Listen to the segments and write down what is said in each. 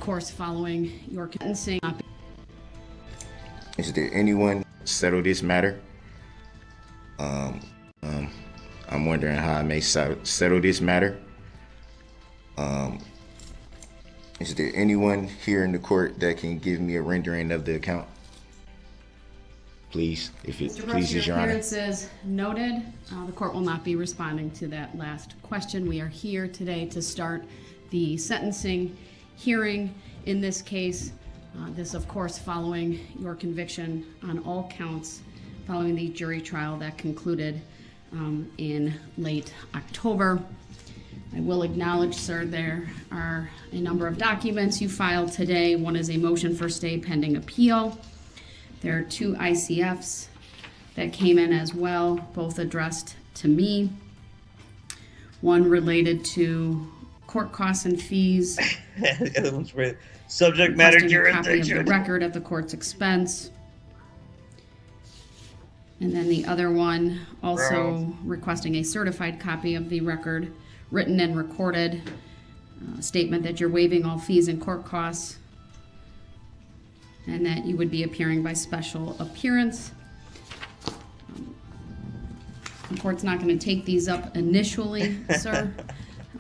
course, following your sentencing. Is there anyone settle this matter? I'm wondering how I may settle this matter. Is there anyone here in the court that can give me a rendering of the account? Please, if it pleases Your Honor. Appearances noted. The court will not be responding to that last question. We are here today to start the sentencing hearing in this case. This, of course, following your conviction on all counts following the jury trial that concluded in late October. I will acknowledge, sir, there are a number of documents you filed today. One is a motion for stay pending appeal. There are 2 ICFs that came in as well, both addressed to me. One related to court costs and fees. The other one's for subject matter jurisdiction. A copy of the record at the court's expense. And then the other one also requesting a certified copy of the record, written and recorded, statement that you're waiving all fees and court costs, and that you would be appearing by special appearance. The court's not going to take these up initially, sir.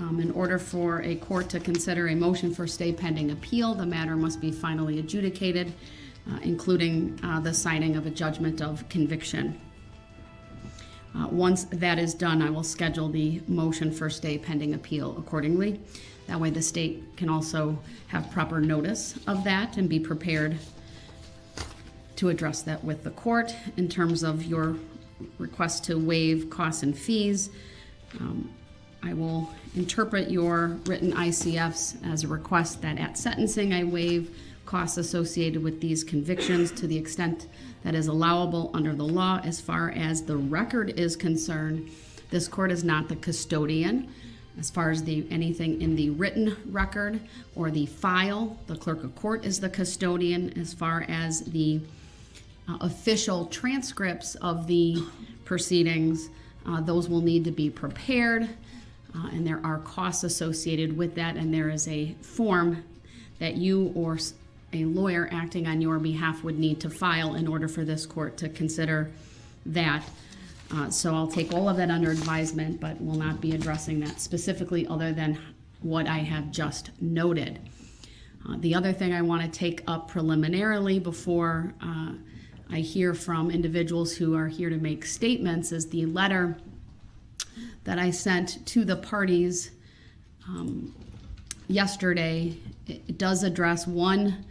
In order for a court to consider a motion for stay pending appeal, the matter must be finally adjudicated, including the signing of a judgment of conviction. Once that is done, I will schedule the motion for stay pending appeal accordingly. That way the state can also have proper notice of that and be prepared to address that with the court. In terms of your request to waive costs and fees, I will interpret your written ICFs as a request that at sentencing I waive costs associated with these convictions to the extent that is allowable under the law. As far as the record is concerned, this court is not the custodian. As far as anything in the written record or the file, the clerk of court is the custodian. As far as the official transcripts of the proceedings, those will need to be prepared, and there are costs associated with that, and there is a form that you or a lawyer acting on your behalf would need to file in order for this court to consider that. So I'll take all of that under advisement, but will not be addressing that specifically other than what I have just noted. The other thing I want to take up preliminarily before I hear from individuals who are here to make statements is the letter that I sent to the parties yesterday. It does address one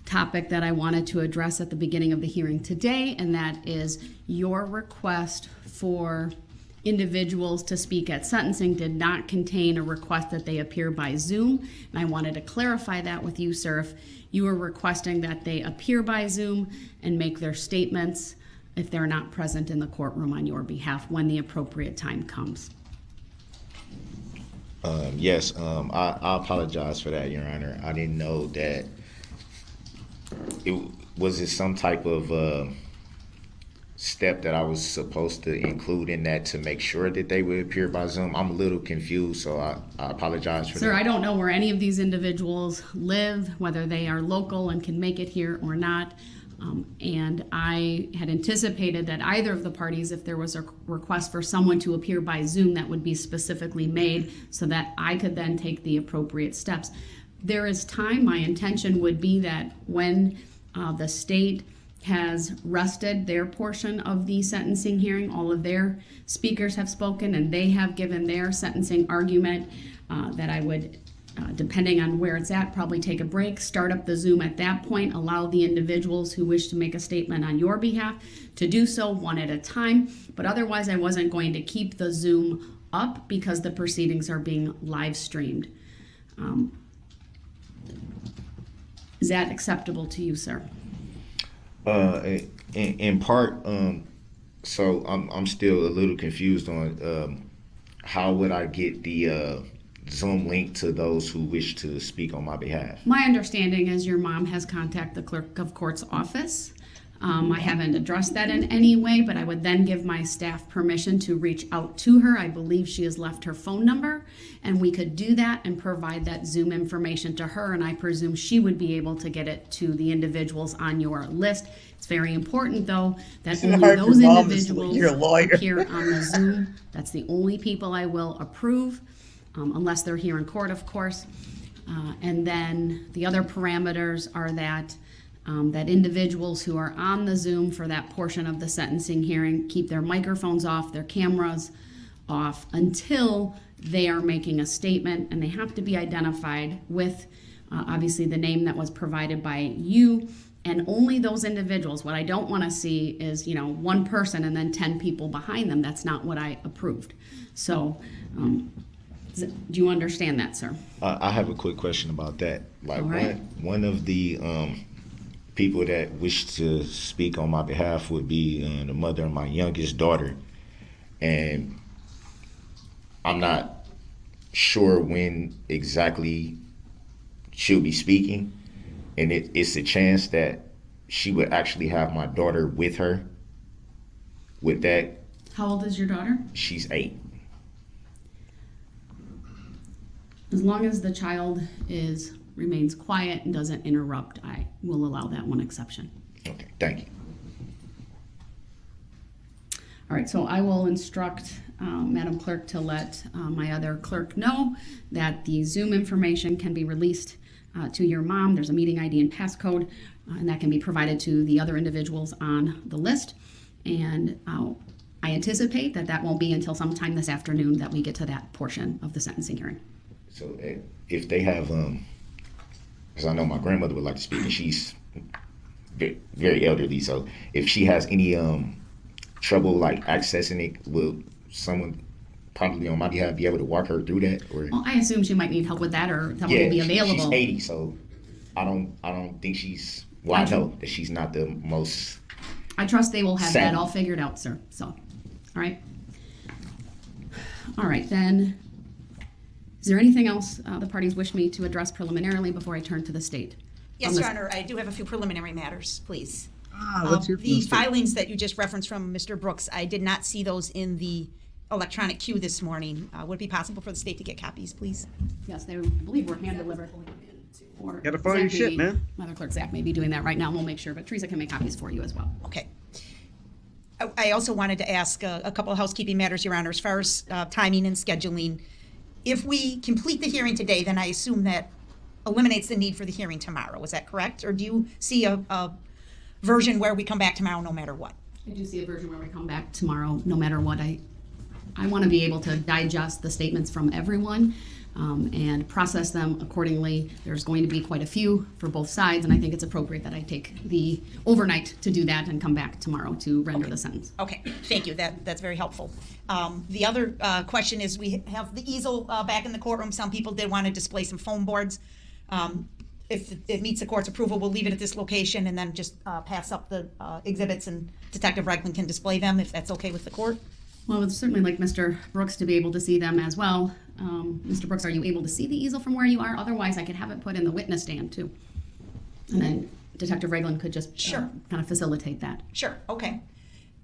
topic that I wanted to address at the beginning of the hearing today, and that is your request for individuals to speak at sentencing did not contain a request that they appear by Zoom. And I wanted to clarify that with you, sir. If you were requesting that they appear by Zoom and make their statements if they're not present in the courtroom on your behalf when the appropriate time comes. Yes, I apologize for that, Your Honor. I didn't know that was it some type of step that I was supposed to include in that to make sure that they would appear by Zoom. I'm a little confused, so I apologize for that. Sir, I don't know where any of these individuals live, whether they are local and can make it here or not. And I had anticipated that either of the parties, if there was a request for someone to appear by Zoom, that would be specifically made so that I could then take the appropriate steps. There is time. My intention would be that when the state has rested their portion of the sentencing hearing, all of their speakers have spoken and they have given their sentencing argument, that I would, depending on where it's at, probably take a break, start up the Zoom at that point, allow the individuals who wish to make a statement on your behalf to do so one at a time. But otherwise, I wasn't going to keep the Zoom up because the proceedings are being live streamed. Is that acceptable to you, sir? In part, so I'm still a little confused on how would I get the Zoom link to those who wish to speak on my behalf. My understanding is your mom has contacted the clerk of court's office I haven't addressed that in any way, but I would then give my staff permission to reach out to her. I believe she has left her phone number, and we could do that and provide that Zoom information to her, and I presume she would be able to get it to the individuals on your list. It's very important, though, that Isn't it only hard for those mom to individuals you're a lawyer? appear on the Zoom. That's the only people I will approve, unless they're here in court, of course. And then the other parameters are that that individuals who are on the Zoom for that portion of the sentencing hearing keep their microphones off, their cameras off, until they are making a statement, and they have to be identified with obviously the name that was provided by you, and only those individuals. What I don't want to see is, one person and then 10 people behind them. That's not what I approved. So do you understand that, sir? I have a quick question about that. Like, All right. one of the people that wish to speak on my behalf would be the mother of my youngest daughter, and I'm not sure when exactly she'll be speaking, and it's a chance that she would actually have my daughter with her. With that, How old is your daughter? she's 8. As long as the child remains quiet and doesn't interrupt, I will allow that one exception. Okay, thank you. All right, so I will instruct Madam Clerk to let my other clerk know that the Zoom information can be released to your mom. There's a meeting ID and passcode, and that can be provided to the other individuals on the list. And I anticipate that won't be until sometime this afternoon that we get to that portion of the sentencing hearing. So if they have, because I know my grandmother would like to speak, and she's very, very elderly, so if she has any trouble like accessing it, will someone probably on my behalf be able to walk her through that? Or Well, I assume she might need help with that, or someone will be available. she's 80, so I don't think she's. Well, I know that she's not the most. I trust they will have Savvy. that all figured out, sir. So, all right. All right, then. Is there anything else the parties wish me to address preliminarily before I turn to the state? Yes, Your Honor, I do have a few preliminary matters, please. Let's hear from the The state. filings that you just referenced from Mr. Brooks, I did not see those in the electronic queue this morning. Would it be possible for the state to get copies, please? Yes, they believe were hand delivered. Or Gotta follow your Zach shit, may be- man. Mother Clerk Zach may be doing that right now, and we'll make sure, but Teresa can make copies for you as well. Okay. I also wanted to ask a couple of housekeeping matters, Your Honor, as far as timing and scheduling. If we complete the hearing today, then I assume that eliminates the need for the hearing tomorrow. Is that correct? Or do you see a version where we come back tomorrow no matter what? I do see a version where we come back tomorrow, no matter what. I want to be able to digest the statements from everyone and process them accordingly. There's going to be quite a few for both sides, and I think it's appropriate that I take the overnight to do that and come back tomorrow to render the sentence. Okay, thank you. That's very helpful. The other question is we have the easel back in the courtroom. Some people did want to display some foam boards. If it meets the court's approval, we'll leave it at this location and then just pass up the exhibits, and Detective Reichman can display them if that's okay with the court. Well, I would certainly like Mr. Brooks to be able to see them as well. Mr. Brooks, are you able to see the easel from where you are? Otherwise, I could have it put in the witness stand too. And then Detective Reichman could just Sure. kind of facilitate that. Sure, okay.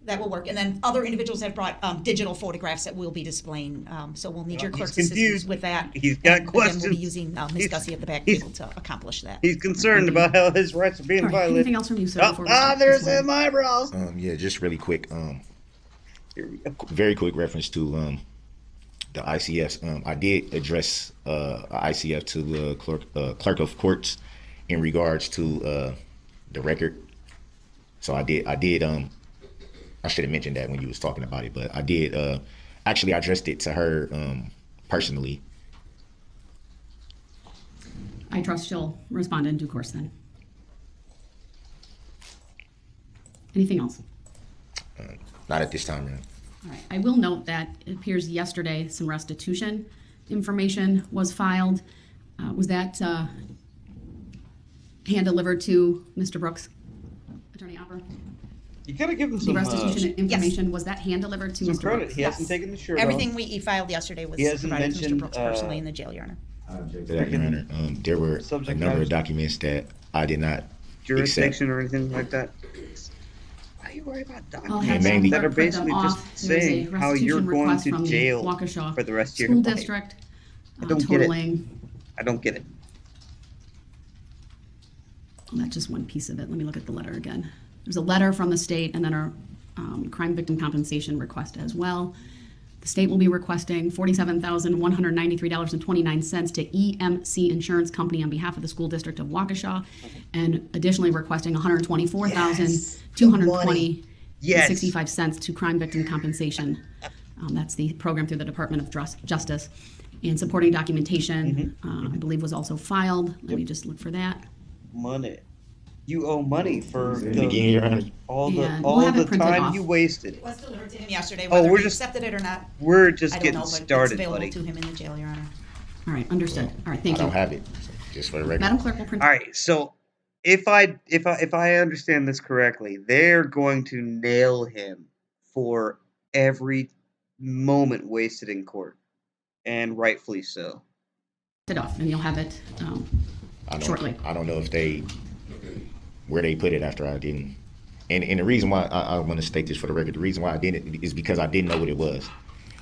That will work. And then other individuals have brought digital photographs that we'll be displaying. So we'll need your He's clerk's confused. assistance with that. He's got And again, we'll be questions. using Ms. He's- Gussie at the back he's- table to accomplish that. He's concerned about how his rights are being All right, violated. anything else from you, sir? before we start There's this one? some eyebrows. Yeah, just really quick. Here we go. Very quick reference to the ICFs. I did address ICF to the clerk of courts in regards to the record. So I did. I should have mentioned that when you was talking about it, but I did. Actually, I addressed it to her personally. I trust she'll respond in due course then. Anything else? Not at this time, man. All right. I will note that it appears yesterday some restitution information was filed. Was that hand delivered to Mr. Brooks, Attorney Opper? You gotta give him The some restitution information, was that hand delivered to some Mr. credit. Brooks? He hasn't Yes. taken the shirt Everything off. we filed yesterday was He hasn't provided to Mr. mentioned, Brooks personally in the jail, Your Honor. To that, Your Honor, there were a Subject number matter. of documents that I did not accept. Jurisdiction or anything like that. Why are you worried about I'll documents have mainly- that are print them basically off. just There's a saying how you're restitution going request to from the jail Waukesha for the rest of your School life? District, I don't get it. totaling, I don't get it. well, that's just one piece of it. Let me look at the letter again. There's a letter from the state and then a crime victim compensation request as well. The state will be requesting $47,193.29 to EMC Insurance Company on behalf of the School District of Waukesha, and additionally requesting $124,220.65 Yes. to crime victim compensation. That's the program through the Department of Justice. And supporting documentation, I believe, was also filed. Let me just look for that. Money. You owe money for In the beginning, Your Honor. all And we'll have it the printed time off. you wasted. It was delivered to him yesterday, Oh, whether we're he just- accepted it or not, We're I just don't getting know, but it's started, available buddy. to him in the jail, Your Honor. All right, understood. All right, thank I don't you. have it, just for the record. Madam Clerk will print. All right, so if I understand this correctly, they're going to nail him for every moment wasted in court, and rightfully so. It off, and you'll have it shortly. I don't know if where they put it after I didn't. And the reason why I want to state this for the record, the reason why I didn't is because I didn't know what it was.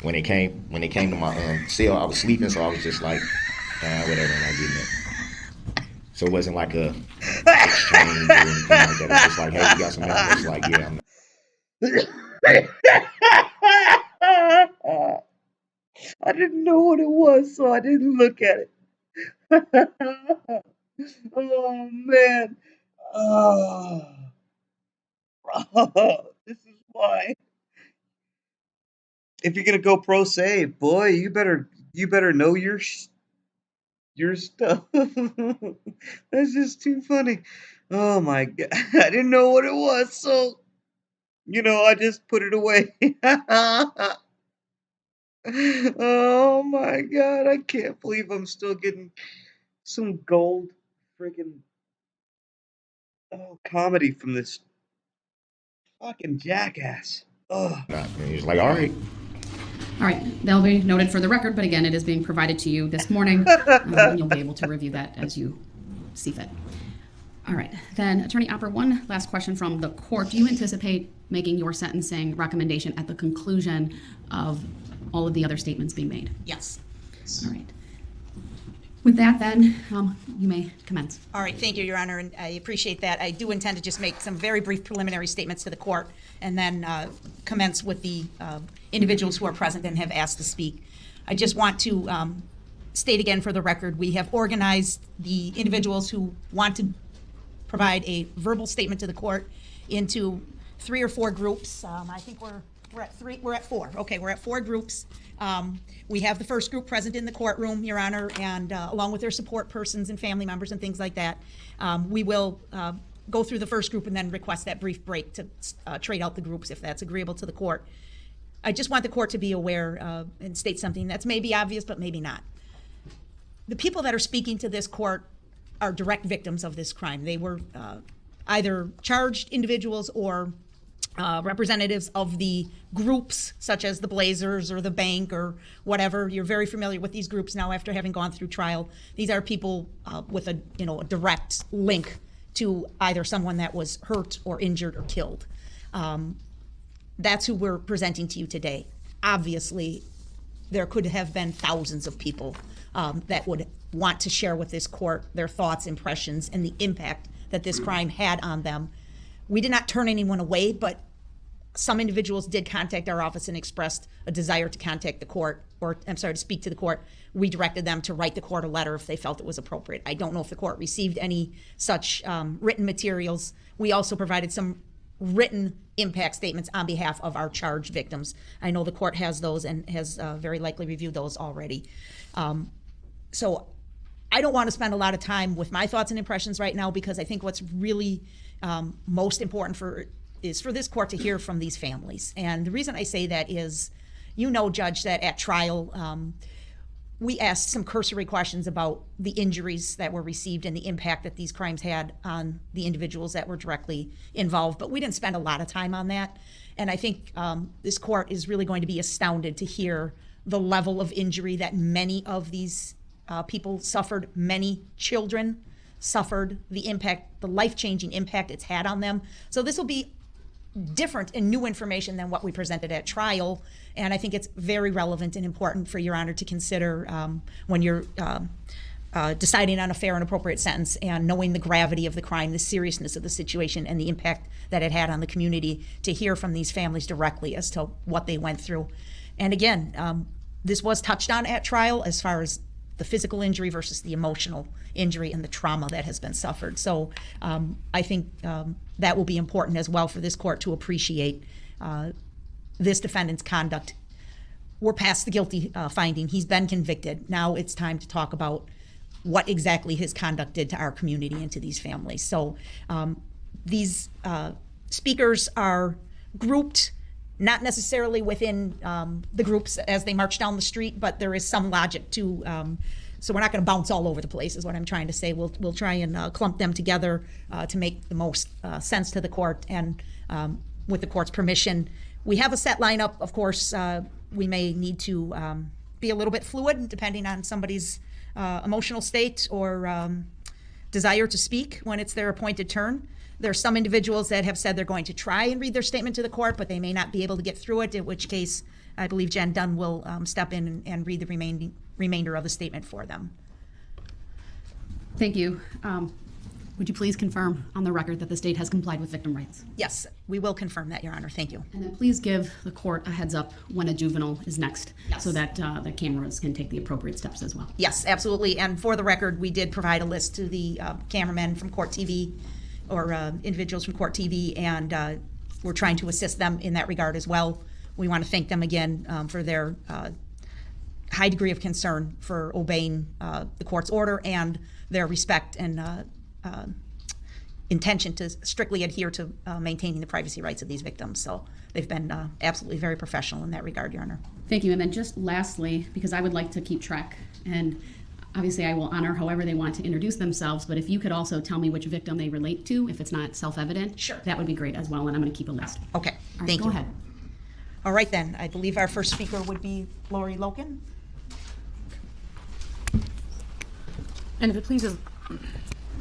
When it came to my cell, I was sleeping, so I was just like, whatever, and I getting it. So it wasn't like a exchange or anything like that. It was just like, hey, you got some help? It's like, yeah. I didn't know what it was, so I didn't look at it. Oh man. Oh. This is why. If you're gonna go pro se, boy, you better know your stuff. That's just too funny. Oh my god, I didn't know what it was, so I just put it away. Oh my god, I can't believe I'm still getting some gold friggin' comedy from this fucking jackass. Oh. And he was like, all right. All right, they'll be noted for the record, but again, it is being provided to you this morning, and you'll be able to review that as you see fit. All right, then Attorney Opper, one last question from the court. Do you anticipate making your sentencing recommendation at the conclusion of all of the other statements being made? Yes. All right. With that, then, you may commence. All right, thank you, Your Honor, and I appreciate that. I do intend to just make some very brief preliminary statements to the court and then commence with the individuals who are present and have asked to speak. I just want to state again for the record, we have organized the individuals who want to provide a verbal statement to the court into 3 or 4 groups. I think we're at 3, we're at 4. Okay, we're at 4 groups. We have the first group present in the courtroom, Your Honor, and along with their support persons and family members and things like that. We will go through the first group and then request that brief break to trade out the groups if that's agreeable to the court. I just want the court to be aware and state something that's maybe obvious but maybe not. The people that are speaking to this court are direct victims of this crime. They were either charged individuals or representatives of the groups such as the Blazers or the bank or whatever. You're very familiar with these groups now after having gone through trial. These are people with a direct link to either someone that was hurt or injured or killed. That's who we're presenting to you today. Obviously, there could have been thousands of people that would want to share with this court their thoughts, impressions, and the impact that this crime had on them. We did not turn anyone away, but some individuals did contact our office and expressed a desire to contact the court, or to speak to the court. We directed them to write the court a letter if they felt it was appropriate. I don't know if the court received any such written materials. We also provided some written impact statements on behalf of our charged victims. I know the court has those and has very likely reviewed those already. So I don't want to spend a lot of time with my thoughts and impressions right now, because I think what's really most important is for this court to hear from these families. And the reason I say that is, Judge, that at trial, we asked some cursory questions about the injuries that were received and the impact that these crimes had on the individuals that were directly involved, but we didn't spend a lot of time on that. And I think this court is really going to be astounded to hear the level of injury that many of these people suffered. Many children suffered the impact, the life-changing impact it's had on them. So this will be different and new information than what we presented at trial. And I think it's very relevant and important for Your Honor to consider when you're deciding on a fair and appropriate sentence, and knowing the gravity of the crime, the seriousness of the situation, and the impact that it had on the community, to hear from these families directly as to what they went through. And again, this was touched on at trial as far as the physical injury versus the emotional injury and the trauma that has been suffered. So I think that will be important as well for this court to appreciate this defendant's conduct. We're past the guilty finding. He's been convicted. Now it's time to talk about what exactly his conduct did to our community and to these families. So these speakers are grouped, not necessarily within the groups as they march down the street, but there is some logic to, so we're not going to bounce all over the place is what I'm trying to say. We'll try and clump them together to make the most sense to the court, and with the court's permission. We have a set lineup. Of course, we may need to be a little bit fluid depending on somebody's emotional state or desire to speak when it's their appointed turn. There are some individuals that have said they're going to try and read their statement to the court, but they may not be able to get through it, in which case I believe Jen Dunn will step in and read the remainder of the statement for them. Thank you. Would you please confirm on the record that the state has complied with victim rights? Yes, we will confirm that, Your Honor. Thank you. And then please give the court a heads up when a juvenile is next, Yes. so that the cameras can take the appropriate steps as well. Yes, absolutely. And for the record, we did provide a list to the cameramen from Court TV, or individuals from Court TV, and we're trying to assist them in that regard as well. We want to thank them again for their high degree of concern for obeying the court's order, and their respect and intention to strictly adhere to maintaining the privacy rights of these victims. So they've been absolutely very professional in that regard, Your Honor. Thank you. And then just lastly, because I would like to keep track, and obviously I will honor however they want to introduce themselves, but if you could also tell me which victim they relate to, if it's not self-evident, Sure. that would be great as well, and I'm going to keep a list. Okay, All right, thank go you. ahead. All right then, I believe our first speaker would be Lori Loken. And if it pleases,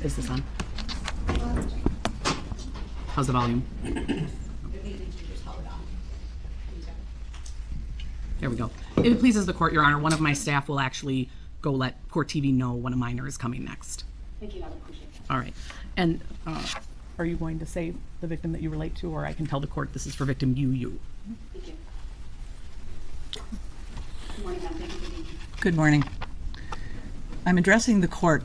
is this on? How's the volume? There we go. If it pleases the court, Your Honor, one of my staff will actually go let Court TV know when a minor is coming next. Thank you. I would appreciate that. All right. And are you going to say the victim that you relate to, or I can tell the court this is for victim you? Thank you. Good morning, ma'am. Thank you for being here. Good morning. I'm addressing the court.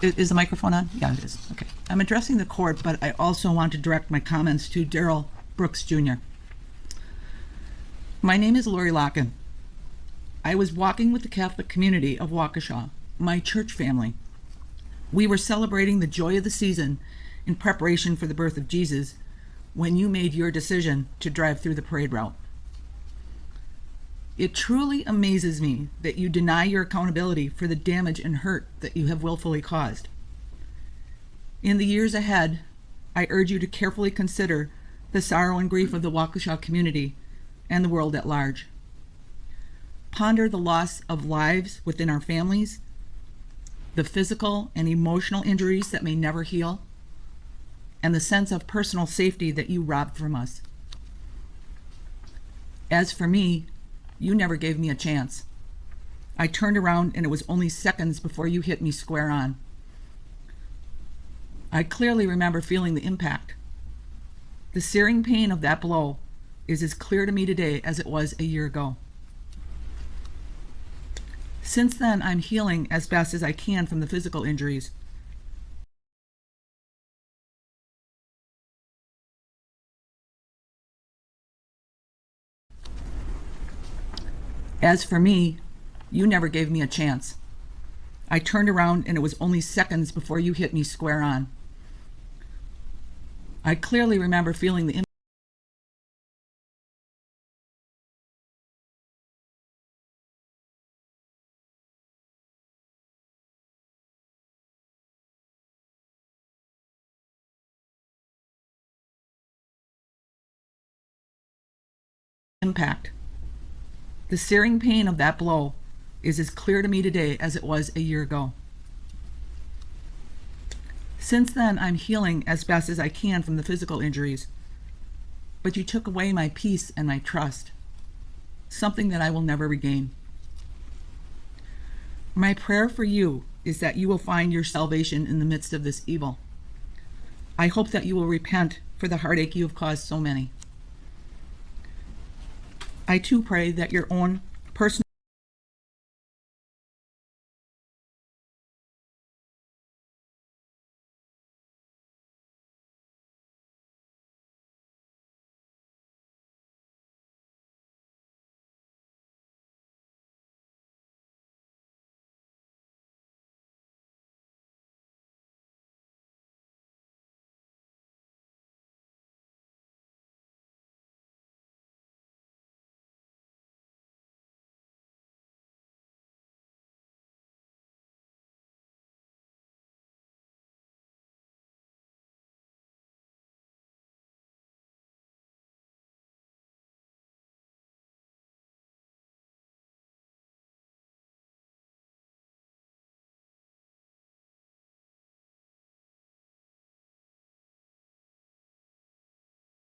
Is the microphone on? Yeah, it is. Okay. I'm addressing the court, but I also want to direct my comments to Darrell Brooks, Jr. My name is Lori Locken. I was walking with the Catholic community of Waukesha, my church family. We were celebrating the joy of the season in preparation for the birth of Jesus when you made your decision to drive through the parade route. It truly amazes me that you deny your accountability for the damage and hurt that you have willfully caused. In the years ahead, I urge you to carefully consider the sorrow and grief of the Waukesha community and the world at large. Ponder the loss of lives within our families, the physical and emotional injuries that may never heal, and the sense of personal safety that you robbed from us. As for me, you never gave me a chance. I turned around and it was only seconds before you hit me square on. I clearly remember feeling the impact. The searing pain of that blow is as clear to me today as it was a year ago. Since then, I'm healing as best as I can from the physical injuries. As for me, you never gave me a chance. I turned around and it was only seconds before you hit me square on. I clearly remember feeling the impact. The searing pain of that blow is as clear to me today as it was a year ago. Since then, I'm healing as best as I can from the physical injuries. but you took away my peace and my trust, something that I will never regain. My prayer for you is that you will find your salvation in the midst of this evil. I hope that you will repent for the heartache you have caused so many. I too pray that your own personal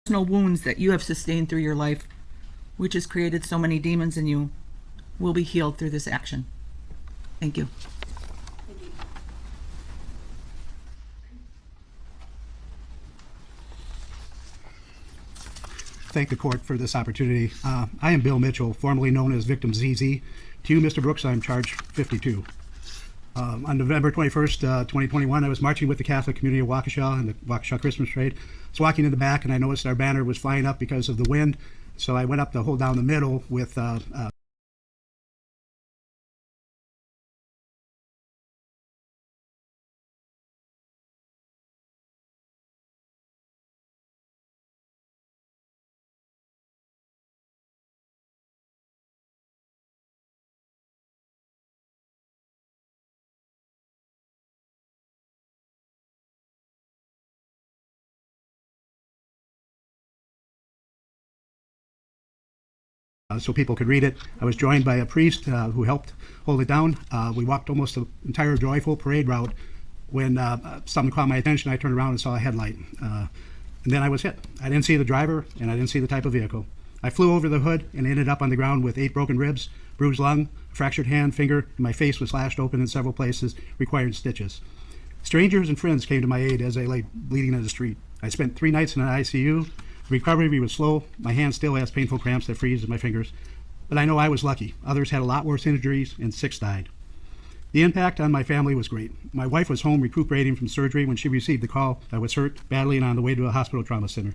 wounds that you have sustained through your life, which has created so many demons in you, will be healed through this action. Thank you. Thank the court for this opportunity. I am Bill Mitchell, formerly known as Victim ZZ. To you, Mr. Brooks, I'm charge 52. On November 21st, 2021, I was marching with the Catholic community of Waukesha in the Waukesha Christmas parade. I was walking in the back and I noticed our banner was flying up because of the wind. So I went up to hold down the middle with so people could read it. I was joined by a priest who helped hold it down. We walked almost the entire joyful parade route when something caught my attention. I turned around and saw a headlight. And then I was hit. I didn't see the driver and I didn't see the type of vehicle. I flew over the hood and ended up on the ground with 8 broken ribs, bruised lung, fractured hand, finger, and my face was slashed open in several places, required stitches. Strangers and friends came to my aid as I lay bleeding in the street. I spent 3 nights in an ICU. The recovery was slow. My hand still has painful cramps that freeze in my fingers. But I know I was lucky. Others had a lot worse injuries and 6 died. The impact on my family was great. My wife was home recuperating from surgery when she received the call I was hurt badly and on the way to a hospital trauma center.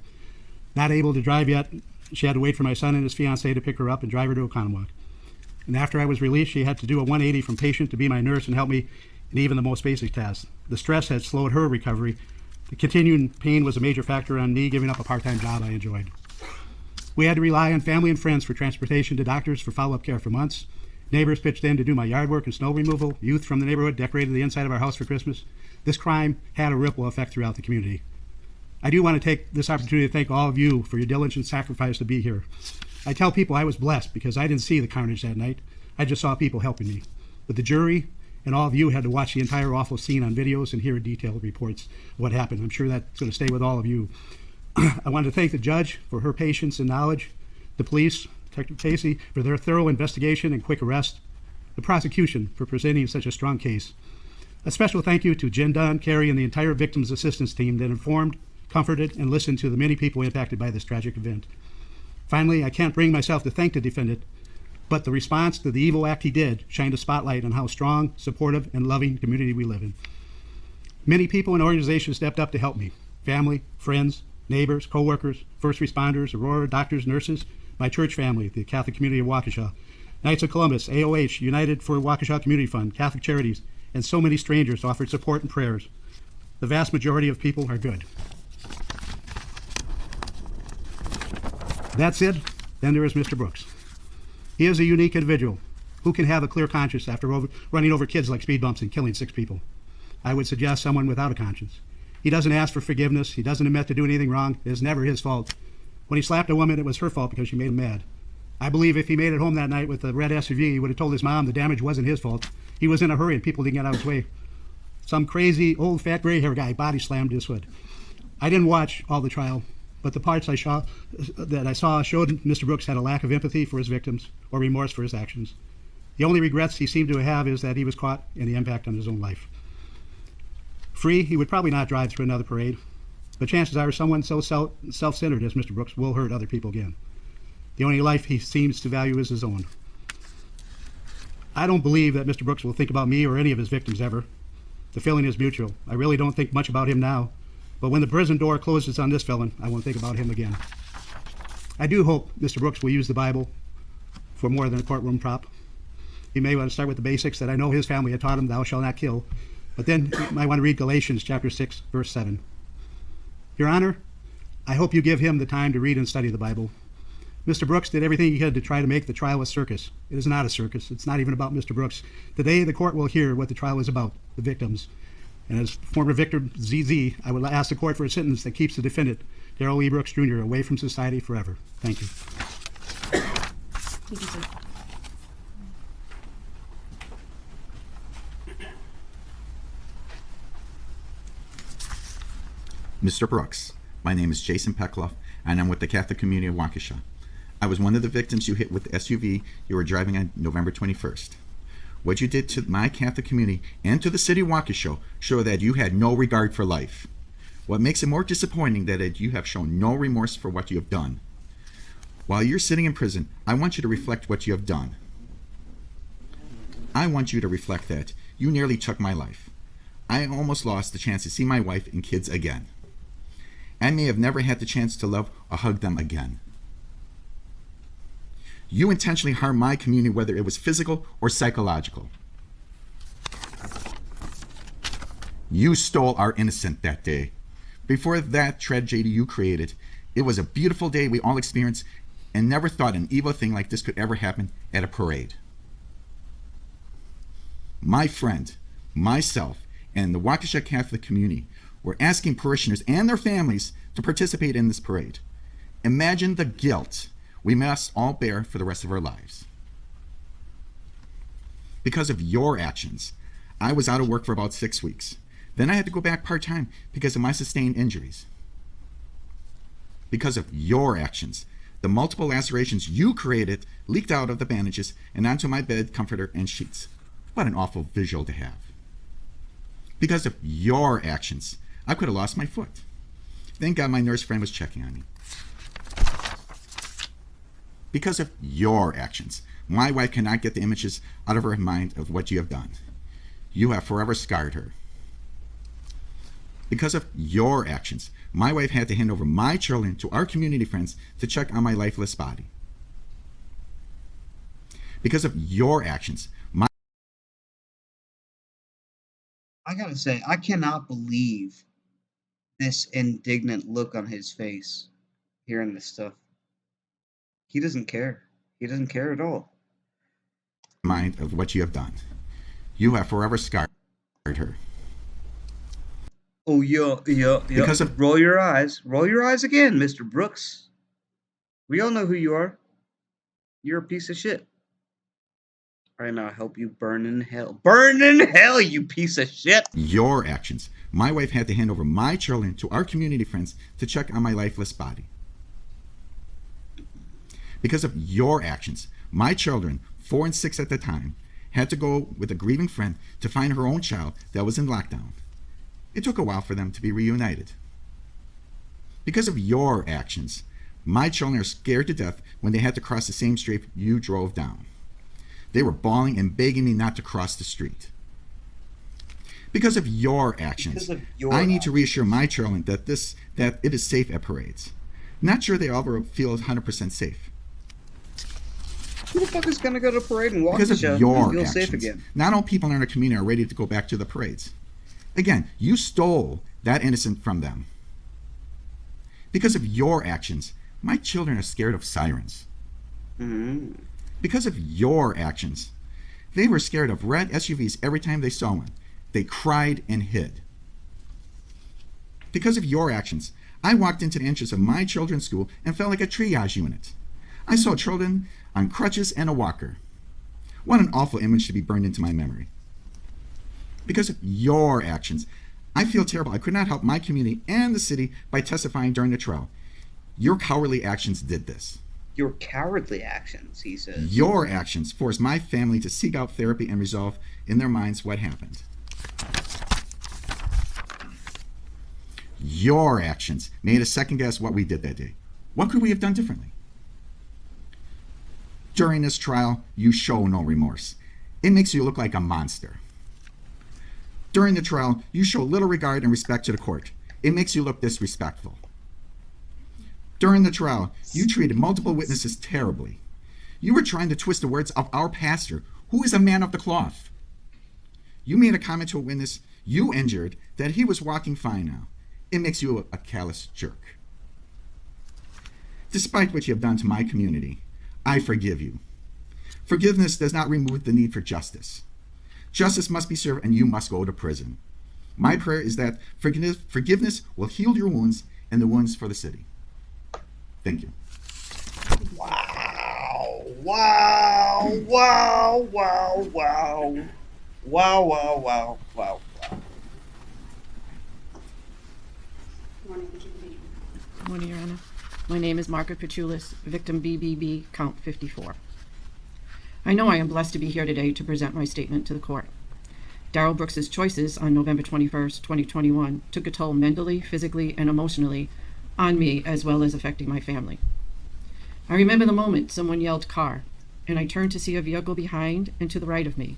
Not able to drive yet, she had to wait for my son and his fiancée to pick her up and drive her to Oconomowoc. And after I was released, she had to do a 180 from patient to be my nurse and help me in even the most basic tasks. The stress had slowed her recovery. The continuing pain was a major factor on me giving up a part-time job I enjoyed. We had to rely on family and friends for transportation to doctors for follow-up care for months. Neighbors pitched in to do my yard work and snow removal. Youth from the neighborhood decorated the inside of our house for Christmas. This crime had a ripple effect throughout the community. I do want to take this opportunity to thank all of you for your diligent sacrifice to be here. I tell people I was blessed because I didn't see the carnage that night. I just saw people helping me. But the jury and all of you had to watch the entire awful scene on videos and hear detailed reports of what happened. I'm sure that's going to stay with all of you. I want to thank the judge for her patience and knowledge, the police, Detective Casey, for their thorough investigation and quick arrest, the prosecution for presenting such a strong case. A special thank you to Jen Dunn, Carrie, and the entire victims assistance team that informed, comforted, and listened to the many people impacted by this tragic event. Finally, I can't bring myself to thank the defendant, but the response to the evil act he did shined a spotlight on how strong, supportive, and loving community we live in. Many people and organizations stepped up to help me. Family, friends, neighbors, co-workers, first responders, Aurora, doctors, nurses, my church family, the Catholic community of Waukesha, Knights of Columbus, AOH, United for Waukesha Community Fund, Catholic Charities, and so many strangers offered support and prayers. The vast majority of people are good. That said, then there is Mr. Brooks. He is a unique individual who can have a clear conscience after running over kids like speed bumps and killing 6 people. I would suggest someone without a conscience. He doesn't ask for forgiveness. He doesn't admit to doing anything wrong. It is never his fault. When he slapped a woman, it was her fault because she made him mad. I believe if he made it home that night with the red SUV, he would have told his mom the damage wasn't his fault. He was in a hurry and people didn't get out of his way. Some crazy, old, fat, gray hair guy body slammed his hood. I didn't watch all the trial, but the parts that I saw showed Mr. Brooks had a lack of empathy for his victims or remorse for his actions. The only regrets he seemed to have is that he was caught and the impact on his own life. Free, he would probably not drive through another parade, but chances are someone so self-centered as Mr. Brooks will hurt other people again. The only life he seems to value is his own. I don't believe that Mr. Brooks will think about me or any of his victims ever. The feeling is mutual. I really don't think much about him now, but when the prison door closes on this felon, I won't think about him again. I do hope Mr. Brooks will use the Bible for more than a courtroom prop. He may want to start with the basics that I know his family had taught him, thou shalt not kill, but then he might want to read Galatians chapter 6, verse 7. Your Honor, I hope you give him the time to read and study the Bible. Mr. Brooks did everything he could to try to make the trial a circus. It is not a circus. It's not even about Mr. Brooks. Today, the court will hear what the trial is about, the victims. And as former victim ZZ, I would ask the court for a sentence that keeps the defendant, Darrell E. Brooks Jr., away from society forever. Thank you. Thank you, sir. Mr. Brooks, my name is Jason Peckloff, and I'm with the Catholic Community of Waukesha. I was one of the victims you hit with the SUV you were driving on November 21st. What you did to my Catholic community and to the city of Waukesha show that you had no regard for life. What makes it more disappointing that you have shown no remorse for what you have done. While you're sitting in prison, I want you to reflect what you have done. I want you to reflect that you nearly took my life. I almost lost the chance to see my wife and kids again. I may have never had the chance to love or hug them again. You intentionally harmed my community, whether it was physical or psychological. You stole our innocence that day. Before that tragedy you created, it was a beautiful day we all experienced and never thought an evil thing like this could ever happen at a parade. My friend, myself, and the Waukesha Catholic community were asking parishioners and their families to participate in this parade. Imagine the guilt we must all bear for the rest of our lives. Because of your actions, I was out of work for about 6 weeks. Then I had to go back part-time because of my sustained injuries. Because of your actions, the multiple lacerations you created leaked out of the bandages and onto my bed, comforter, and sheets. What an awful visual to have. Because of your actions, I could have lost my foot. Thank God my nurse friend was checking on me. Because of your actions, my wife cannot get the images out of her mind of what you have done. You have forever scarred her. Because of your actions, my wife had to hand over my children to our community friends to check on my lifeless body. Because of your actions, I gotta say, I cannot believe this indignant look on his face hearing this stuff. He doesn't care. He doesn't care at all. mind of what you have done. You have forever scarred her. Oh, yeah. Because of- Roll your eyes. Roll your eyes again, Mr. Brooks. We all know who you are. You're a piece of shit. All right, now I hope you burn in hell. Burn in hell, you piece of shit. Your actions. My wife had to hand over my children to our community friends to check on my lifeless body. Because of your actions, my children, 4 and 6 at the time, had to go with a grieving friend to find her own child that was in lockdown. It took a while for them to be reunited. Because of your actions, my children are scared to death when they had to cross the same street you drove down. They were bawling and begging me not to cross the street. Because of your actions, I need to reassure my children that it is safe at parades. Not sure they ever feel 100% safe. Who the fuck is gonna go to a parade and walk Because the of show your and feel actions, safe again? not all people in our community are ready to go back to the parades. Again, you stole that innocence from them. Because of your actions, my children are scared of sirens. Mm-hmm. Because of your actions, they were scared of red SUVs every time they saw one. They cried and hid. Because of your actions, I walked into the entrance of my children's school and felt like a triage unit. I saw children on crutches and a walker. What an awful image to be burned into my memory. Because of your actions, I feel terrible. I could not help my community and the city by testifying during the trial. Your cowardly actions did this. Your cowardly actions, he says. Your actions forced my family to seek out therapy and resolve in their minds what happened. Your actions made us second guess what we did that day. What could we have done differently? During this trial, you show no remorse. It makes you look like a monster. During the trial, you show little regard and respect to the court. It makes you look disrespectful. During the trial, you treated multiple witnesses terribly. You were trying to twist the words of our pastor, who is a man of the cloth. You made a comment to a witness you injured that he was walking fine now. It makes you a callous jerk. Despite what you have done to my community, I forgive you. Forgiveness does not remove the need for justice. Justice must be served and you must go to prison. My prayer is that forgiveness will heal your wounds and the wounds for the city. Thank you. Wow. Wow. Wow. Wow. Wow. Wow. Wow. Wow. Wow. Good morning, Your Honor. My name is Margaret Petrulis, victim BBB, count 54. I know I am blessed to be here today to present my statement to the court. Darrell Brooks's choices on November 21st, 2021 took a toll mentally, physically, and emotionally on me, as well as affecting my family. I remember the moment someone yelled car, and I turned to see a vehicle behind and to the right of me.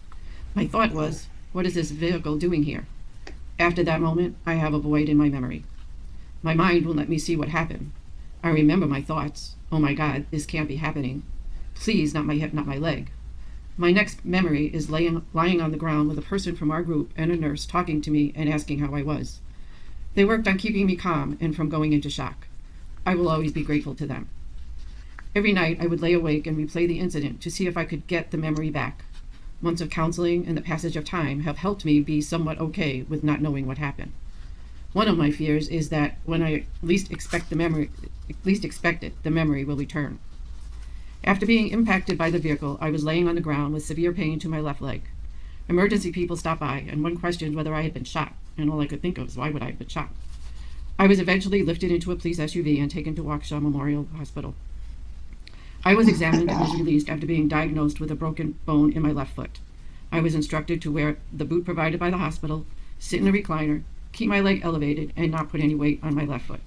My thought was, what is this vehicle doing here? After that moment, I have a void in my memory. My mind won't let me see what happened. I remember my thoughts. Oh my God, this can't be happening. Please, not my hip, not my leg. My next memory is lying on the ground with a person from our group and a nurse talking to me and asking how I was. They worked on keeping me calm and from going into shock. I will always be grateful to them. Every night I would lay awake and replay the incident to see if I could get the memory back. Months of counseling and the passage of time have helped me be somewhat okay with not knowing what happened. One of my fears is that when I least expect it, the memory will return. After being impacted by the vehicle, I was laying on the ground with severe pain to my left leg. Emergency people stopped by, and one questioned whether I had been shot, and all I could think of was why would I have been shot. I was eventually lifted into a police SUV and taken to Waukesha Memorial Hospital. I was examined and was released after being diagnosed with a broken bone in my left foot. I was instructed to wear the boot provided by the hospital, sit in a recliner, keep my leg elevated, and not put any weight on my left foot.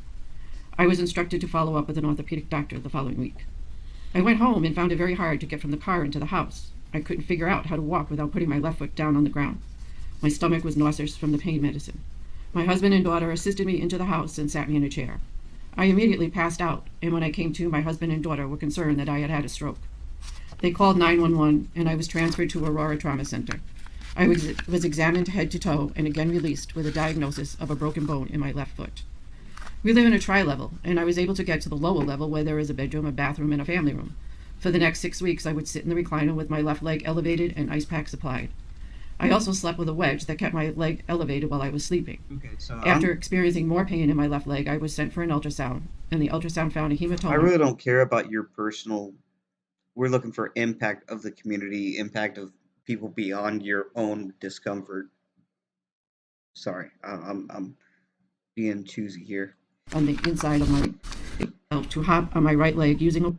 I was instructed to follow up with an orthopedic doctor the following week. I went home and found it very hard to get from the car into the house. I couldn't figure out how to walk without putting my left foot down on the ground. My stomach was nauseous from the pain medicine. My husband and daughter assisted me into the house and sat me in a chair. I immediately passed out, and when I came to, my husband and daughter were concerned that I had had a stroke. They called 911, and I was transferred to Aurora Trauma Center. I was examined head to toe and again released with a diagnosis of a broken bone in my left foot. We live in a tri-level, and I was able to get to the lower level where there is a bedroom, a bathroom, and a family room. For the next 6 weeks, I would sit in the recliner with my left leg elevated and ice packs applied. I also slept with a wedge that kept my leg elevated while I was sleeping. Okay, so After experiencing more pain in my left leg, I was sent for an ultrasound, and the ultrasound found a hematoma. I really don't care about your personal. We're looking for impact of the community, impact of people beyond your own discomfort. Sorry, I'm being choosy here. On the inside of my to hop on my right leg using a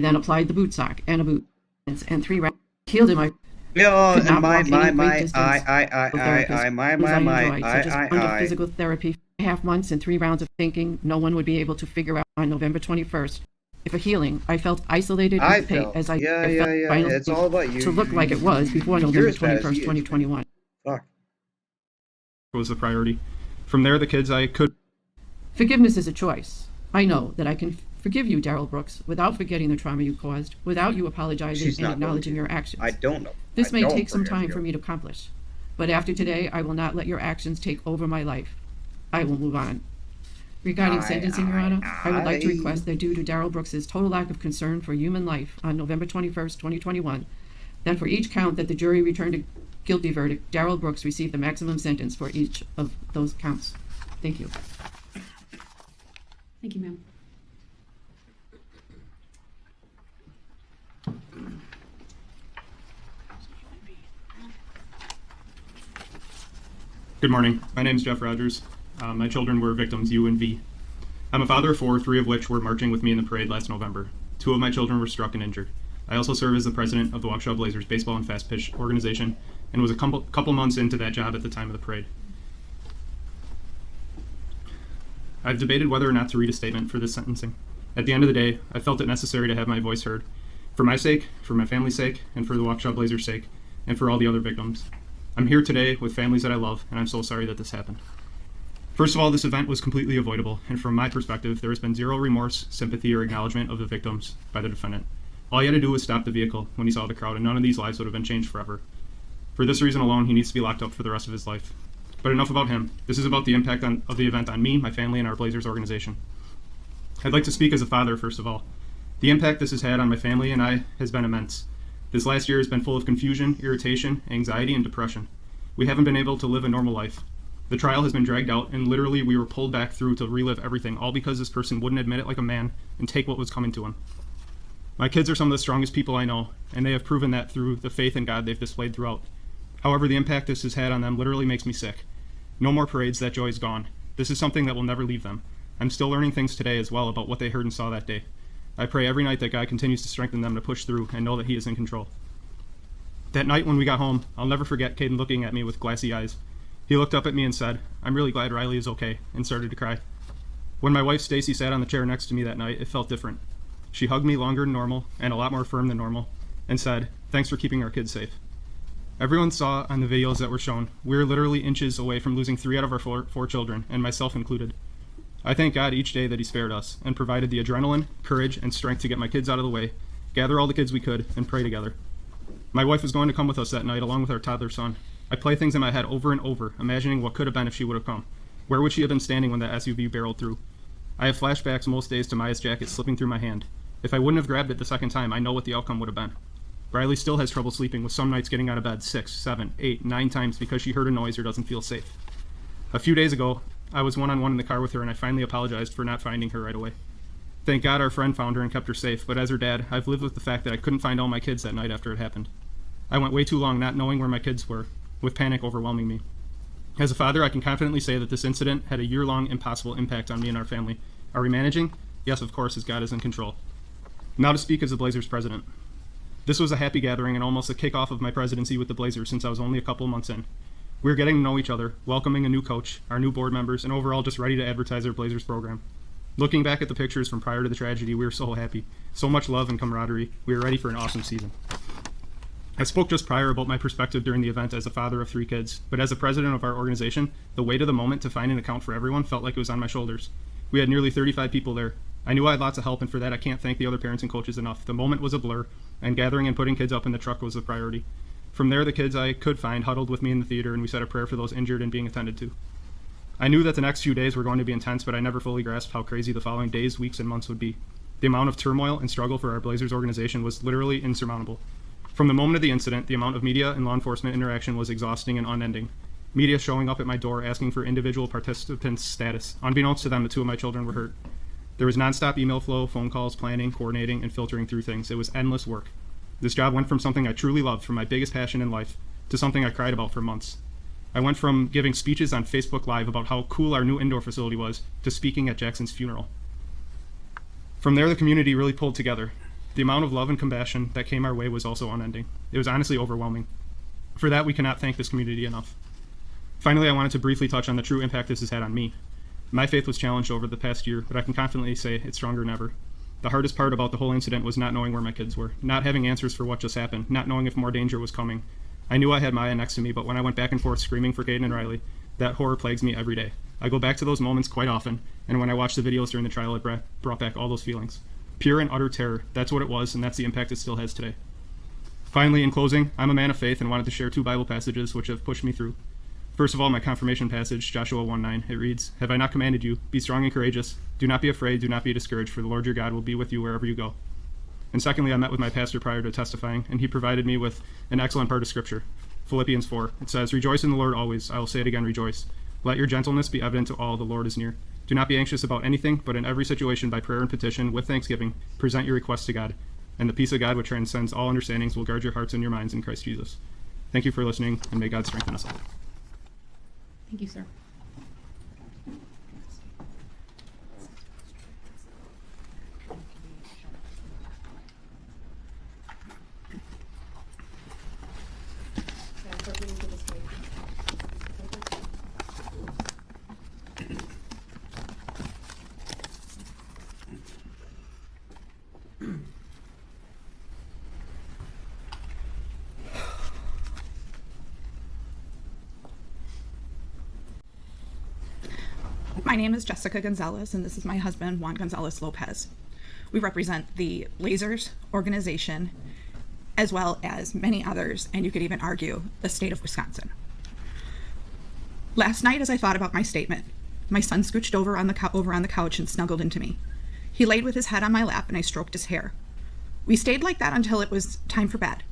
then applied the boot sock and a boot and 3 rounds healed in my Yeah, could not my walk any great my distance. I Such as under physical therapy, 4.5 months and 3 rounds of thinking no one would be able to figure out on November 21st. If a healing, I felt isolated I and pain felt, as I yeah, felt finally it's all about you. to look like it was before You're November as bad as 21st, he is, 2021. Fuck. Was the priority. From there, the kids I could. Forgiveness is a choice. I know that I can forgive you, Darrell Brooks, without forgetting the trauma you caused, without you apologizing She's and not going acknowledging to. your actions. I don't know. This I may don't take some forgive time you. for me to accomplish, but after today, I will not let your actions take over my life. I will move on. Regarding sentencing, Your Honor, I would like to request that due to Darrell Brooks's total lack of concern for human life on November 21st, 2021, that for each count that the jury returned a guilty verdict, Darrell Brooks receive the maximum sentence for each of those counts. Thank you. Thank you, ma'am. Good morning. My name is Jeff Rogers. My children were victims U and V. I'm a father of 4, 3 of which were marching with me in the parade last November. 2 of my children were struck and injured. I also serve as the president of the Waukesha Blazers baseball and fast pitch organization and was a couple months into that job at the time of the parade. I've debated whether or not to read a statement for this sentencing. At the end of the day, I felt it necessary to have my voice heard, for my sake, for my family's sake, and for the Waukesha Blazers' sake, and for all the other victims. I'm here today with families that I love, and I'm so sorry that this happened. First of all, this event was completely avoidable, and from my perspective, there has been zero remorse, sympathy, or acknowledgement of the victims by the defendant. All he had to do was stop the vehicle when he saw the crowd, and none of these lives would have been changed forever. For this reason alone, he needs to be locked up for the rest of his life. But enough about him. This is about the impact of the event on me, my family, and our Blazers organization. I'd like to speak as a father, first of all. The impact this has had on my family and I has been immense. This last year has been full of confusion, irritation, anxiety, and depression. We haven't been able to live a normal life. The trial has been dragged out, and literally we were pulled back through to relive everything, all because this person wouldn't admit it like a man and take what was coming to him. My kids are some of the strongest people I know, and they have proven that through the faith in God they've displayed throughout. However, the impact this has had on them literally makes me sick. No more parades, that joy is gone. This is something that will never leave them. I'm still learning things today as well about what they heard and saw that day. I pray every night that God continues to strengthen them to push through and know that He is in control. That night when we got home, I'll never forget Caden looking at me with glassy eyes. He looked up at me and said, "I'm really glad Riley is okay," and started to cry. When my wife Stacy sat on the chair next to me that night, it felt different. She hugged me longer than normal and a lot more firm than normal and said, "Thanks for keeping our kids safe." Everyone saw on the videos that were shown, we were literally inches away from losing 3 out of our four children, and myself included. I thank God each day that He spared us and provided the adrenaline, courage, and strength to get my kids out of the way, gather all the kids we could, and pray together. My wife was going to come with us that night along with our toddler son. I play things in my head over and over, imagining what could have been if she would have come. Where would she have been standing when that SUV barreled through? I have flashbacks most days to Maya's jacket slipping through my hand. If I wouldn't have grabbed it the second time, I know what the outcome would have been. Riley still has trouble sleeping, with some nights getting out of bed 6, 7, 8, 9 times because she heard a noise or doesn't feel safe. A few days ago, I was one-on-one in the car with her, and I finally apologized for not finding her right away. Thank God our friend found her and kept her safe, but as her dad, I've lived with the fact that I couldn't find all my kids that night after it happened. I went way too long not knowing where my kids were, with panic overwhelming me. As a father, I can confidently say that this incident had a year-long impossible impact on me and our family. Are we managing? Yes, of course, as God is in control. Now to speak as the Blazers president. This was a happy gathering and almost a kickoff of my presidency with the Blazers since I was only a couple months in. We were getting to know each other, welcoming a new coach, our new board members, and overall just ready to advertise our Blazers program. Looking back at the pictures from prior to the tragedy, we were so happy. So much love and camaraderie. We were ready for an awesome season. I spoke just prior about my perspective during the event as a father of 3 kids, but as the president of our organization, the weight of the moment to find an account for everyone felt like it was on my shoulders. We had nearly 35 people there. I knew I had lots of help, and for that I can't thank the other parents and coaches enough. The moment was a blur, and gathering and putting kids up in the truck was a priority. From there, the kids I could find huddled with me in the theater, and we said a prayer for those injured and being attended to. I knew that the next few days were going to be intense, but I never fully grasped how crazy the following days, weeks, and months would be. The amount of turmoil and struggle for our Blazers organization was literally insurmountable. From the moment of the incident, the amount of media and law enforcement interaction was exhausting and unending. Media showing up at my door asking for individual participants' status. Unbeknownst to them, the 2 of my children were hurt. There was nonstop email flow, phone calls, planning, coordinating, and filtering through things. It was endless work. This job went from something I truly loved, from my biggest passion in life, to something I cried about for months. I went from giving speeches on Facebook Live about how cool our new indoor facility was, to speaking at Jackson's funeral. From there, the community really pulled together. The amount of love and compassion that came our way was also unending. It was honestly overwhelming. For that, we cannot thank this community enough. Finally, I wanted to briefly touch on the true impact this has had on me. My faith was challenged over the past year, but I can confidently say it's stronger than ever. The hardest part about the whole incident was not knowing where my kids were, not having answers for what just happened, not knowing if more danger was coming. I knew I had Maya next to me, but when I went back and forth screaming for Caden and Riley, that horror plagues me every day. I go back to those moments quite often, and when I watch the videos during the trial, it brought back all those feelings. Pure and utter terror, that's what it was, and that's the impact it still has today. Finally, in closing, I'm a man of faith and wanted to share 2 Bible passages which have pushed me through. First of all, my confirmation passage, Joshua 1:9. It reads, "Have I not commanded you? Be strong and courageous. Do not be afraid, do not be discouraged, for the Lord your God will be with you wherever you go." And secondly, I met with my pastor prior to testifying, and he provided me with an excellent part of Scripture, Philippians 4. It says, "Rejoice in the Lord always. I will say it again, rejoice. Let your gentleness be evident to all, the Lord is near. Do not be anxious about anything, but in every situation by prayer and petition, with thanksgiving, present your requests to God. And the peace of God, which transcends all understandings, will guard your hearts and your minds in Christ Jesus." Thank you for listening, and may God strengthen us all. Thank you, sir. My name is Jessica Gonzalez, and this is my husband, Juan Gonzalez Lopez. We represent the Blazers organization, as well as many others, and you could even argue the state of Wisconsin. Last night, as I thought about my statement, my son scooched over on the couch and snuggled into me. He laid with his head on my lap, and I stroked his hair. We stayed like that until it was time for bed.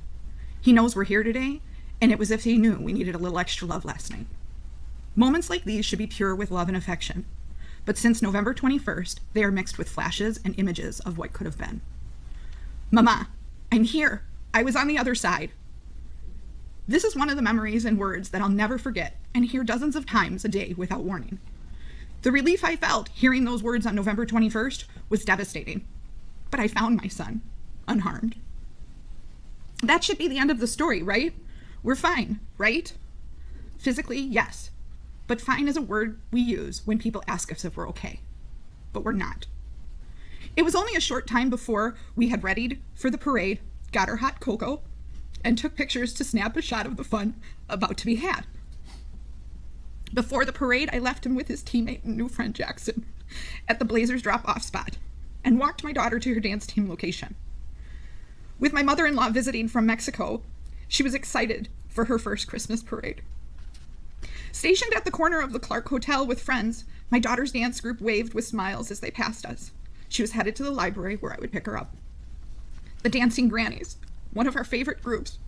He knows we're here today, and it was as if he knew we needed a little extra love last night. Moments like these should be pure with love and affection, but since November 21st, they are mixed with flashes and images of what could have been. Mama, I'm here. I was on the other side. This is one of the memories and words that I'll never forget and hear dozens of times a day without warning. The relief I felt hearing those words on November 21st was devastating, but I found my son, unharmed. That should be the end of the story, right? We're fine, right? Physically, yes. But fine is a word we use when people ask us if we're okay. But we're not. It was only a short time before we had readied for the parade, got our hot cocoa, and took pictures to snap a shot of the fun about to be had. Before the parade, I left him with his teammate and new friend Jackson at the Blazers drop-off spot and walked my daughter to her dance team location. With my mother-in-law visiting from Mexico, she was excited for her first Christmas parade. Stationed at the corner of the Clark Hotel with friends, my daughter's dance group waved with smiles as they passed us. She was headed to the library where I would pick her up. The Dancing Grannies, one of our favorite groups,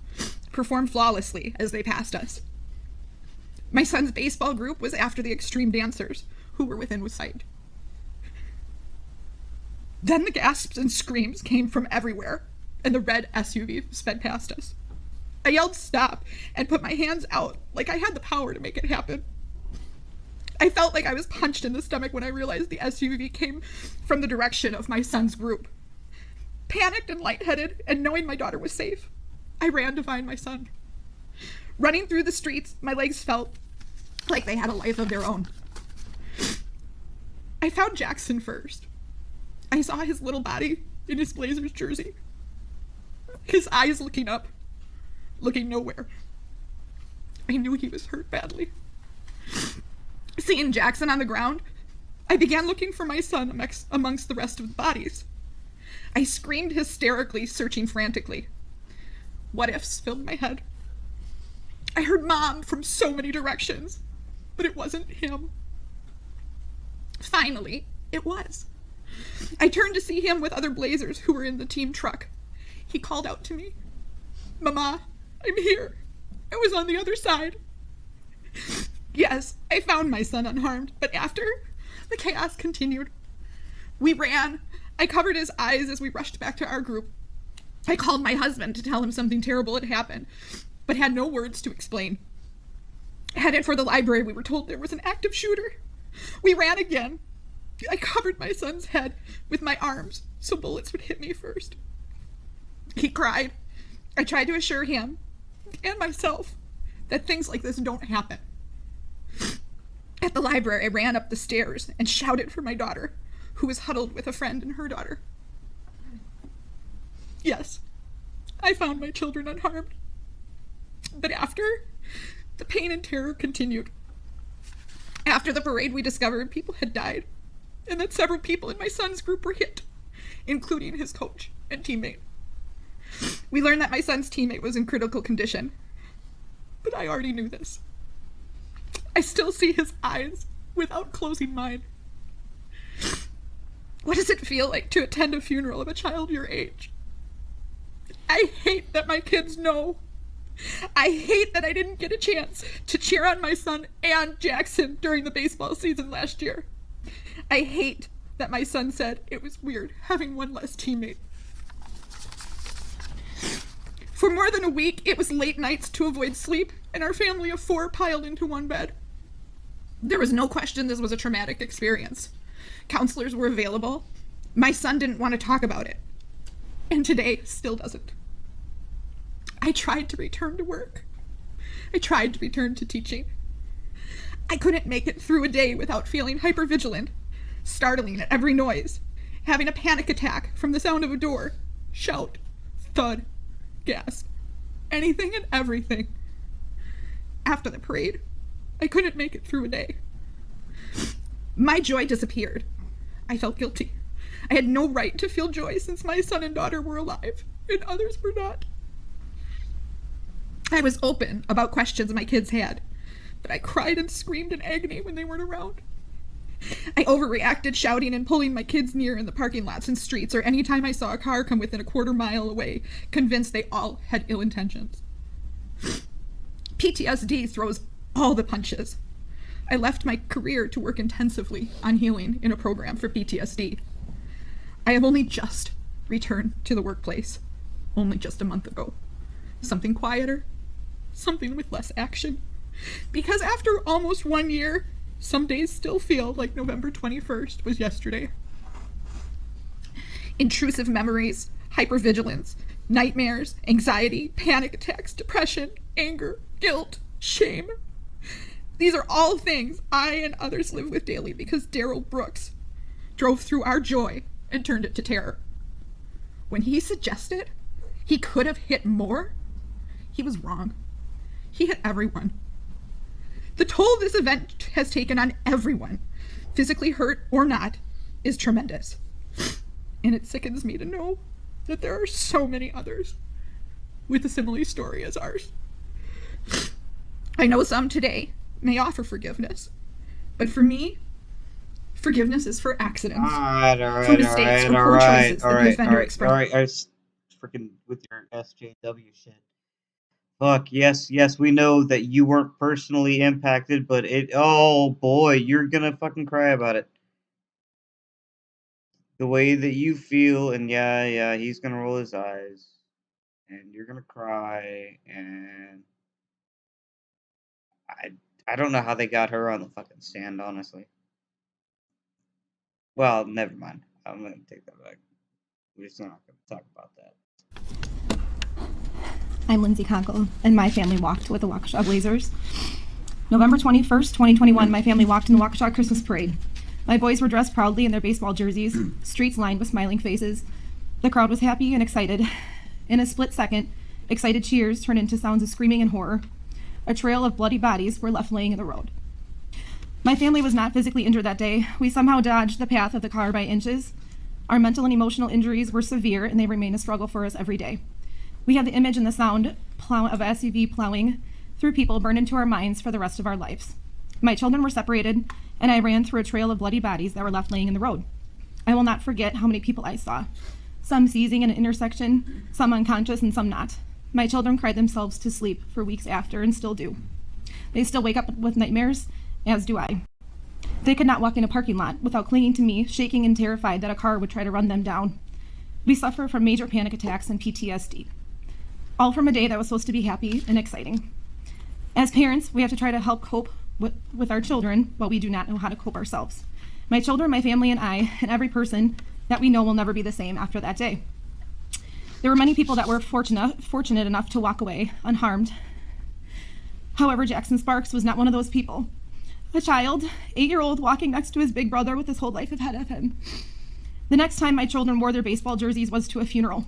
performed flawlessly as they passed us. My son's baseball group was after the extreme dancers, who were within sight. Then the gasps and screams came from everywhere, and the red SUV sped past us. I yelled stop and put my hands out like I had the power to make it happen. I felt like I was punched in the stomach when I realized the SUV came from the direction of my son's group. Panicked and lightheaded, and knowing my daughter was safe, I ran to find my son. Running through the streets, my legs felt like they had a life of their own. I found Jackson first. I saw his little body in his Blazers jersey. His eyes looking up, looking nowhere. I knew he was hurt badly. Seeing Jackson on the ground, I began looking for my son amongst the rest of the bodies. I screamed hysterically, searching frantically. What ifs filled my head. I heard Mom from so many directions, but it wasn't him. Finally, it was. I turned to see him with other Blazers who were in the team truck. He called out to me, "Mama, I'm here. I was on the other side." Yes, I found my son unharmed, but after, the chaos continued. We ran. I covered his eyes as we rushed back to our group. I called my husband to tell him something terrible had happened, but had no words to explain. Headed for the library, we were told there was an active shooter. We ran again. I covered my son's head with my arms so bullets would hit me first. He cried. I tried to assure him and myself that things like this don't happen. At the library, I ran up the stairs and shouted for my daughter, who was huddled with a friend and her daughter. Yes, I found my children unharmed. But after, the pain and terror continued. After the parade, we discovered people had died, and that several people in my son's group were hit, including his coach and teammate. We learned that my son's teammate was in critical condition, but I already knew this. I still see his eyes without closing mine. What does it feel like to attend a funeral of a child your age? I hate that my kids know. I hate that I didn't get a chance to cheer on my son and Jackson during the baseball season last year. I hate that my son said it was weird having one less teammate. For more than a week, it was late nights to avoid sleep, and our family of 4 piled into one bed. There was no question this was a traumatic experience. Counselors were available. My son didn't want to talk about it, and today still doesn't. I tried to return to work. I tried to return to teaching. I couldn't make it through a day without feeling hypervigilant, startling at every noise, having a panic attack from the sound of a door, shout, thud, gasp, anything and everything. After the parade, I couldn't make it through a day. My joy disappeared. I felt guilty. I had no right to feel joy since my son and daughter were alive and others were not. I was open about questions my kids had, but I cried and screamed in agony when they weren't around. I overreacted, shouting and pulling my kids near in the parking lots and streets, or any time I saw a car come within a quarter mile away, convinced they all had ill intentions. PTSD throws all the punches. I left my career to work intensively on healing in a program for PTSD. I have only just returned to the workplace, only just a month ago. Something quieter, something with less action. Because after almost 1 year, some days still feel like November 21st was yesterday. Intrusive memories, hypervigilance, nightmares, anxiety, panic attacks, depression, anger, guilt, shame. These are all things I and others live with daily because Darrell Brooks drove through our joy and turned it to terror. When he suggested he could have hit more, he was wrong. He hit everyone. The toll this event has taken on everyone, physically hurt or not, is tremendous. And it sickens me to know that there are so many others with a similar story as ours. I know some today may offer forgiveness, but for me, forgiveness is for accidents, for mistakes, or poor choices that the offender expressed. All right, freaking with your SJW shit. Fuck, yes, we know that you weren't personally impacted, but oh boy, you're gonna fucking cry about it. The way that you feel, and yeah, he's gonna roll his eyes, and you're gonna cry, and I don't know how they got her on the fucking stand, honestly. Well, never mind. I'm gonna take that back. We're just not gonna talk about that. I'm Lindsay Conkle, and my family walked with the Waukesha Blazers. November 21st, 2021, my family walked in the Waukesha Christmas Parade. My boys were dressed proudly in their baseball jerseys, streets lined with smiling faces. The crowd was happy and excited. In a split second, excited cheers turned into sounds of screaming and horror. A trail of bloody bodies were left laying in the road. My family was not physically injured that day. We somehow dodged the path of the car by inches. Our mental and emotional injuries were severe, and they remain a struggle for us every day. We have the image and the sound of SUV plowing through people burned into our minds for the rest of our lives. My children were separated, and I ran through a trail of bloody bodies that were left laying in the road. I will not forget how many people I saw. Some seizing in an intersection, some unconscious, and some not. My children cried themselves to sleep for weeks after, and still do. They still wake up with nightmares, as do I. They could not walk in a parking lot without clinging to me, shaking and terrified that a car would try to run them down. We suffer from major panic attacks and PTSD. All from a day that was supposed to be happy and exciting. As parents, we have to try to help cope with our children, but we do not know how to cope ourselves. My children, my family, and I, and every person that we know will never be the same after that day. There were many people that were fortunate enough to walk away unharmed. However, Jackson Sparks was not one of those people. A child, 8-year-old, walking next to his big brother with his whole life ahead of him. The next time my children wore their baseball jerseys was to a funeral.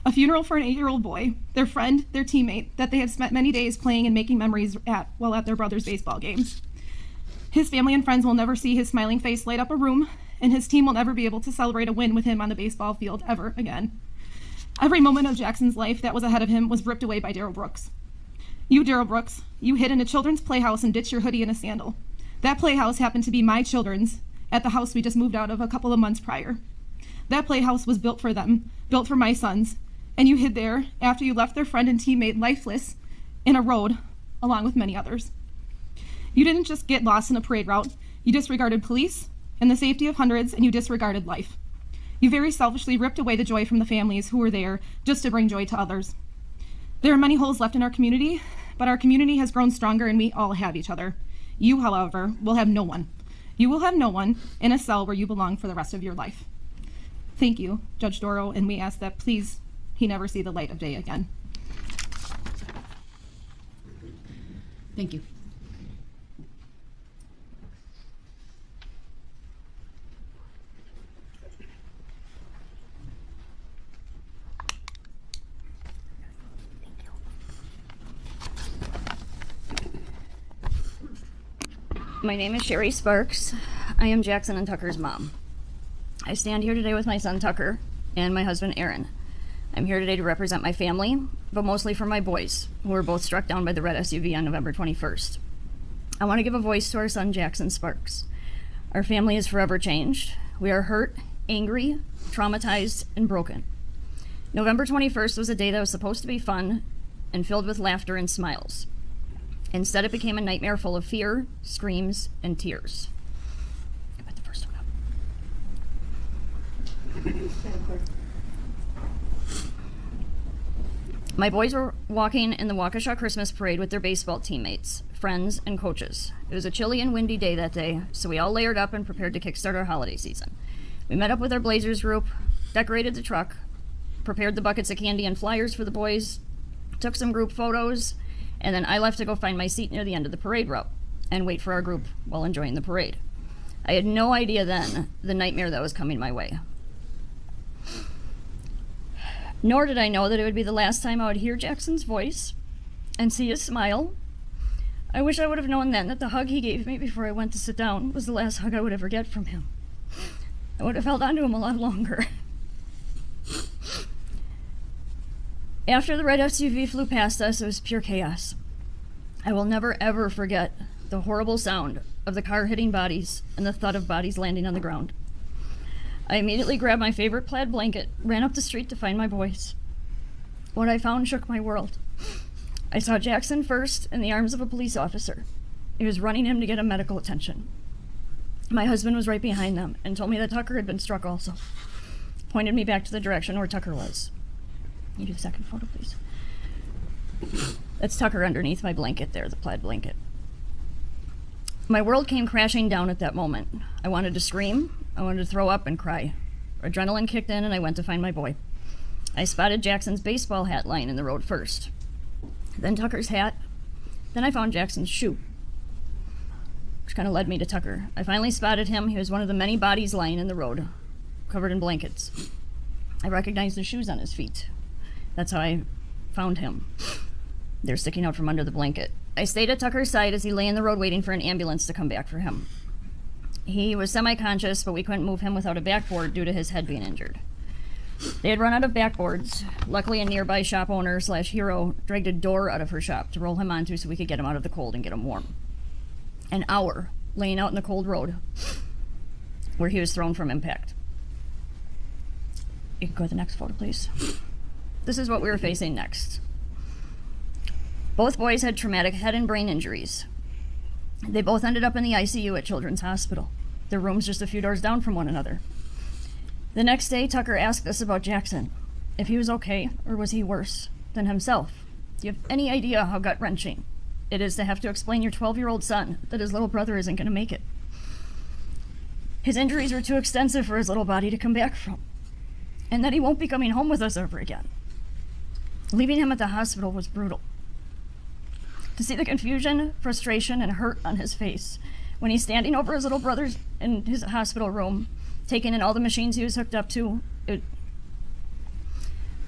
A funeral for an 8-year-old boy, their friend, their teammate, that they have spent many days playing and making memories while at their brother's baseball games. His family and friends will never see his smiling face light up a room, and his team will never be able to celebrate a win with him on the baseball field ever again. Every moment of Jackson's life that was ahead of him was ripped away by Darrell Brooks. You, Darrell Brooks, you hid in a children's playhouse and ditched your hoodie and a sandal. That playhouse happened to be my children's at the house we just moved out of a couple of months prior. That playhouse was built for them, built for my sons, and you hid there after you left their friend and teammate lifeless in a road, along with many others. You didn't just get lost in a parade route, you disregarded police and the safety of hundreds, and you disregarded life. You very selfishly ripped away the joy from the families who were there just to bring joy to others. There are many holes left in our community, but our community has grown stronger and we all have each other. You, however, will have no one. You will have no one in a cell where you belong for the rest of your life. Thank you, Judge Darrell, and we ask that please he never see the light of day again. Thank you. My name is Sherry Sparks. I am Jackson and Tucker's mom. I stand here today with my son Tucker and my husband Aaron. I'm here today to represent my family, but mostly for my boys, who were both struck down by the red SUV on November 21st. I want to give a voice to our son Jackson Sparks. Our family is forever changed. We are hurt, angry, traumatized, and broken. November 21st was a day that was supposed to be fun and filled with laughter and smiles. Instead, it became a nightmare full of fear, screams, and tears. Put the first one up. My boys were walking in the Waukesha Christmas parade with their baseball teammates, friends, and coaches. It was a chilly and windy day that day, so we all layered up and prepared to kickstart our holiday season. We met up with our Blazers group, decorated the truck, prepared the buckets of candy and flyers for the boys, took some group photos, and then I left to go find my seat near the end of the parade route and wait for our group while enjoying the parade. I had no idea then the nightmare that was coming my way. Nor did I know that it would be the last time I would hear Jackson's voice and see his smile. I wish I would have known then that the hug he gave me before I went to sit down was the last hug I would ever get from him. I would have held on to him a lot longer. After the red SUV flew past us, it was pure chaos. I will never ever forget the horrible sound of the car hitting bodies and the thud of bodies landing on the ground. I immediately grabbed my favorite plaid blanket, ran up the street to find my boys. What I found shook my world. I saw Jackson first in the arms of a police officer. He was running him to get him medical attention. My husband was right behind them and told me that Tucker had been struck also. Pointed me back to the direction where Tucker was. Can you do the second photo, please? That's Tucker underneath my blanket there, the plaid blanket. My world came crashing down at that moment. I wanted to scream, I wanted to throw up and cry. Adrenaline kicked in and I went to find my boy. I spotted Jackson's baseball hat lying in the road first. Then Tucker's hat. Then I found Jackson's shoe, which kind of led me to Tucker. I finally spotted him. He was one of the many bodies lying in the road, covered in blankets. I recognized the shoes on his feet. That's how I found him. They're sticking out from under the blanket. I stayed at Tucker's side as he lay in the road waiting for an ambulance to come back for him. He was semi-conscious, but we couldn't move him without a backboard due to his head being injured. They had run out of backboards. Luckily, a nearby shop owner / hero dragged a door out of her shop to roll him onto so we could get him out of the cold and get him warm. An hour laying out in the cold road where he was thrown from impact. You can go to the next photo, please. This is what we were facing next. Both boys had traumatic head and brain injuries. They both ended up in the ICU at Children's Hospital. Their rooms just a few doors down from one another. The next day, Tucker asked us about Jackson, if he was okay or was he worse than himself. Do you have any idea how gut-wrenching it is to have to explain your 12-year-old son that his little brother isn't going to make it? His injuries were too extensive for his little body to come back from, and that he won't be coming home with us ever again. Leaving him at the hospital was brutal. To see the confusion, frustration, and hurt on his face when he's standing over his little brother in his hospital room, taking in all the machines he was hooked up to.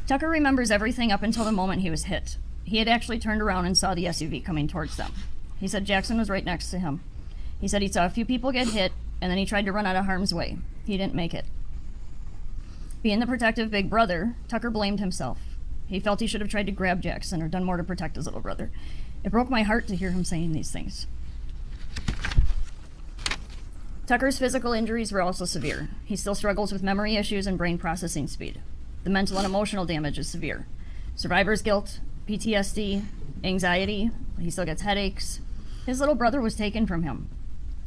Tucker remembers everything up until the moment he was hit. He had actually turned around and saw the SUV coming towards them. He said Jackson was right next to him. He said he saw a few people get hit, and then he tried to run out of harm's way. He didn't make it. Being the protective big brother, Tucker blamed himself. He felt he should have tried to grab Jackson or done more to protect his little brother. It broke my heart to hear him saying these things. Tucker's physical injuries were also severe. He still struggles with memory issues and brain processing speed. The mental and emotional damage is severe. Survivor's guilt, PTSD, anxiety, he still gets headaches. His little brother was taken from him.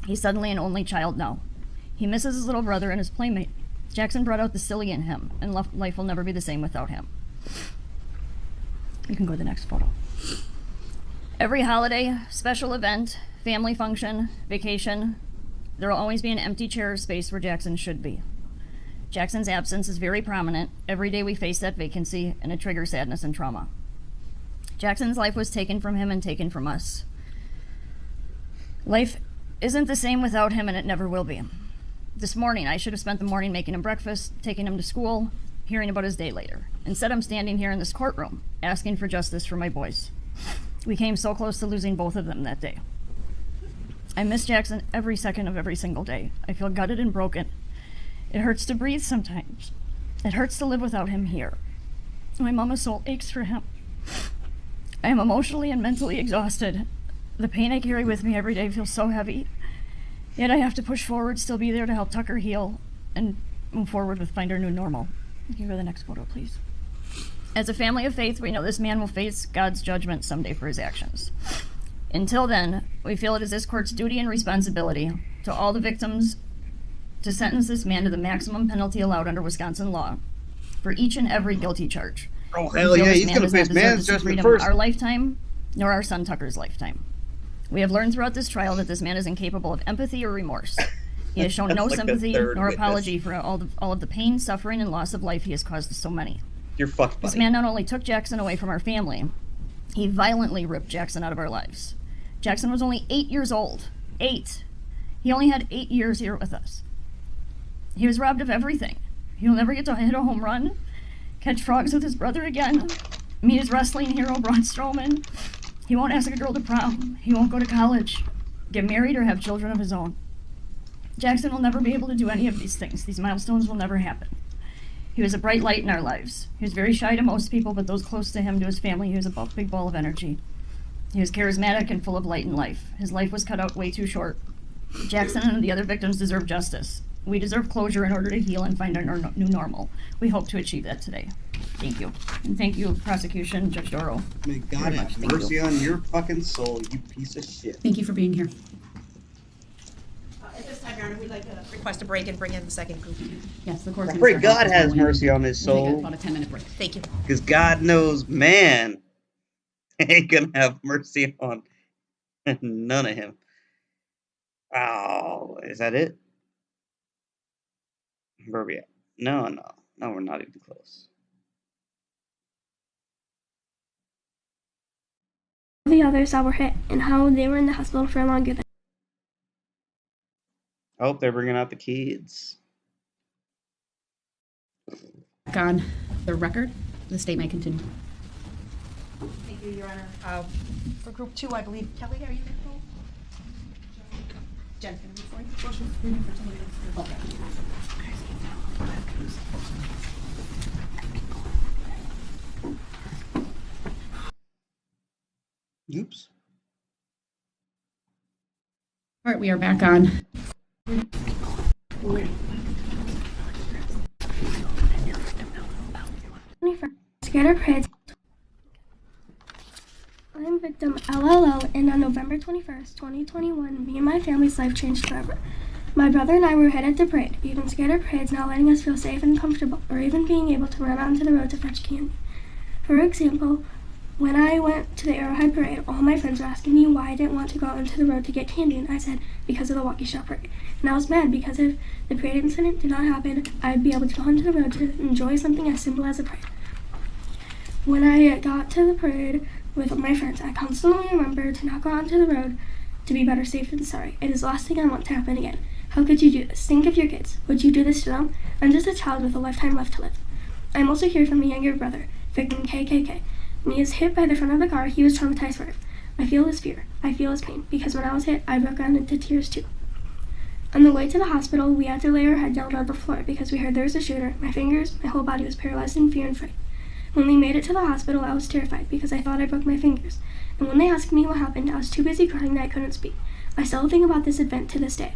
He's suddenly an only child now. He misses his little brother and his playmate. Jackson brought out the silly in him, and life will never be the same without him. You can go to the next photo. Every holiday, special event, family function, vacation, there will always be an empty chair or space where Jackson should be. Jackson's absence is very prominent. Every day we face that vacancy, and it triggers sadness and trauma. Jackson's life was taken from him and taken from us. Life isn't the same without him, and it never will be. This morning, I should have spent the morning making him breakfast, taking him to school, hearing about his day later. Instead, I'm standing here in this courtroom, asking for justice for my boys. We came so close to losing both of them that day. I miss Jackson every second of every single day. I feel gutted and broken. It hurts to breathe sometimes. It hurts to live without him here. My mama's soul aches for him. I am emotionally and mentally exhausted. The pain I carry with me every day feels so heavy. Yet I have to push forward, still be there to help Tucker heal, and move forward with find our new normal. Can you go to the next photo, please? As a family of faith, we know this man will face God's judgment someday for his actions. Until then, we feel it is this court's duty and responsibility to all the victims to sentence this man to the maximum penalty allowed under Wisconsin law for each and every guilty charge. Oh, hell yeah, he's going to face man's judgment first. Our lifetime, nor our son Tucker's lifetime. We have learned throughout this trial that this man is incapable of empathy or remorse. He has shown no like sympathy third nor witness. apology for all of the pain, suffering, and loss of life he has caused to so many. You're fucked, buddy. This man not only took Jackson away from our family, he violently ripped Jackson out of our lives. Jackson was only 8 years old. 8. He only had 8 years here with us. He was robbed of everything. He'll never get to hit a home run, catch frogs with his brother again, meet his wrestling hero, Braun Strowman. He won't ask a girl to prom. He won't go to college, get married, or have children of his own. Jackson will never be able to do any of these things. These milestones will never happen. He was a bright light in our lives. He was very shy to most people, but those close to him, to his family, he was a big ball of energy. He was charismatic and full of light and life. His life was cut out way too short. Jackson and the other victims deserve justice. We deserve closure in order to heal and find our new normal. We hope to achieve that today. Thank you. And thank you, Prosecution, Judge Darrell. May God have mercy on your fucking soul, you piece of shit. Thank you for being here. At this time, Your Honor, we'd like to request a break and bring in the second group. Yes, the court's I gonna pray start God this has morning. mercy on his We'll take soul. about a 10-minute break. Thank you. Because God knows, man, ain't gonna have mercy on none of him. Oh, is that it? Where are we at? No, we're not even close. The others that were hit and how they were in the hospital for longer than. I hope they're bringing out the kids. On the record, the state may continue. Thank you, Your Honor. For group 2, I believe, Kelly, are you going to go? Jen's going to read for you? Okay. Oops. All right, we are back on. Scared of kids. I'm victim LLO, and on November 21st, 2021, me and my family's life changed forever. My brother and I were headed to parade, even scared of parades not letting us feel safe and comfortable, or even being able to run onto the road to fetch candy. For example, when I went to the Arrowhead Parade, all my friends were asking me why I didn't want to go out into the road to get candy, and I said, because of the Walkie Shop Parade. And I was mad because if the parade incident did not happen, I'd be able to go onto the road to enjoy something as simple as a parade. When I got to the parade with my friends, I constantly remember to not go onto the road, to be better safe than sorry. It is the last thing I want to happen again. How could you do this? Think of your kids. Would you do this to them? I'm just a child with a lifetime left to live. I'm also here from my younger brother, victim KKK. When he was hit by the front of the car, he was traumatized forever. I feel his fear. I feel his pain, because when I was hit, I broke down into tears too. On the way to the hospital, we had to lay our head down on the floor because we heard there was a shooter. My fingers, my whole body was paralyzed in fear and fright. When we made it to the hospital, I was terrified because I thought I broke my fingers. And when they asked me what happened, I was too busy crying that I couldn't speak. I still think about this event to this day.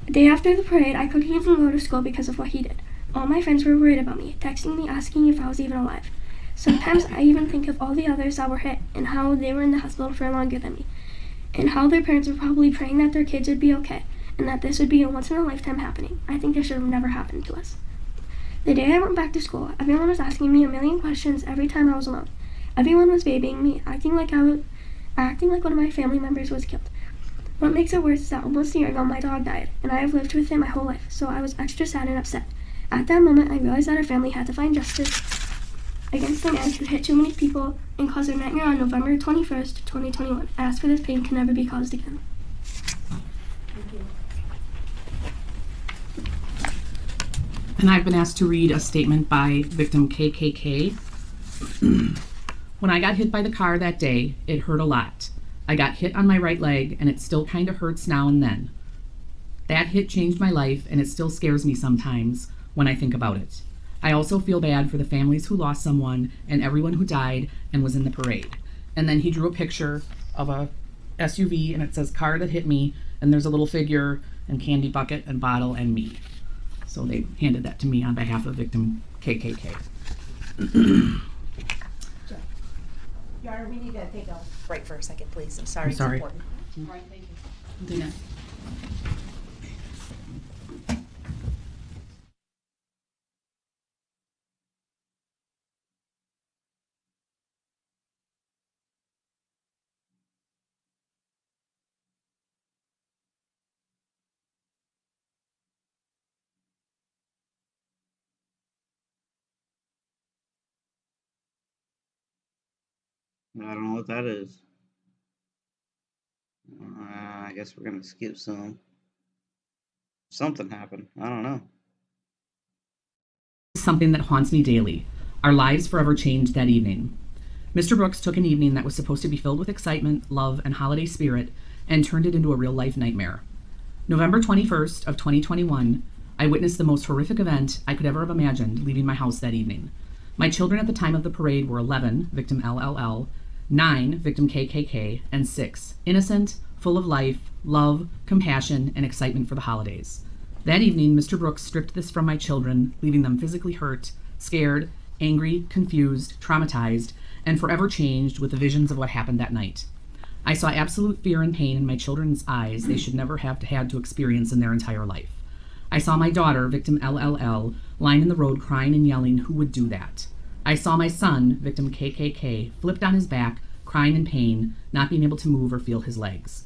The day after the parade, I couldn't even go to school because of what he did. All my friends were worried about me, texting me asking if I was even alive. Sometimes I even think of all the others that were hit and how they were in the hospital for longer than me, and how their parents were probably praying that their kids would be okay, and that this would be a once-in-a-lifetime happening. I think this should have never happened to us. The day I went back to school, everyone was asking me a million questions every time I was alone. Everyone was babying me, acting like one of my family members was killed. What makes it worse is that almost a year ago my dog died, and I have lived with him my whole life, so I was extra sad and upset. At that moment, I realized that our family had to find justice against the man who hit too many people and caused a nightmare on November 21st, 2021. I ask for this pain can never be caused again. Thank you. And I've been asked to read a statement by victim KKK. When I got hit by the car that day, it hurt a lot. I got hit on my right leg, and it still kind of hurts now and then. That hit changed my life, and it still scares me sometimes when I think about it. I also feel bad for the families who lost someone and everyone who died and was in the parade." And then he drew a picture of a SUV, and it says "car that hit me," and there's a little figure and candy bucket and bottle and me. So they handed that to me on behalf of victim KKK. Your Honor, we need to take a break for a second, please. I'm sorry. I'm sorry. It's important. All right, thank you. Do that. I don't know what that is. I guess we're gonna skip some. Something happened. I don't know. Something that haunts me daily. Our lives forever changed that evening. Mr. Brooks took an evening that was supposed to be filled with excitement, love, and holiday spirit and turned it into a real-life nightmare. November 21st of 2021, I witnessed the most horrific event I could ever have imagined leaving my house that evening. My children at the time of the parade were 11, victim LLL, 9, victim KKK, and 6, innocent, full of life, love, compassion, and excitement for the holidays. That evening, Mr. Brooks stripped this from my children, leaving them physically hurt, scared, angry, confused, traumatized, and forever changed with the visions of what happened that night. I saw absolute fear and pain in my children's eyes they should never have had to experience in their entire life. I saw my daughter, victim LLL, lying in the road crying and yelling, "Who would do that?" I saw my son, victim KKK, flipped on his back, crying in pain, not being able to move or feel his legs.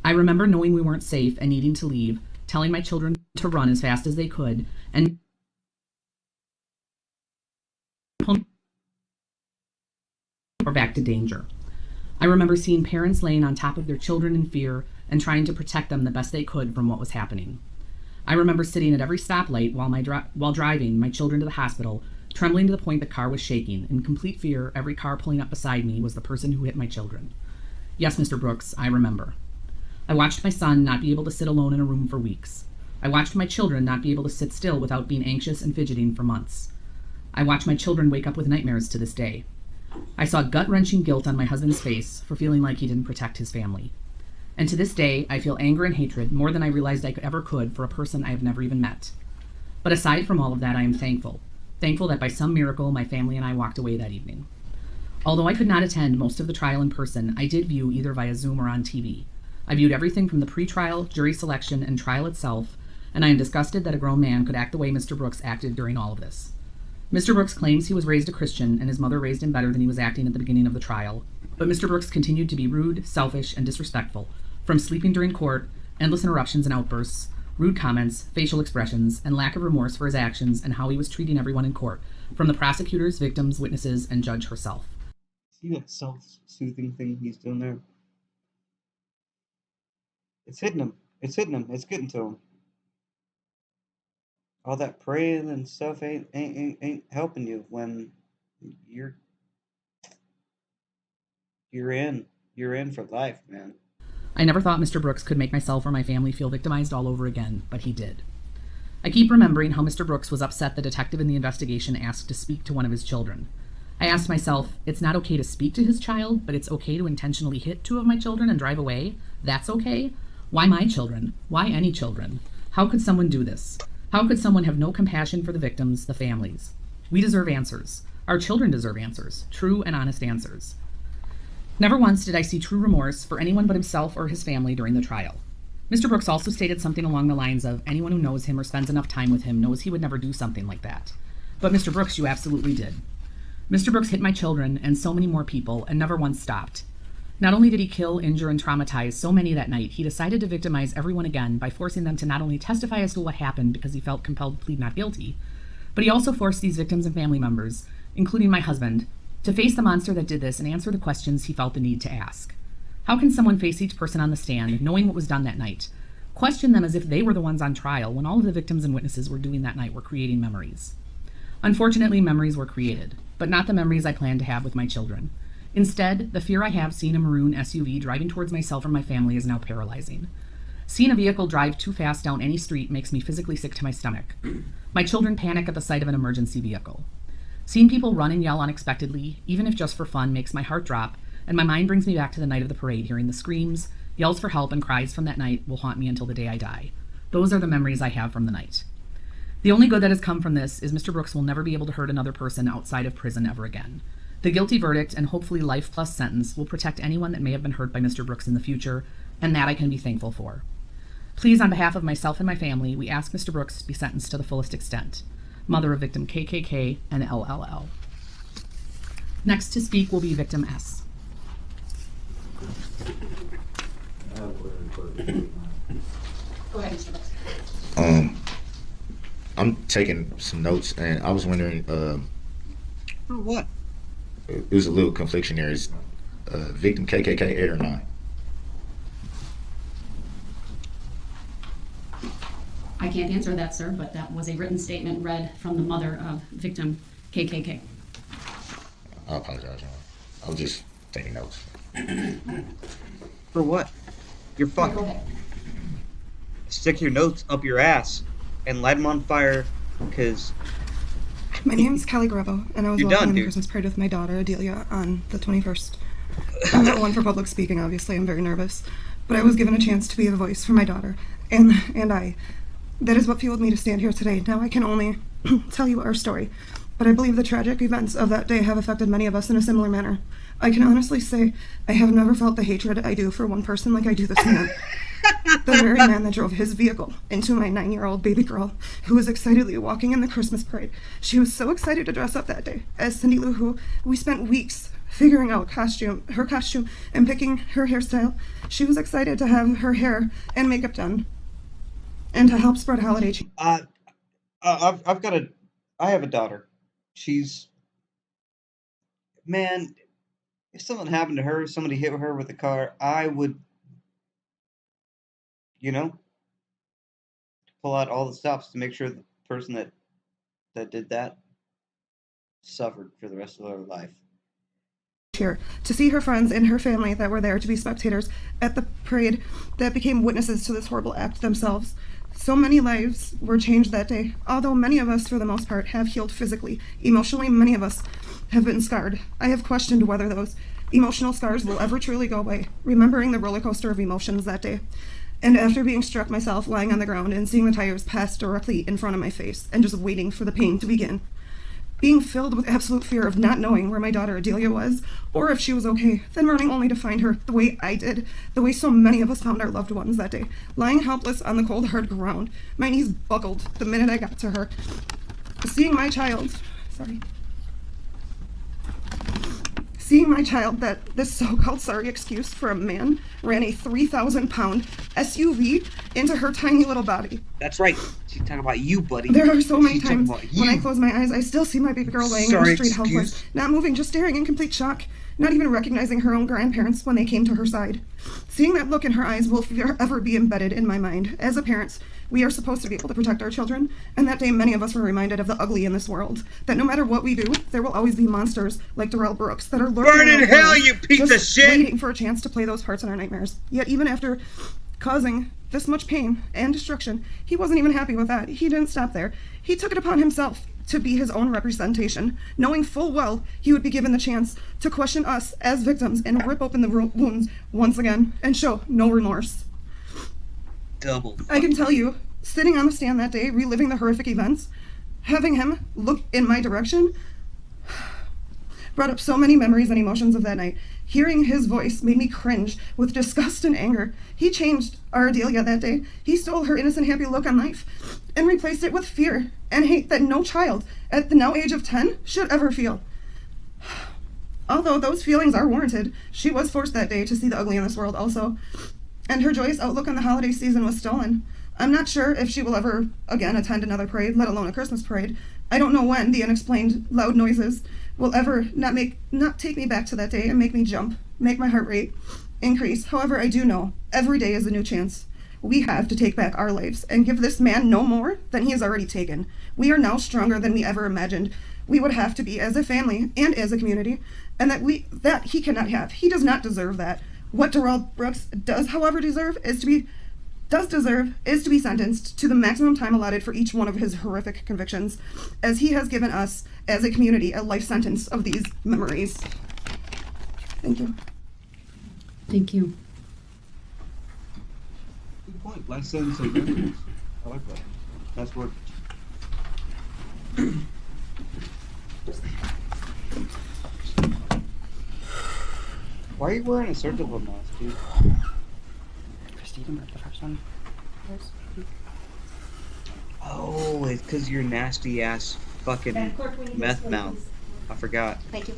I remember knowing we weren't safe and needing to leave, telling my children to run as fast as they could, and or back to danger. I remember seeing parents laying on top of their children in fear and trying to protect them the best they could from what was happening. I remember sitting at every stoplight while driving my children to the hospital, trembling to the point the car was shaking. In complete fear, every car pulling up beside me was the person who hit my children. Yes, Mr. Brooks, I remember. I watched my son not be able to sit alone in a room for weeks. I watched my children not be able to sit still without being anxious and fidgeting for months. I watched my children wake up with nightmares to this day. I saw gut-wrenching guilt on my husband's face for feeling like he didn't protect his family. And to this day, I feel anger and hatred more than I realized I ever could for a person I have never even met. But aside from all of that, I am thankful. Thankful that by some miracle, my family and I walked away that evening. Although I could not attend most of the trial in person, I did view either via Zoom or on TV. I viewed everything from the pre-trial, jury selection, and trial itself, and I am disgusted that a grown man could act the way Mr. Brooks acted during all of this. Mr. Brooks claims he was raised a Christian and his mother raised him better than he was acting at the beginning of the trial, but Mr. Brooks continued to be rude, selfish, and disrespectful, from sleeping during court, endless interruptions and outbursts, rude comments, facial expressions, and lack of remorse for his actions and how he was treating everyone in court, from the prosecutors, victims, witnesses, and judge herself. See that self-soothing thing he's doing there? It's hitting him. It's hitting him. It's getting to him. All that praying and stuff ain't helping you when you're in for life, man. I never thought Mr. Brooks could make myself or my family feel victimized all over again, but he did. I keep remembering how Mr. Brooks was upset the detective in the investigation asked to speak to one of his children. I asked myself, it's not okay to speak to his child, but it's okay to intentionally hit 2 of my children and drive away? That's okay? Why my children? Why any children? How could someone do this? How could someone have no compassion for the victims, the families? We deserve answers. Our children deserve answers, true and honest answers. Never once did I see true remorse for anyone but himself or his family during the trial. Mr. Brooks also stated something along the lines of, anyone who knows him or spends enough time with him knows he would never do something like that. But Mr. Brooks, you absolutely did. Mr. Brooks hit my children and so many more people and never once stopped. Not only did he kill, injure, and traumatize so many that night, he decided to victimize everyone again by forcing them to not only testify as to what happened because he felt compelled to plead not guilty, but he also forced these victims and family members, including my husband, to face the monster that did this and answer the questions he felt the need to ask. How can someone face each person on the stand, knowing what was done that night, question them as if they were the ones on trial when all of the victims and witnesses were doing that night were creating memories? Unfortunately, memories were created, but not the memories I planned to have with my children. Instead, the fear I have seeing a maroon SUV driving towards myself or my family is now paralyzing. Seeing a vehicle drive too fast down any street makes me physically sick to my stomach. My children panic at the sight of an emergency vehicle. Seeing people run and yell unexpectedly, even if just for fun, makes my heart drop, and my mind brings me back to the night of the parade. Hearing the screams, yells for help, and cries from that night will haunt me until the day I die. Those are the memories I have from the night. The only good that has come from this is Mr. Brooks will never be able to hurt another person outside of prison ever again. The guilty verdict and hopefully life plus sentence will protect anyone that may have been hurt by Mr. Brooks in the future, and that I can be thankful for. Please, on behalf of myself and my family, we ask Mr. Brooks to be sentenced to the fullest extent. Mother of victim KKK and LLL. Next to speak will be victim S. Go ahead, Mr. Brooks. I'm taking some notes, and I was wondering, For what? it was a little confliction there. Is victim KKK 8 or 9? I can't answer that, sir, but that was a written statement read from the mother of victim KKK. I apologize. I was just taking notes. For what? You're Go fucked. ahead. Stick your notes up your ass and light them on fire, because My name's Kelly Gravo, and I was You're walking done, in the dude. Christmas parade with my daughter, Adelia, on the 21st. I'm not one for public speaking, obviously. I'm very nervous. But I was given a chance to be a voice for my daughter, and that is what fueled me to stand here today. Now I can only tell you our story, but I believe the tragic events of that day have affected many of us in a similar manner. I can honestly say I have never felt the hatred I do for one person like I do this man. The very man that drove his vehicle into my 9-year-old baby girl, who was excitedly walking in the Christmas parade. She was so excited to dress up that day. As Cindy Lou Who, we spent weeks figuring out her costume, and picking her hairstyle. She was excited to have her hair and makeup done, and to help spread holiday cheer. I have a daughter. Man, if something happened to her, somebody hit her with a car, I would, pull out all the stops to make sure the person that did that suffered for the rest of their life. Here to see her friends and her family that were there to be spectators at the parade that became witnesses to this horrible act themselves. So many lives were changed that day, although many of us, for the most part, have healed physically. Emotionally, many of us have been scarred. I have questioned whether those emotional scars will ever truly go away, remembering the roller coaster of emotions that day. And after being struck myself, lying on the ground and seeing the tires pass directly in front of my face and just waiting for the pain to begin. Being filled with absolute fear of not knowing where my daughter Adelia was, or if she was okay, then running only to find her the way I did, the way so many of us found our loved ones that day, lying helpless on the cold, hard ground. My knees buckled the minute I got to her. Seeing my child that this so-called sorry excuse for a man ran a 3,000-pound SUV into her tiny little body. That's right. She's talking about you, buddy. There are so many She's talking times about you. when I close my eyes, I still see my baby girl laying in the street helpless, not moving, just staring in complete shock, not even recognizing her own grandparents when they came to her side. Seeing that look in her eyes will forever be embedded in my mind. As a parents, we are supposed to be able to protect our children, and that day many of us were reminded of the ugly in this world, that no matter what we do, there will always be monsters like Darrell Brooks that are lurking Burn in around hell, corners, you piece of just shit! waiting for a chance to play those parts in our nightmares. Yet even after causing this much pain and destruction, he wasn't even happy with that. He didn't stop there. He took it upon himself to be his own representation, knowing full well he would be given the chance to question us as victims and rip open the wounds once again and show no remorse. Double. I can tell you, sitting on the stand that day, reliving the horrific events, having him look in my direction, brought up so many memories and emotions of that night. Hearing his voice made me cringe with disgust and anger. He changed our Adelia that day. He stole her innocent, happy look on life and replaced it with fear and hate that no child at the now age of 10 should ever feel. Although those feelings are warranted, she was forced that day to see the ugly in this world also, and her joyous outlook on the holiday season was stolen. I'm not sure if she will ever again attend another parade, let alone a Christmas parade. I don't know when the unexplained loud noises will ever not take me back to that day and make me jump, make my heart rate increase. However, I do know every day is a new chance. We have to take back our lives and give this man no more than he has already taken. We are now stronger than we ever imagined we would have to be as a family and as a community, and that he cannot have. He does not deserve that. What Darrell Brooks does, however, deserve is to be sentenced to the maximum time allotted for each one of his horrific convictions, as he has given us as a community a life sentence of these memories. Thank you. Thank you. Good point. Life sentence of memories. I like that. That's what. Why are you wearing a surgical mask, dude? Christine, the first one. Oh, it's because you're nasty ass fucking meth mouth. I forgot. Thank you.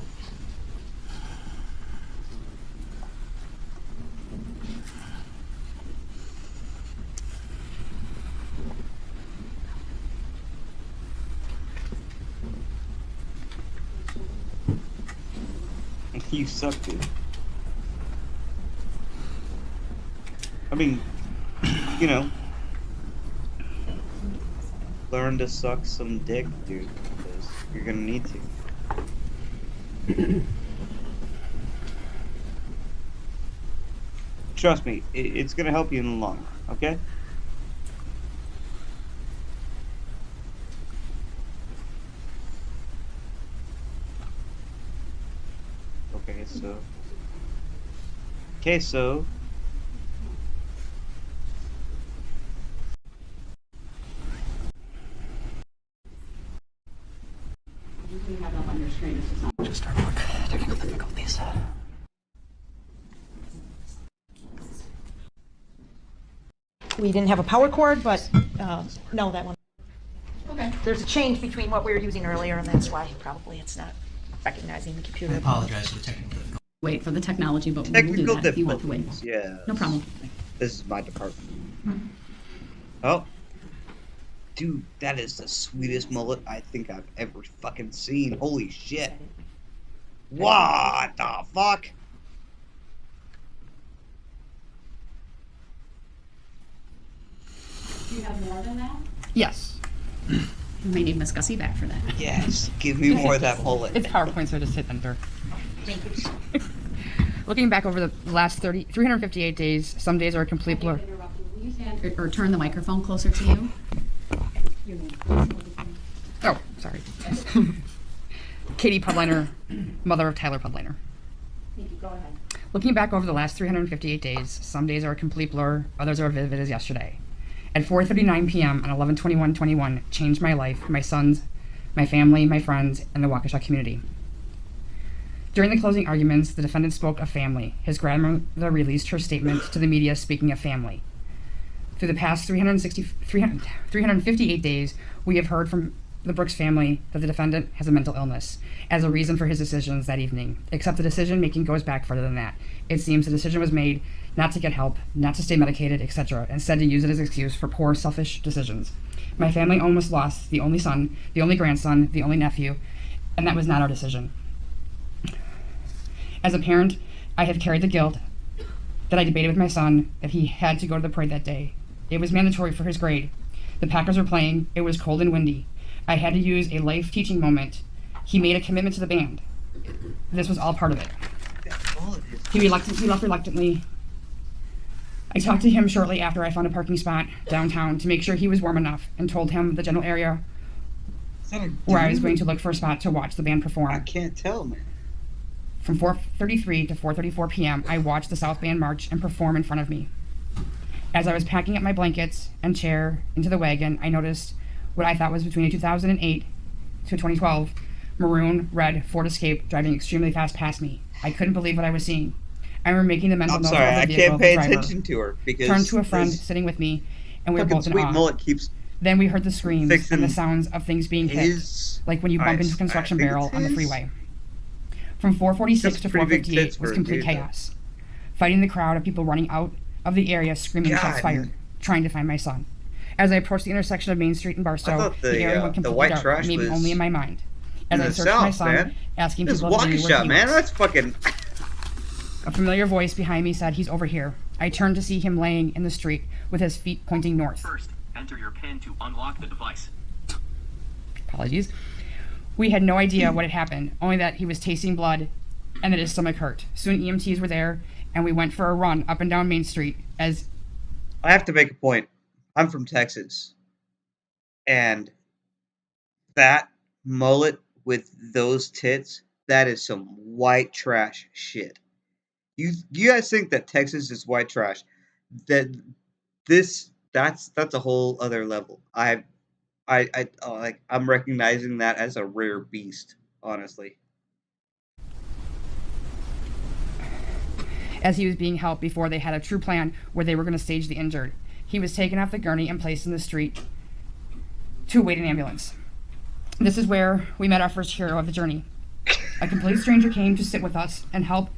You suck, dude. I mean, you know, learn to suck some dick, dude, because you're gonna need to. Trust me, it's gonna help you in the long run, okay? Okay, so Just start quick. Technical difficulties. We didn't have a power cord, but no, that one. Okay. There's a change between what we were using earlier, and that's why probably it's not recognizing the computer. I apologize for the technical difficulties. Wait for the technology, but we will do that if you want to wait. Yeah. No problem. This is my department. Oh. Dude, that is the sweetest mullet I think I've ever fucking seen. Holy shit. What the fuck? Do you have more than that? Yes. We may need Miss Gussie back for that. Yes, give me more of that mullet. It's PowerPoint, so just hit enter. Thank you. Looking back over the last 358 days, some days are a complete blur. Will you stand or turn the microphone closer to you? Oh, sorry. Katie Pudliner, mother of Tyler Pudliner. Thank you. Go ahead. Looking back over the last 358 days, some days are a complete blur, others are vivid as yesterday. At 4:39 p.m. on 11/21/21, changed my life, my sons, my family, my friends, and the Waukesha community. During the closing arguments, the defendant spoke of family. His grandmother released her statement to the media speaking of family. Through the past 358 days, we have heard from the Brooks family that the defendant has a mental illness as a reason for his decisions that evening, except the decision-making goes back further than that. It seems the decision was made not to get help, not to stay medicated, etc., instead to use it as an excuse for poor, selfish decisions. My family almost lost the only son, the only grandson, the only nephew, and that was not our decision. As a parent, I have carried the guilt that I debated with my son that he had to go to the parade that day. It was mandatory for his grade. The Packers were playing. It was cold and windy. I had to use a life teaching moment. He made a commitment to the band. This was all part of it. He left reluctantly. I talked to him shortly after I found a parking spot downtown to make sure he was warm enough and told him the general area where I was going to look for a spot to watch the band perform. I can't tell, man. From 4:33 to 4:34 p.m., I watched the South Band march and perform in front of me. As I was packing up my blankets and chair into the wagon, I noticed what I thought was between a 2008 to a 2012 maroon red Ford Escape driving extremely fast past me. I couldn't believe what I was seeing. I remember making the mental note of the vehicle I can't pay of the driver. attention to her because Turned to a friend sitting with me, and we were both in sweet awe. mullet keeps Then we heard the screams fixing and the sounds of things being hit, his like when you bump into a construction barrel on the freeway. From 4:46 to 4:58 was complete chaos. Fighting the crowd of people running out of the area, screaming shots fired, trying to find my son. As I approached the intersection of Main Street and Barstow, the area went completely dark, maybe only in my mind. As I searched for my son, asking people if they knew where he was. Man, that's fucking... A familiar voice behind me said, "He's over here." I turned to see him laying in the street with his feet pointing north. First, enter your PIN to unlock the device. Apologies. We had no idea what had happened, only that he was tasting blood and that his stomach hurt. Soon EMTs were there, and we went for a run up and down Main Street as... I have to make a point. I'm from Texas. And that mullet with those tits, that is some white trash shit. You guys think that Texas is white trash? That's a whole other level. I'm recognizing that as a rare beast, honestly. As he was being helped before they had a true plan where they were going to stage the injured. He was taken off the gurney and placed in the street to await an ambulance. This is where we met our first hero of the journey. A complete stranger came to sit with us and help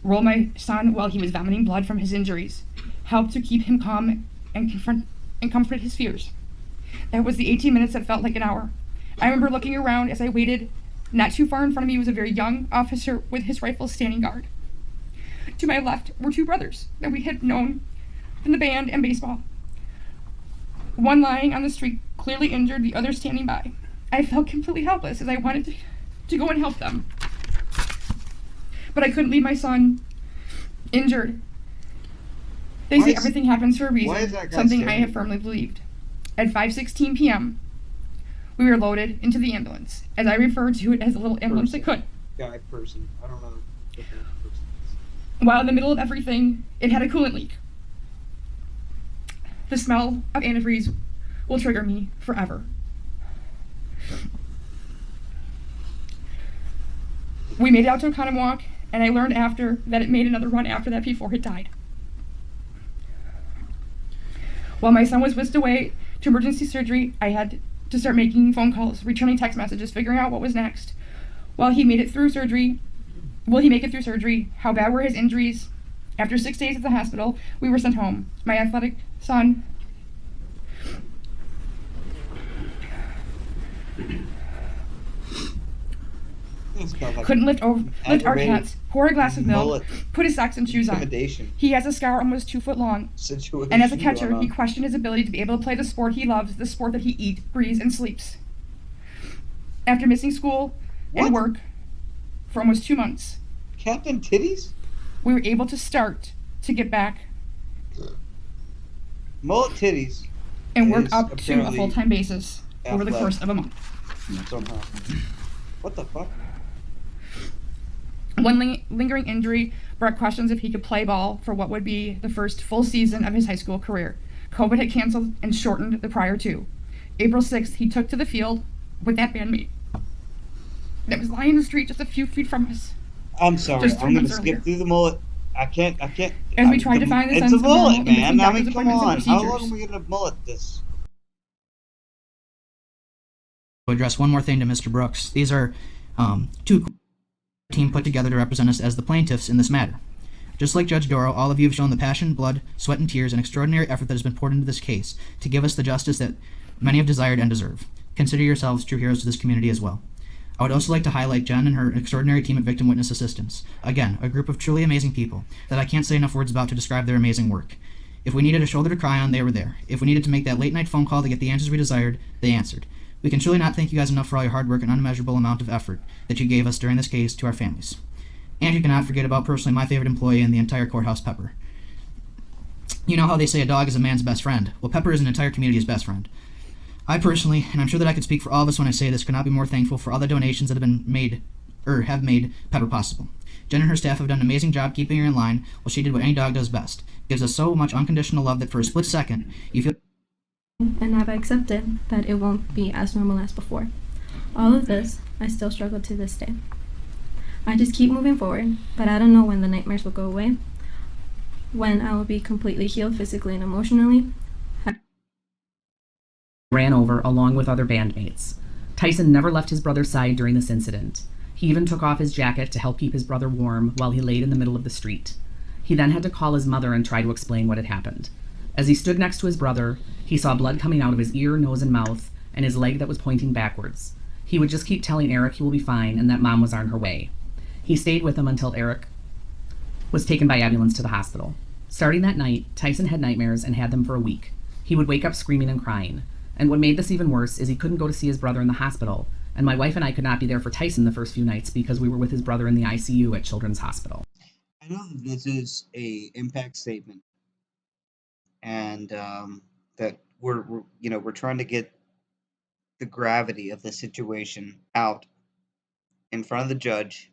roll my son while he was vomiting blood from his injuries, helped to keep him calm and comfort his fears. That was the 18 minutes that felt like an hour. I remember looking around as I waited. Not too far in front of me was a very young officer with his rifle standing guard. To my left were two brothers that we had known from the band and baseball. One lying on the street, clearly injured, the other standing by. I felt completely helpless as I wanted to go and help them. But I couldn't leave my son injured. They say everything happens for a reason, something I have firmly believed. At 5:16 p.m., we were loaded into the ambulance, as I referred to it as a little ambulance that could. Guy person. I don't know. While in the middle of everything, it had a coolant leak. The smell of antifreeze will trigger me forever. We made it out to a condom walk, and I learned after that it made another run after that before it died. While my son was whisked away to emergency surgery, I had to start making phone calls, returning text messages, figuring out what was next. Will he make it through surgery? How bad were his injuries? After 6 days at the hospital, we were sent home. My athletic son couldn't lift our cats, pour a glass of milk, put his socks and shoes on. He has a scar almost 2 foot long. And as a catcher, he questioned his ability to be able to play the sport he loves, the sport that he eats, breathes, and sleeps. After missing school and work for almost 2 months, Captain Titties? We were able to start to get back. Mullet Titties. And work up to a full-time basis over the course of a month. Somehow. What the fuck? One lingering injury brought questions if he could play ball for what would be the first full season of his high school career. COVID had canceled and shortened the prior two. April 6th, he took to the field with that bandmate that was lying in the street just a few feet from us. I'm sorry, I'm going to skip through the mullet. I can't. As we tried to find the sense of normal in between man. I mean, doctor's come appointments on. and How long procedures. are we going to mullet this? To address one more thing to Mr. Brooks. These are two team put together to represent us as the plaintiffs in this matter. Just like Judge Darrell, all of you have shown the passion, blood, sweat, and tears and extraordinary effort that has been poured into this case to give us the justice that many have desired and deserve. Consider yourselves true heroes to this community as well. I would also like to highlight Jen and her extraordinary team at Victim Witness Assistance. Again, a group of truly amazing people that I can't say enough words about to describe their amazing work. If we needed a shoulder to cry on, they were there. If we needed to make that late-night phone call to get the answers we desired, they answered. We can truly not thank you guys enough for all your hard work and unmeasurable amount of effort that you gave us during this case to our families. And you cannot forget about personally my favorite employee in the entire courthouse, Pepper. You know how they say a dog is a man's best friend? Well, Pepper is an entire community's best friend. I personally, and I'm sure that I could speak for all of us when I say this, could not be more thankful for all the donations that have been made, or have made Pepper possible. Jen and her staff have done an amazing job keeping her in line while she did what any dog does best. Gives us so much unconditional love that for a split second, you feel... And I've accepted that it won't be as normal as before. All of this, I still struggle to this day. I just keep moving forward, but I don't know when the nightmares will go away, when I will be completely healed physically and emotionally. Ran over along with other bandmates. Tyson never left his brother's side during this incident. He even took off his jacket to help keep his brother warm while he laid in the middle of the street. He then had to call his mother and try to explain what had happened. As he stood next to his brother, he saw blood coming out of his ear, nose, and mouth, and his leg that was pointing backwards. He would just keep telling Eric he will be fine and that Mom was on her way. He stayed with him until Eric was taken by ambulance to the hospital. Starting that night, Tyson had nightmares and had them for a week. He would wake up screaming and crying. And what made this even worse is he couldn't go to see his brother in the hospital, and my wife and I could not be there for Tyson the first few nights because we were with his brother in the ICU at Children's Hospital. I know that this is a impact statement, and that we're trying to get the gravity of the situation out in front of the judge.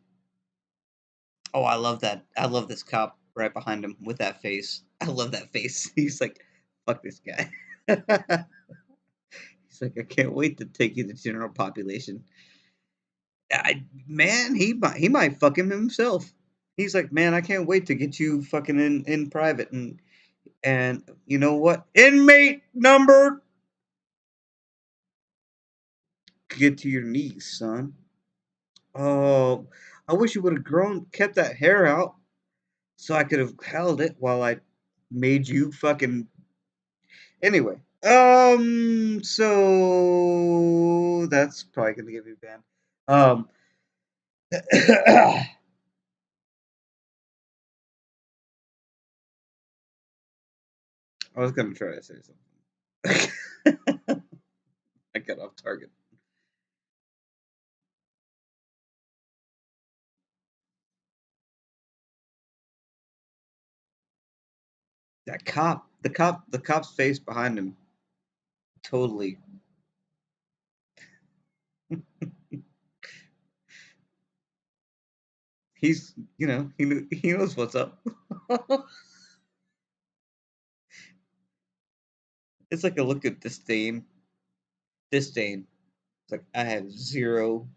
Oh, I love that. I love this cop right behind him with that face. I love that face. He's like, fuck this guy. He's like, I can't wait to take you to general population. Man, he might fuck him himself. He's like, man, I can't wait to get you fucking in private, and you know what? Inmate number, get to your knees, son. Oh, I wish you would have kept that hair out, so I could have held it while I made you fucking. Anyway, so that's probably gonna get me banned. I was gonna try to say something. I got off target. That cop, the cop's face behind him, totally. He's, he knows what's up. It's like a look of disdain. Disdain. It's like I have zero.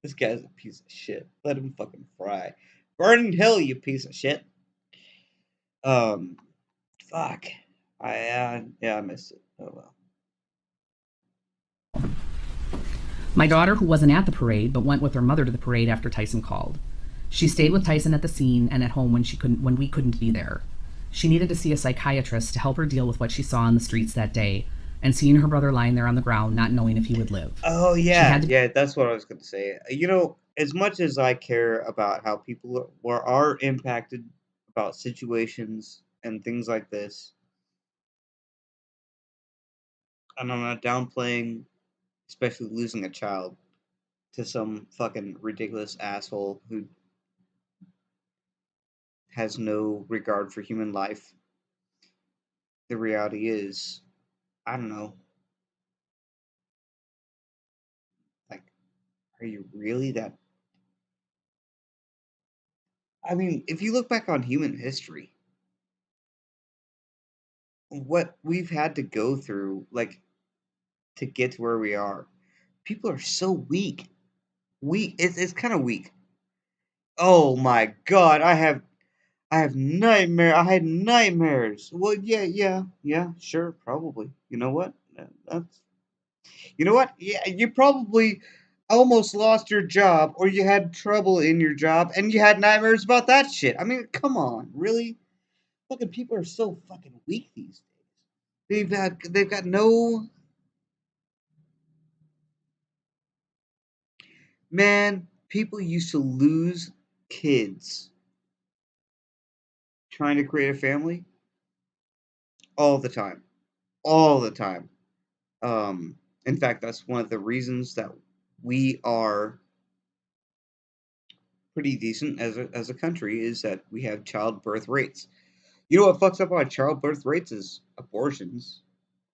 This guy's a piece of shit. Let him fucking fry. Burn in hell, you piece of shit. Fuck. I missed it. Oh well. My daughter, who wasn't at the parade but went with her mother to the parade after Tyson called. She stayed with Tyson at the scene and at home when we couldn't be there. She needed to see a psychiatrist to help her deal with what she saw on the streets that day, and seeing her brother lying there on the ground, not knowing if he would live. Oh yeah, yeah, that's what I was going to say. As much as I care about how people are impacted about situations and things like this, and I'm not downplaying, especially losing a child to some fucking ridiculous asshole who has no regard for human life. The reality is, I don't know. Like, are you really that? I mean, if you look back on human history, what we've had to go through, like, to get to where we are, people are so weak. Weak. It's kind of weak. Oh my god, I have nightmare. I had nightmares. Well, yeah, sure, probably. You know what? That's. You know what? Yeah, you probably almost lost your job, or you had trouble in your job, and you had nightmares about that shit. I mean, come on, really? Fucking people are so fucking weak these days. They've got no. Man, people used to lose kids trying to create a family all the time. All the time. In fact, that's one of the reasons that we are pretty decent as a country, is that we have childbirth rates. You know what fucks up our childbirth rates is abortions,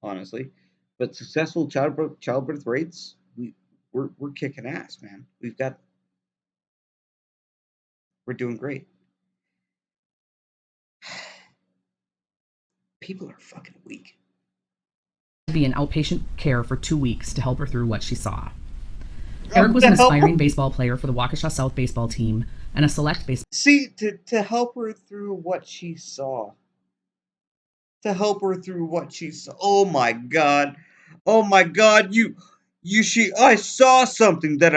honestly. But successful childbirth rates, we're kicking ass, man. We're doing great. People are fucking weak. Be in outpatient care for 2 weeks to help her through what she saw. Eric was an aspiring baseball player for the Waukesha South baseball team and a select baseball. See, to help her through what she saw. To help her through what she saw. Oh my god. Oh my god, I saw something that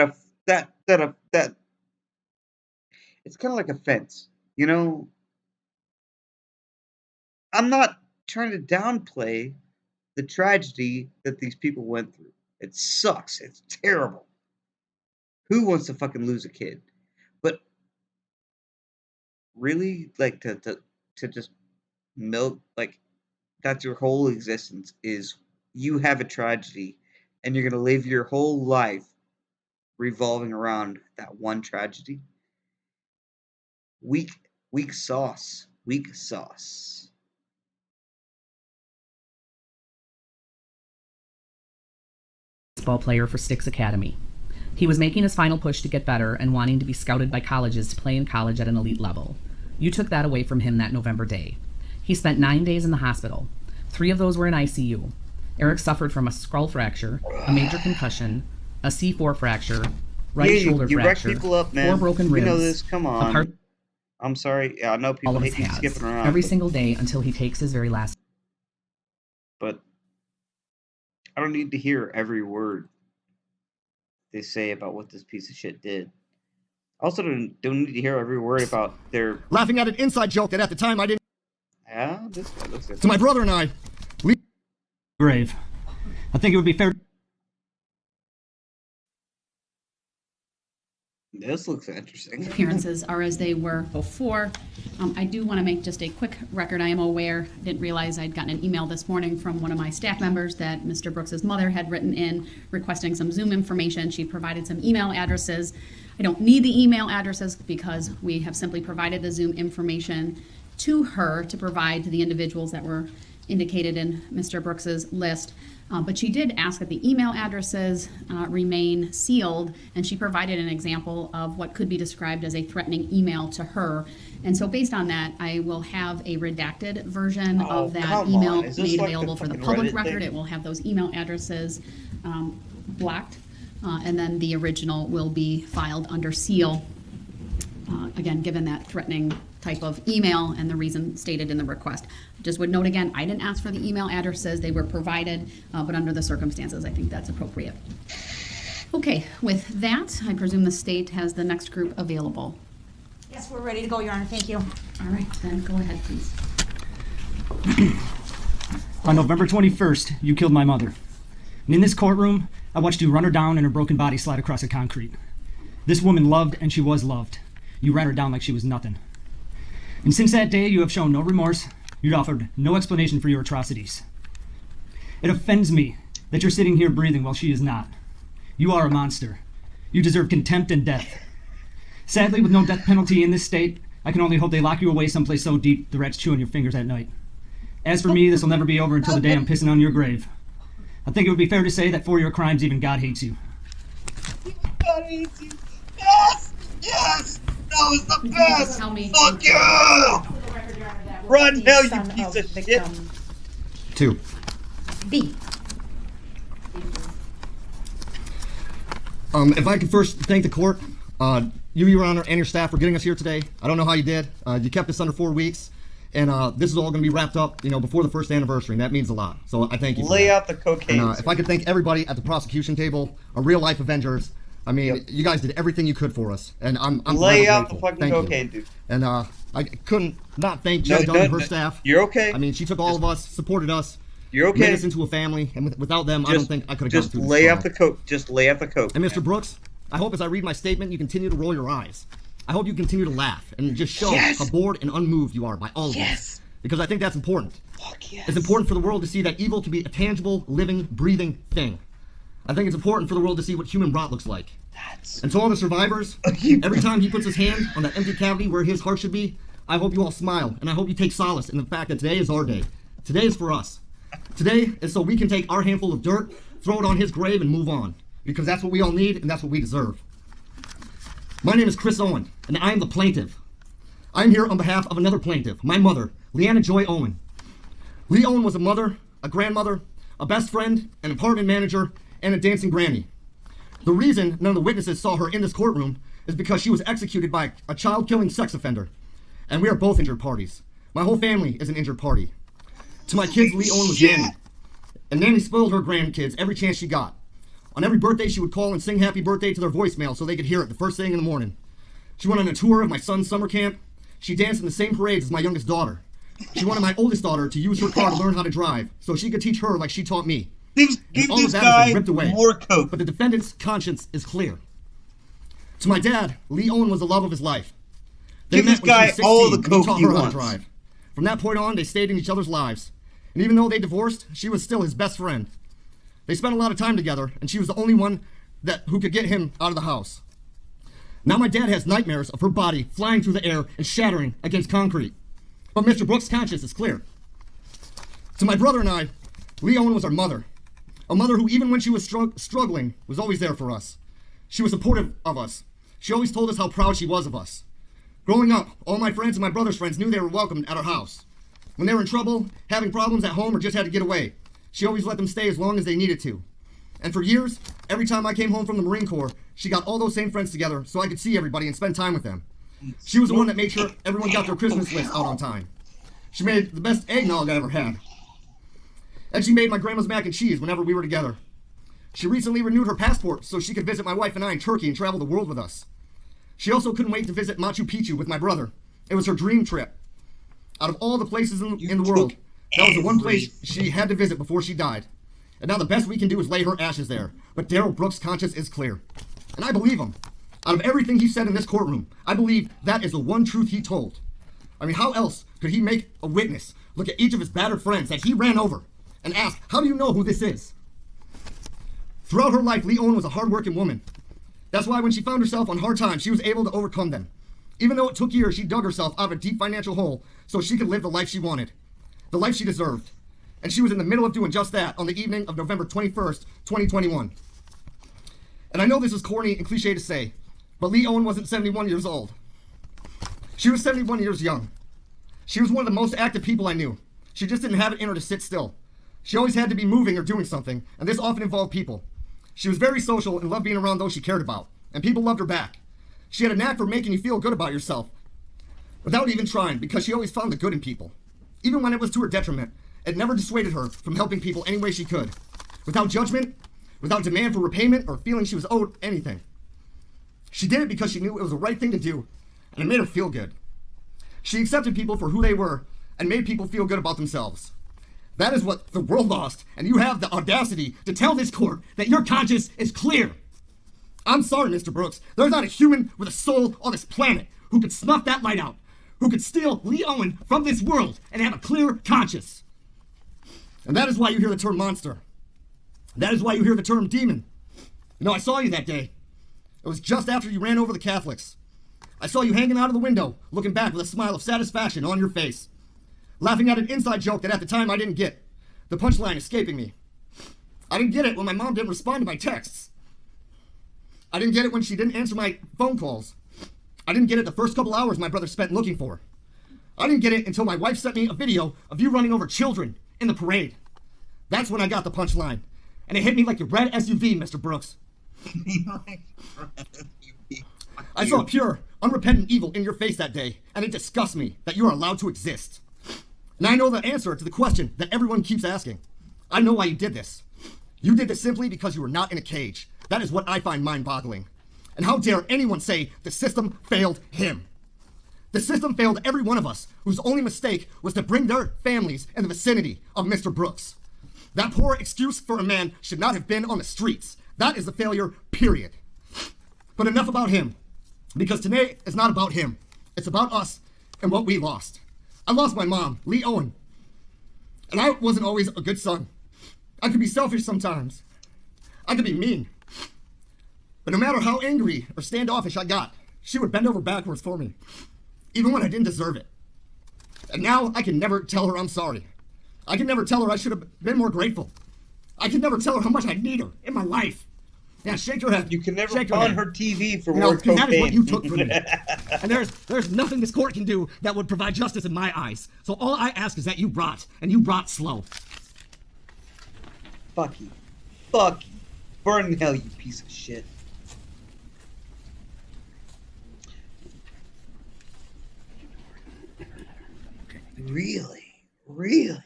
it's kind of like a fence, you know? I'm not trying to downplay the tragedy that these people went through. It sucks. It's terrible. Who wants to fucking lose a kid? But Really? Like to just milk, like, that's your whole existence, is you have a tragedy and you're gonna live your whole life revolving around that one tragedy? Weak, weak sauce. Weak sauce. Baseball player for Styx Academy. He was making his final push to get better and wanting to be scouted by colleges to play in college at an elite level. You took that away from him that November day. He spent 9 days in the hospital. 3 of those were in ICU. Eric suffered from a skull fracture, a major concussion, a C4 fracture, right shoulder you fracture, wreck people up, man. 4 broken ribs. You know this. Come on. I'm sorry. Yeah, I know all people of his hate me hands, skipping around. every single day until he takes his very last. But I don't need to hear every word they say about what this piece of shit did. I also don't need to hear every word about their laughing at an inside joke that at the time I didn't. Yeah, this guy looks good. To my brother and I, we grave. I think it would be fair. This looks interesting. Appearances are as they were before. I do want to make just a quick record. I am aware, didn't realize I'd gotten an email this morning from one of my staff members that Mr. Brooks's mother had written in requesting some Zoom information. She provided some email addresses. I don't need the email addresses because we have simply provided the Zoom information to her to provide to the individuals that were indicated in Mr. Brooks's list. But she did ask that the email addresses remain sealed, and she provided an example of what could be described as a threatening email to her. And so based on that, I will have a redacted version of that email made available for the public record. It will have those email addresses blocked, and then the original will be filed under seal. Again, given that threatening type of email and the reason stated in the request. Just would note again, I didn't ask for the email addresses, they were provided, but under the circumstances, I think that's appropriate. Okay, with that, I presume the state has the next group available. Yes, we're ready to go, Your Honor. Thank you. All right, then go ahead, please. On November 21st, you killed my mother. And in this courtroom, I watched you run her down and her broken body slide across the concrete. This woman loved and she was loved. You ran her down like she was nothing. And since that day, you have shown no remorse. You've offered no explanation for your atrocities. It offends me that you're sitting here breathing while she is not. You are a monster. You deserve contempt and death. Sadly, with no death penalty in this state, I can only hope they lock you away someplace so deep the rats chew on your fingers at night. As for me, this will never be over until the day I'm pissing on your grave. I think it would be fair to say that for your crimes, even God hates you. God hates you. Yes! Yes! That was the best! Fuck you! Run now, you piece of shit! 2. B. If I could first thank the court, you, Your Honor, and your staff for getting us here today. I don't know how you did. You kept us under 4 weeks, and this is all going to be wrapped up, before the first anniversary, and that means a lot. So I thank you. Lay out the cocaine. And, if I could thank everybody at the prosecution table, real life Avengers. I mean, you guys did everything you could for us, and I'm lay out grateful. the fucking Thank cocaine, you. dude. And I couldn't not thank Jen Dunn and her staff. You're okay. I mean, she took all of us, supported us. You're okay. Made us into a family, and without them, I don't think I could have gotten through this. Lay out the coke. Just lay out the coke. And Mr. Brooks, I hope as I read my statement, you continue to roll your eyes. I hope you continue to laugh and just show how bored and unmoved you are by all of this. Because I think that's important. Fuck yes. It's important for the world to see that evil can be a tangible, living, breathing thing. I think it's important for the world to see what human rot looks like. And to all the survivors, every time he puts his hand on that empty cavity where his heart should be, I hope you all smile, and I hope you take solace in the fact that today is our day. Today is for us. Today is so we can take our handful of dirt, throw it on his grave, and move on. Because that's what we all need, and that's what we deserve. My name is Chris Owen, and I am the plaintiff. I'm here on behalf of another plaintiff, my mother, Leanna Joy Owen. Lee Owen was a mother, a grandmother, a best friend, an apartment manager, and a dancing granny. The reason none of the witnesses saw her in this courtroom is because she was executed by a child-killing sex offender. And we are both injured parties. My whole family is an injured party. To my kids, Lee Owen was Nanny. And Nanny spoiled her grandkids every chance she got. On every birthday, she would call and sing happy birthday to their voicemail so they could hear it the first thing in the morning. She went on a tour of my son's summer camp. She danced in the same parades as my youngest daughter. She wanted my oldest daughter to use her car to learn how to drive so she could teach her like she taught me. Give all this of that guy has been ripped away. more coke. But the defendant's conscience is clear. To my dad, Lee Owen was the love of his life. They Give this met when she guy was 16, all the and he coke taught he her how to wants. drive. From that point on, they stayed in each other's lives. And even though they divorced, she was still his best friend. They spent a lot of time together, and she was the only one who could get him out of the house. Now my dad has nightmares of her body flying through the air and shattering against concrete. But Mr. Brooks' conscience is clear. To my brother and I, Lee Owen was our mother. A mother who, even when she was struggling, was always there for us. She was supportive of us. She always told us how proud she was of us. Growing up, all my friends and my brother's friends knew they were welcomed at our house. When they were in trouble, having problems at home, or just had to get away, she always let them stay as long as they needed to. And for years, every time I came home from the Marine Corps, she got all those same friends together so I could see everybody and spend time with them. She was the one that made sure everyone got their Christmas list out on time. She made the best eggnog I ever had. And she made my grandma's mac and cheese whenever we were together. She recently renewed her passport so she could visit my wife and I in Turkey and travel the world with us. She also couldn't wait to visit Machu Picchu with my brother. It was her dream trip. Out of all the places in the world, that was the one place she had to visit before she died. And now the best we can do is lay her ashes there. But Darrell Brooks' conscience is clear. And I believe him. Out of everything he said in this courtroom, I believe that is the one truth he told. I mean, how else could he make a witness look at each of his battered friends that he ran over and ask, how do you know who this is? Throughout her life, Lee Owen was a hard-working woman. That's why when she found herself on hard times, she was able to overcome them. Even though it took years, she dug herself out of a deep financial hole so she could live the life she wanted, the life she deserved. And she was in the middle of doing just that on the evening of November 21st, 2021. And I know this is corny and cliche to say, but Lee Owen wasn't 71 years old. She was 71 years young. She was one of the most active people I knew. She just didn't have it in her to sit still. She always had to be moving or doing something, and this often involved people. She was very social and loved being around those she cared about, and people loved her back. She had a knack for making you feel good about yourself, without even trying, because she always found the good in people. Even when it was to her detriment, it never dissuaded her from helping people any way she could, without judgment, without demand for repayment, or feeling she was owed anything. She did it because she knew it was the right thing to do, and it made her feel good. She accepted people for who they were, and made people feel good about themselves. That is what the world lost, and you have the audacity to tell this court that your conscience is clear. I'm sorry, Mr. Brooks. There's not a human with a soul on this planet who could snuff that light out, who could steal Lee Owen from this world and have a clear conscience. And that is why you hear the term monster. That is why you hear the term demon. You know, I saw you that day. It was just after you ran over the Catholics. I saw you hanging out of the window, looking back with a smile of satisfaction on your face, laughing at an inside joke that at the time I didn't get, the punchline escaping me. I didn't get it when my mom didn't respond to my texts. I didn't get it when she didn't answer my phone calls. I didn't get it the first couple hours my brother spent looking for her. I didn't get it until my wife sent me a video of you running over children in the parade. That's when I got the punchline. And it hit me like your red SUV, Mr. Brooks. I saw pure, unrepentant evil in your face that day, and it disgusts me that you are allowed to exist. And I know the answer to the question that everyone keeps asking. I know why you did this. You did this simply because you were not in a cage. That is what I find mind-boggling. And how dare anyone say the system failed him? The system failed every one of us whose only mistake was to bring their families in the vicinity of Mr. Brooks. That poor excuse for a man should not have been on the streets. That is the failure, period. But enough about him, because today is not about him. It's about us and what we lost. I lost my mom, Lee Owen, and I wasn't always a good son. I could be selfish sometimes. I could be mean. But no matter how angry or standoffish I got, she would bend over backwards for me, even when I didn't deserve it. And now I can never tell her I'm sorry. I can never tell her I should have been more grateful. I can never tell her how much I need her in my life. Yeah, shake your head. You can never Shake your pawn head. her TV for You more know, 'cause that is what cocaine. you took from me. And there's nothing this court can do that would provide justice in my eyes. So all I ask is that you rot, and you rot slow. Fuck you. Fuck you. Burn in hell, you piece of shit. Really? Really?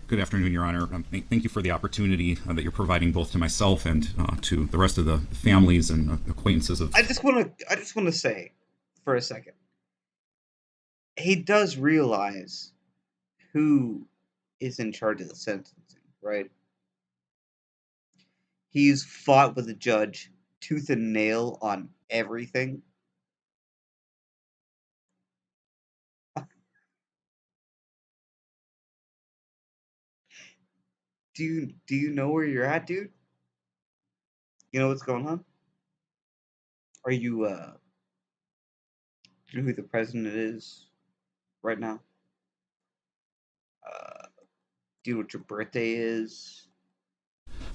Good afternoon, Your Honor. Thank you for the opportunity that you're providing both to myself and to the rest of the families and acquaintances of. I just want to say for a second. He does realize who is in charge of the sentencing, right? He's fought with the judge tooth and nail on everything. Do you know where you're at, dude? You know what's going on? Are you do you know who the president is right now? Do you know what your birthday is?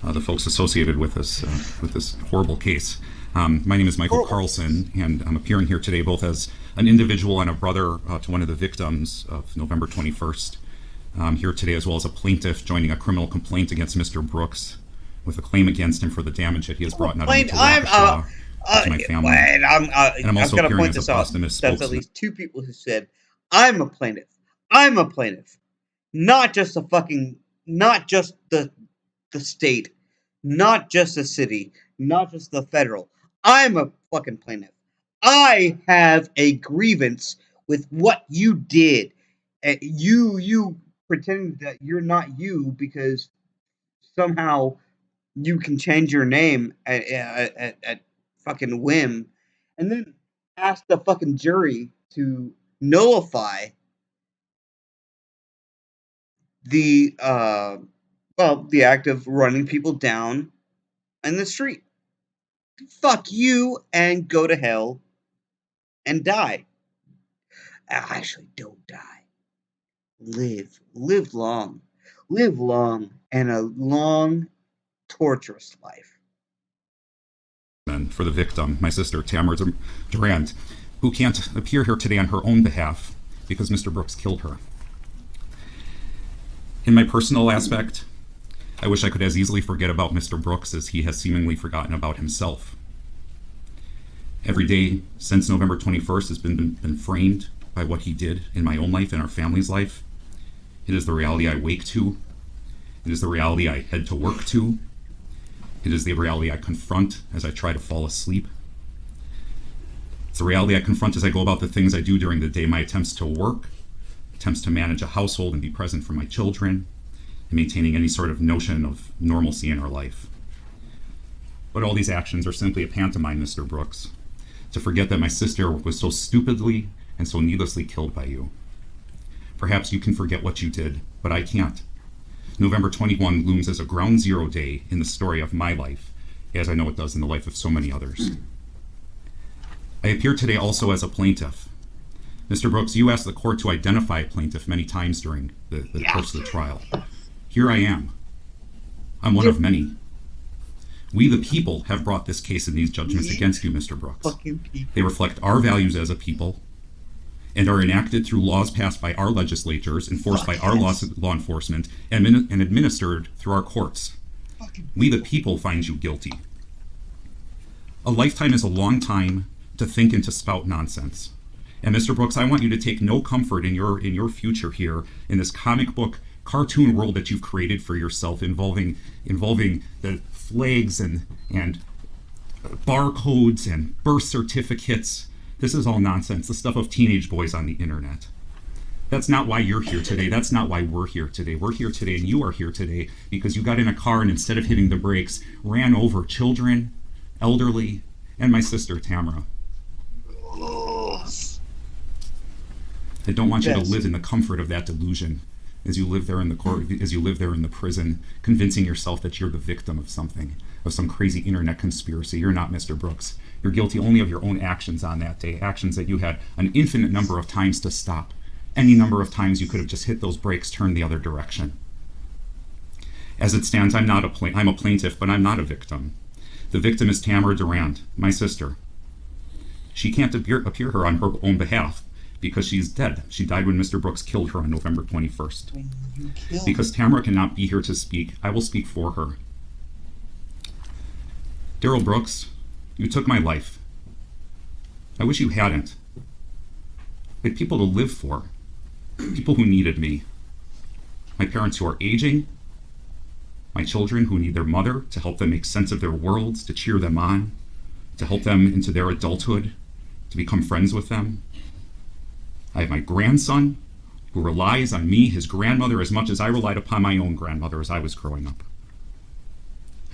The folks associated with this horrible case. My name is Michael Carlson, and I'm appearing here today both as an individual and a brother to one of the victims of November 21st. I'm here today as well as a plaintiff joining a criminal complaint against Mr. Brooks with a claim against him for the damage that he has brought not only to Waukesha, but to my family. And I'm also going to appearing point as a this out. posthumous That's at spokesman. least two people who said, I'm a plaintiff. I'm a plaintiff. Not just the state, not just the city, not just the federal. I'm a fucking plaintiff. I have a grievance with what you did. You pretend that you're not you because somehow you can change your name at fucking whim, and then ask the fucking jury to nullify the the act of running people down in the street. Fuck you and go to hell and die. Actually, don't die. Live long, and a long, torturous life. And for the victim, my sister Tamara Durant, who can't appear here today on her own behalf because Mr. Brooks killed her. In my personal aspect, I wish I could as easily forget about Mr. Brooks as he has seemingly forgotten about himself. Every day since November 21st has been framed by what he did in my own life and our family's life. It is the reality I wake to. It is the reality I head to work to. It is the reality I confront as I try to fall asleep. It's the reality I confront as I go about the things I do during the day, my attempts to work, attempts to manage a household and be present for my children, and maintaining any sort of notion of normalcy in our life. But all these actions are simply a pantomime, Mr. Brooks, to forget that my sister was so stupidly and so needlessly killed by you. Perhaps you can forget what you did, but I can't. November 21 looms as a ground zero day in the story of my life, as I know it does in the life of so many others. I appear today also as a plaintiff. Mr. Brooks, you asked the court to identify a plaintiff many times during the course of the trial. Here I am. I'm one of many. We, the people, have brought this case and these judgments against you, Mr. Brooks. They reflect our values as a people and are enacted through laws passed by our legislatures, enforced by our law enforcement, and administered through our courts. We, the people, find you guilty. A lifetime is a long time to think and to spout nonsense. And Mr. Brooks, I want you to take no comfort in your future here in this comic book cartoon world that you've created for yourself, involving the flags and barcodes and birth certificates. This is all nonsense, the stuff of teenage boys on the internet. That's not why you're here today. That's not why we're here today. We're here today and you are here today because you got in a car and instead of hitting the brakes, ran over children, elderly, and my sister Tamara. I don't want you to live in the comfort of that delusion as you live there in the court, as you live there in the prison, convincing yourself that you're the victim of something, of some crazy internet conspiracy. You're not, Mr. Brooks. You're guilty only of your own actions on that day, actions that you had an infinite number of times to stop. Any number of times you could have just hit those brakes, turned the other direction. As it stands, I'm a plaintiff, but I'm not a victim. The victim is Tamara Durant, my sister. She can't appear her on her own behalf because she's dead. She died when Mr. Brooks killed her on November 21st. Because Tamara cannot be here to speak, I will speak for her. Darrell Brooks, you took my life. I wish you hadn't. I had people to live for, people who needed me. My parents who are aging, my children who need their mother to help them make sense of their worlds, to cheer them on, to help them into their adulthood, to become friends with them. I have my grandson who relies on me, his grandmother, as much as I relied upon my own grandmother as I was growing up.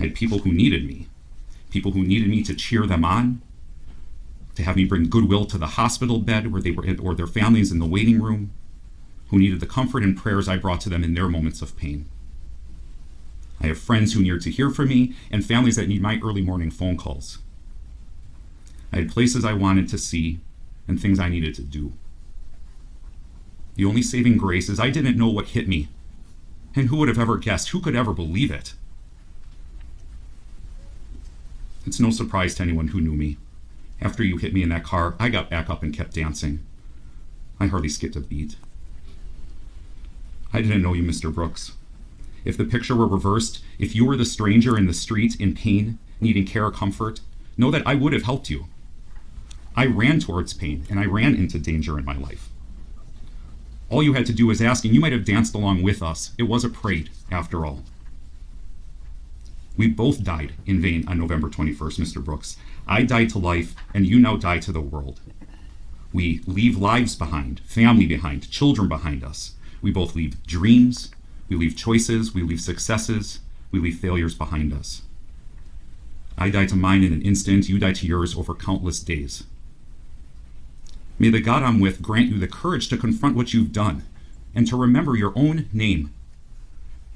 I had people who needed me, people who needed me to cheer them on, to have me bring goodwill to the hospital bed where they were, or their families in the waiting room, who needed the comfort and prayers I brought to them in their moments of pain. I have friends who need to hear from me and families that need my early morning phone calls. I had places I wanted to see and things I needed to do. The only saving grace is I didn't know what hit me. And who would have ever guessed? Who could ever believe it? It's no surprise to anyone who knew me. After you hit me in that car, I got back up and kept dancing. I hardly skipped a beat. I didn't know you, Mr. Brooks. If the picture were reversed, if you were the stranger in the street in pain, needing care or comfort, know that I would have helped you. I ran towards pain, and I ran into danger in my life. All you had to do was ask, and you might have danced along with us. It was a parade, after all. We both died in vain on November 21st, Mr. Brooks. I died to life, and you now die to the world. We leave lives behind, family behind, children behind us. We both leave dreams, we leave choices, we leave successes, we leave failures behind us. I die to mine in an instant, you die to yours over countless days. May the God I'm with grant you the courage to confront what you've done and to remember your own name.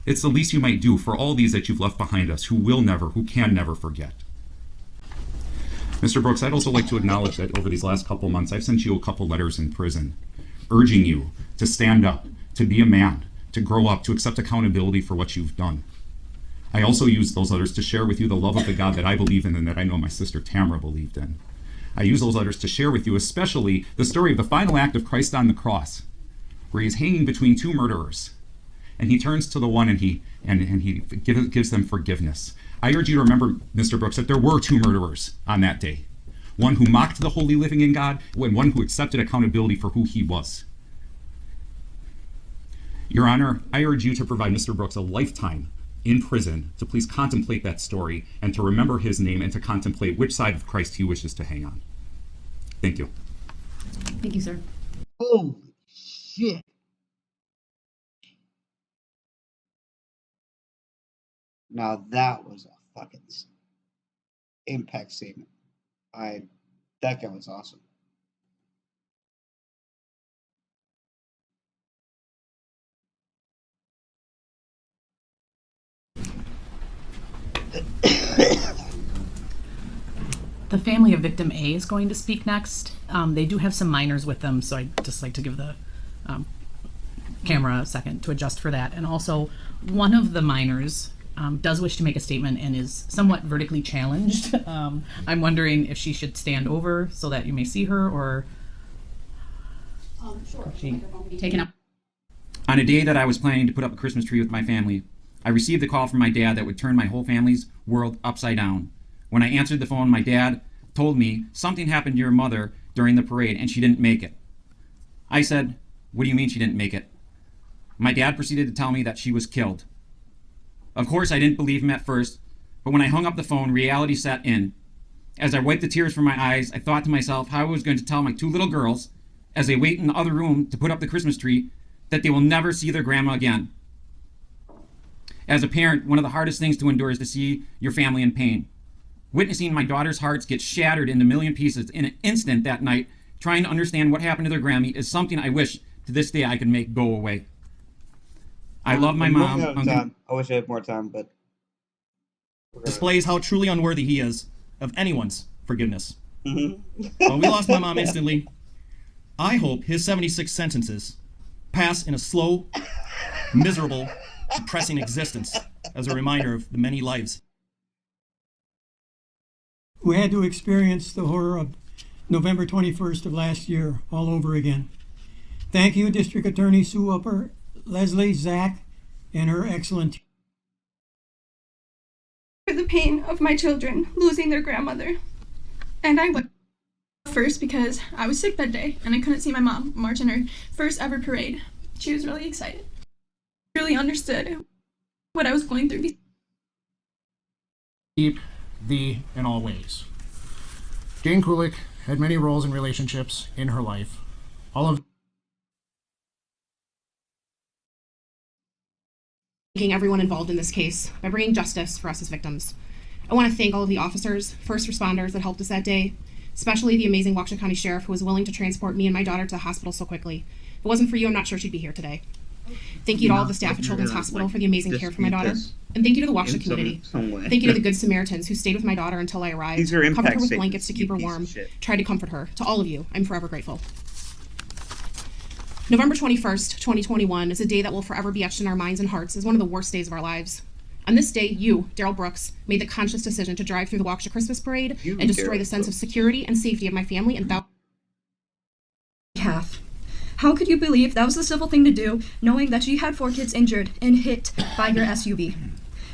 It's the least you might do for all these that you've left behind us who can never forget. Mr. Brooks, I'd also like to acknowledge that over these last couple months, I've sent you a couple letters in prison, urging you to stand up, to be a man, to grow up, to accept accountability for what you've done. I also used those letters to share with you the love of the God that I believe in and that I know my sister Tamara believed in. I use those letters to share with you especially the story of the final act of Christ on the cross, where he's hanging between two murderers. And he turns to the one and he gives them forgiveness. I urge you to remember, Mr. Brooks, that there were two murderers on that day. One who mocked the holy living in God, and one who accepted accountability for who he was. Your Honor, I urge you to provide Mr. Brooks a lifetime in prison to please contemplate that story and to remember his name and to contemplate which side of Christ he wishes to hang on. Thank you. Thank you, sir. Holy shit. Now that was a fucking impact statement. That guy was awesome. The family of victim A is going to speak next. They do have some minors with them, so I'd just like to give the camera a second to adjust for that. And also, one of the minors does wish to make a statement and is somewhat vertically challenged. I'm wondering if she should stand over so that you may see her, or Sure. she taken up. On a day that I was planning to put up a Christmas tree with my family, I received a call from my dad that would turn my whole family's world upside down. When I answered the phone, my dad told me something happened to your mother during the parade and she didn't make it. I said, "What do you mean she didn't make it?" My dad proceeded to tell me that she was killed. Of course, I didn't believe him at first, but when I hung up the phone, reality set in. As I wiped the tears from my eyes, I thought to myself how I was going to tell my two little girls, as they wait in the other room to put up the Christmas tree, that they will never see their grandma again. As a parent, one of the hardest things to endure is to see your family in pain. Witnessing my daughter's hearts get shattered into a million pieces in an instant that night, trying to understand what happened to their Grammy, is something I wish to this day I could make go away. I love my mom. I wish I had more time, but displays how truly unworthy he is of anyone's forgiveness. Well, we lost my mom instantly. I hope his 76 sentences pass in a slow, miserable, depressing existence as a reminder of the many lives who had to experience the horror of November 21st of last year all over again. Thank you, District Attorney Sue Upper, Leslie, Zach, and her excellent team. For the pain of my children losing their grandmother. And I went first because I was sick that day and I couldn't see my mom march in her first ever parade. She was really excited. Really understood what I was going through. Keep thee in all ways. Jane Kulik had many roles and relationships in her life. All of Thanking everyone involved in this case by bringing justice for us as victims. I want to thank all of the officers, first responders that helped us that day, especially the amazing Waukesha County Sheriff who was willing to transport me and my daughter to the hospital so quickly. If it wasn't for you, I'm not sure she'd be here today. Thank you to all of the staff at Children's Hospital for the amazing care for my daughter. And thank you to the Waukesha community. Thank you to the Good Samaritans who stayed with my daughter until I arrived, These are covered impact her with statements, blankets to keep her you piece warm, of shit. tried to comfort her. To all of you, I'm forever grateful. November 21st, 2021 is a day that will forever be etched in our minds and hearts as one of the worst days of our lives. On this day, you, Darrell Brooks, made the conscious decision to drive through the Waukesha Christmas Parade and destroy Darrell the sense of security and safety of my family and Half. How could you believe that was the civil thing to do, knowing that you had 4 kids injured and hit by your SUV?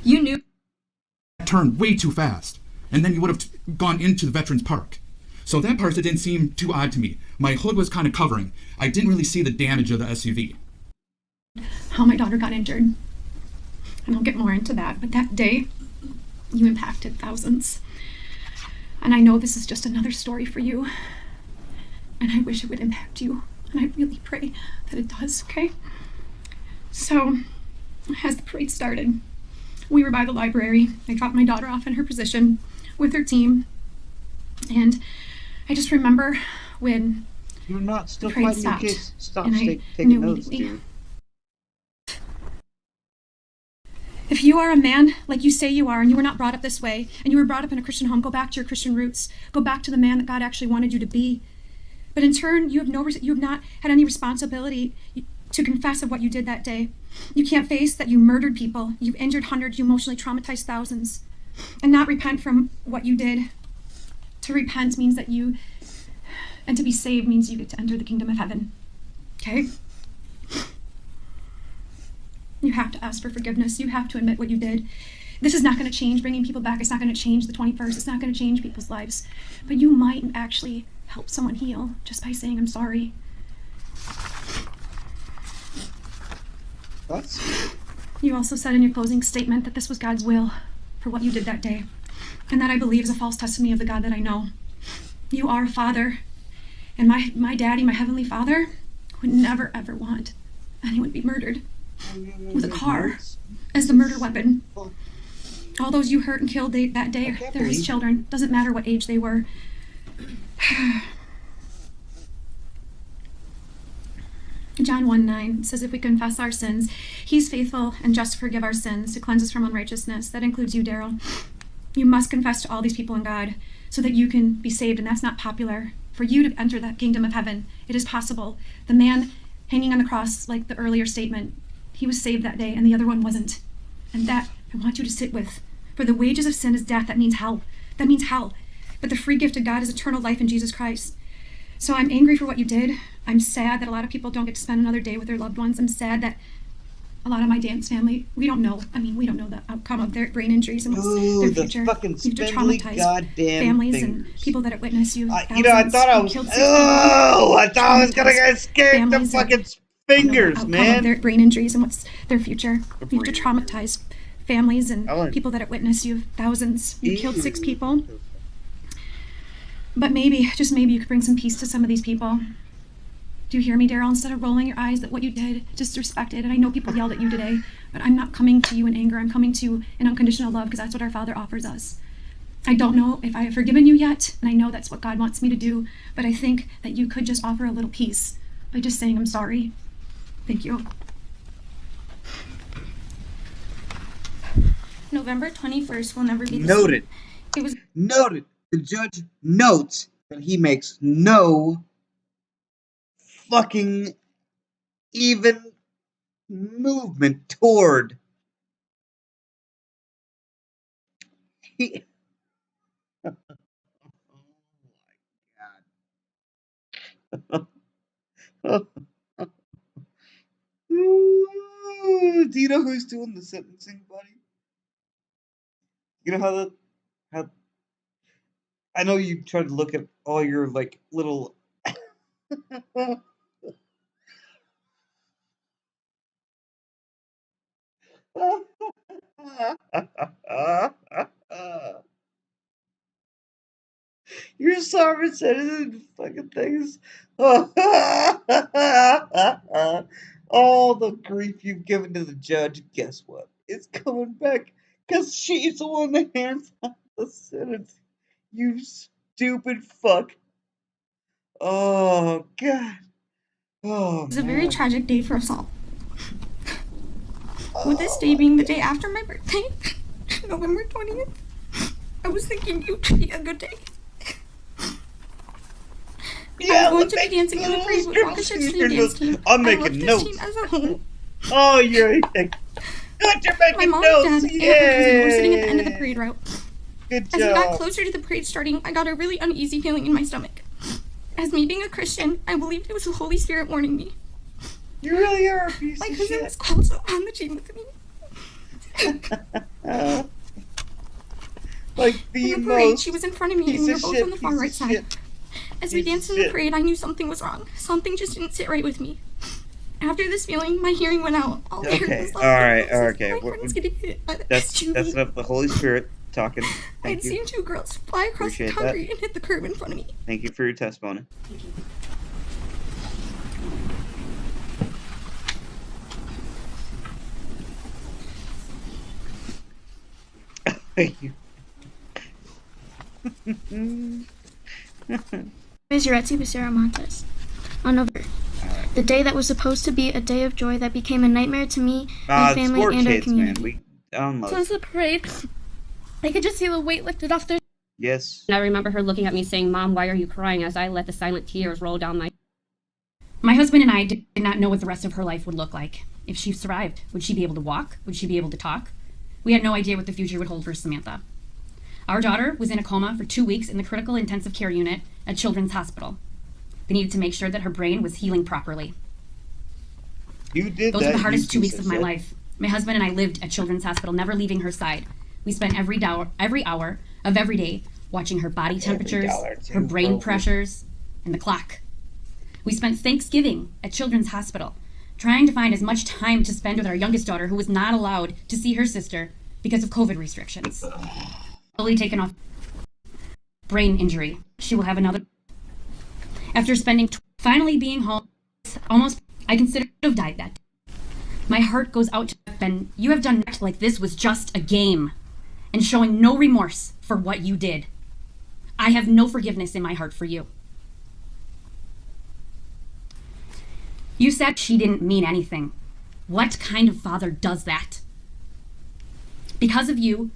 You knew. Turned way too fast, and then you would have gone into the Veterans Park. So that part didn't seem too odd to me. My hood was kind of covering. I didn't really see the damage of the SUV. How my daughter got injured. And I'll get more into that, but that day, you impacted thousands. And I know this is just another story for you. And I wish it would impact you. And I really pray that it does, okay? So, as the parade started, we were by the library. I dropped my daughter off in her position with her team. And I just remember when You're not still the parade fighting your stopped. case. Stop and I taking knew notes, immediately. dude. If you are a man like you say you are, and you were not brought up this way, and you were brought up in a Christian home, go back to your Christian roots. Go back to the man that God actually wanted you to be. But in turn, you have not had any responsibility to confess of what you did that day. You can't face that you murdered people, you've injured hundreds, you emotionally traumatized thousands, and not repent from what you did. To repent means that and to be saved means you get to enter the kingdom of heaven. Okay? You have to ask for forgiveness. You have to admit what you did. This is not going to change bringing people back. It's not going to change the 21st. It's not going to change people's lives. But you might actually help someone heal just by saying, I'm sorry. What? You also said in your closing statement that this was God's will for what you did that day. And that I believe is a false testimony of the God that I know. You are a father. And my daddy, my heavenly father, would never ever want anyone to be murdered with a car as the murder weapon. All those you hurt and killed that day, they're his children. Doesn't matter what age they were. John 1:9 says, if we confess our sins, he's faithful and just to forgive our sins, to cleanse us from unrighteousness. That includes you, Darrell. You must confess to all these people in God so that you can be saved, and that's not popular. For you to enter that kingdom of heaven, it is possible. The man hanging on the cross, like the earlier statement, he was saved that day, and the other one wasn't. And that I want you to sit with. For the wages of sin is death. That means hell. That means hell. But the free gift of God is eternal life in Jesus Christ. So I'm angry for what you did. I'm sad that a lot of people don't get to spend another day with their loved ones. I'm sad that a lot of my dance family, we don't know the outcome of their brain injuries and what's their future. Fucking You've spindly traumatized goddamn families fingers. and people that have witnessed you. You know, I thought I was. I thought I was gonna get escape the fucking fingers, man. Of their brain injuries and what's their future. You have to traumatize families and people that have witnessed you. Thousands. You killed 6 people. But maybe, just maybe, you could bring some peace to some of these people. Do you hear me, Darrell? Instead of rolling your eyes at what you did, just respect it. And I know people yelled at you today, but I'm not coming to you in anger. I'm coming to you in unconditional love, because that's what our Father offers us. I don't know if I have forgiven you yet, and I know that's what God wants me to do, but I think that you could just offer a little peace by just saying, I'm sorry. Thank you. November 21st will never be the Noted. same. It was Noted. The judge notes that he makes no fucking even movement toward. He. Oh my god. Do you know who's doing the sentencing, buddy? You know how I know you tried to look at all your like little your sovereign citizen fucking things. All the grief you've given to the judge, guess what? It's coming back because she's the one that hands out Listen, you stupid fuck. Oh god. Oh It was a very man. tragic day for us all. With this day being the day after my birthday, November 20th, I was thinking it would be a good day. I'm going to be dancing in the parade with Waukesha Street Dance Team. I'm I love making this notes. team as a whole. Oh, you're making My mom, notes. dad, and my cousin were sitting at the end of the parade route. Good As we got job. closer to the parade starting, I got a really uneasy feeling in my stomach. As me being a Christian, I believed it was the Holy Spirit warning me. You really are a piece My of cousin shit. was also on the team with me. Like the In the parade, most she was in front of me, and piece we were of both shit, on the far piece right of side. shit. As we Piece of danced in the shit. parade, I knew something was wrong. Something just didn't sit right with me. After this feeling, my hearing went out. All I heard Okay, was all right, loud okay. My friend was getting hit by the That's SUV. enough. The Holy Spirit talking. I'd Thank you. seen two girls fly across Appreciate the that. concrete and hit the curb in front of me. Thank you for your testimony. Thank you. Thank you. Is Yuretsi Becerra Montes. On November, the day that was supposed to be a day of joy that became a nightmare to me, my family, We're and our kids, community. man. I don't know. Since the parade, I could just see the weight lifted off their. Yes. And I remember her looking at me saying, "Mom, why are you crying?" as I let the silent tears roll down my. My husband and I did not know what the rest of her life would look like. If she survived, would she be able to walk? Would she be able to talk? We had no idea what the future would hold for Samantha. Our daughter was in a coma for 2 weeks in the critical intensive care unit at Children's Hospital. They needed to make sure that her brain was healing properly. You did Those that. were the you hardest 2 piece weeks of my shit. life. My husband and I lived at Children's Hospital, never leaving her side. We spent every hour of every day watching her body temperatures, her brain pressures, and the clock. We spent Thanksgiving at Children's Hospital, trying to find as much time to spend with our youngest daughter, who was not allowed to see her sister because of COVID restrictions. Fully taken off. Brain injury. She will have another. After spending finally being home, almost I consider to have died that day. My heart goes out to Ben. You have done like this was just a game, and showing no remorse for what you did. I have no forgiveness in my heart for you. You said she didn't mean anything. What kind of father does that? Because of you,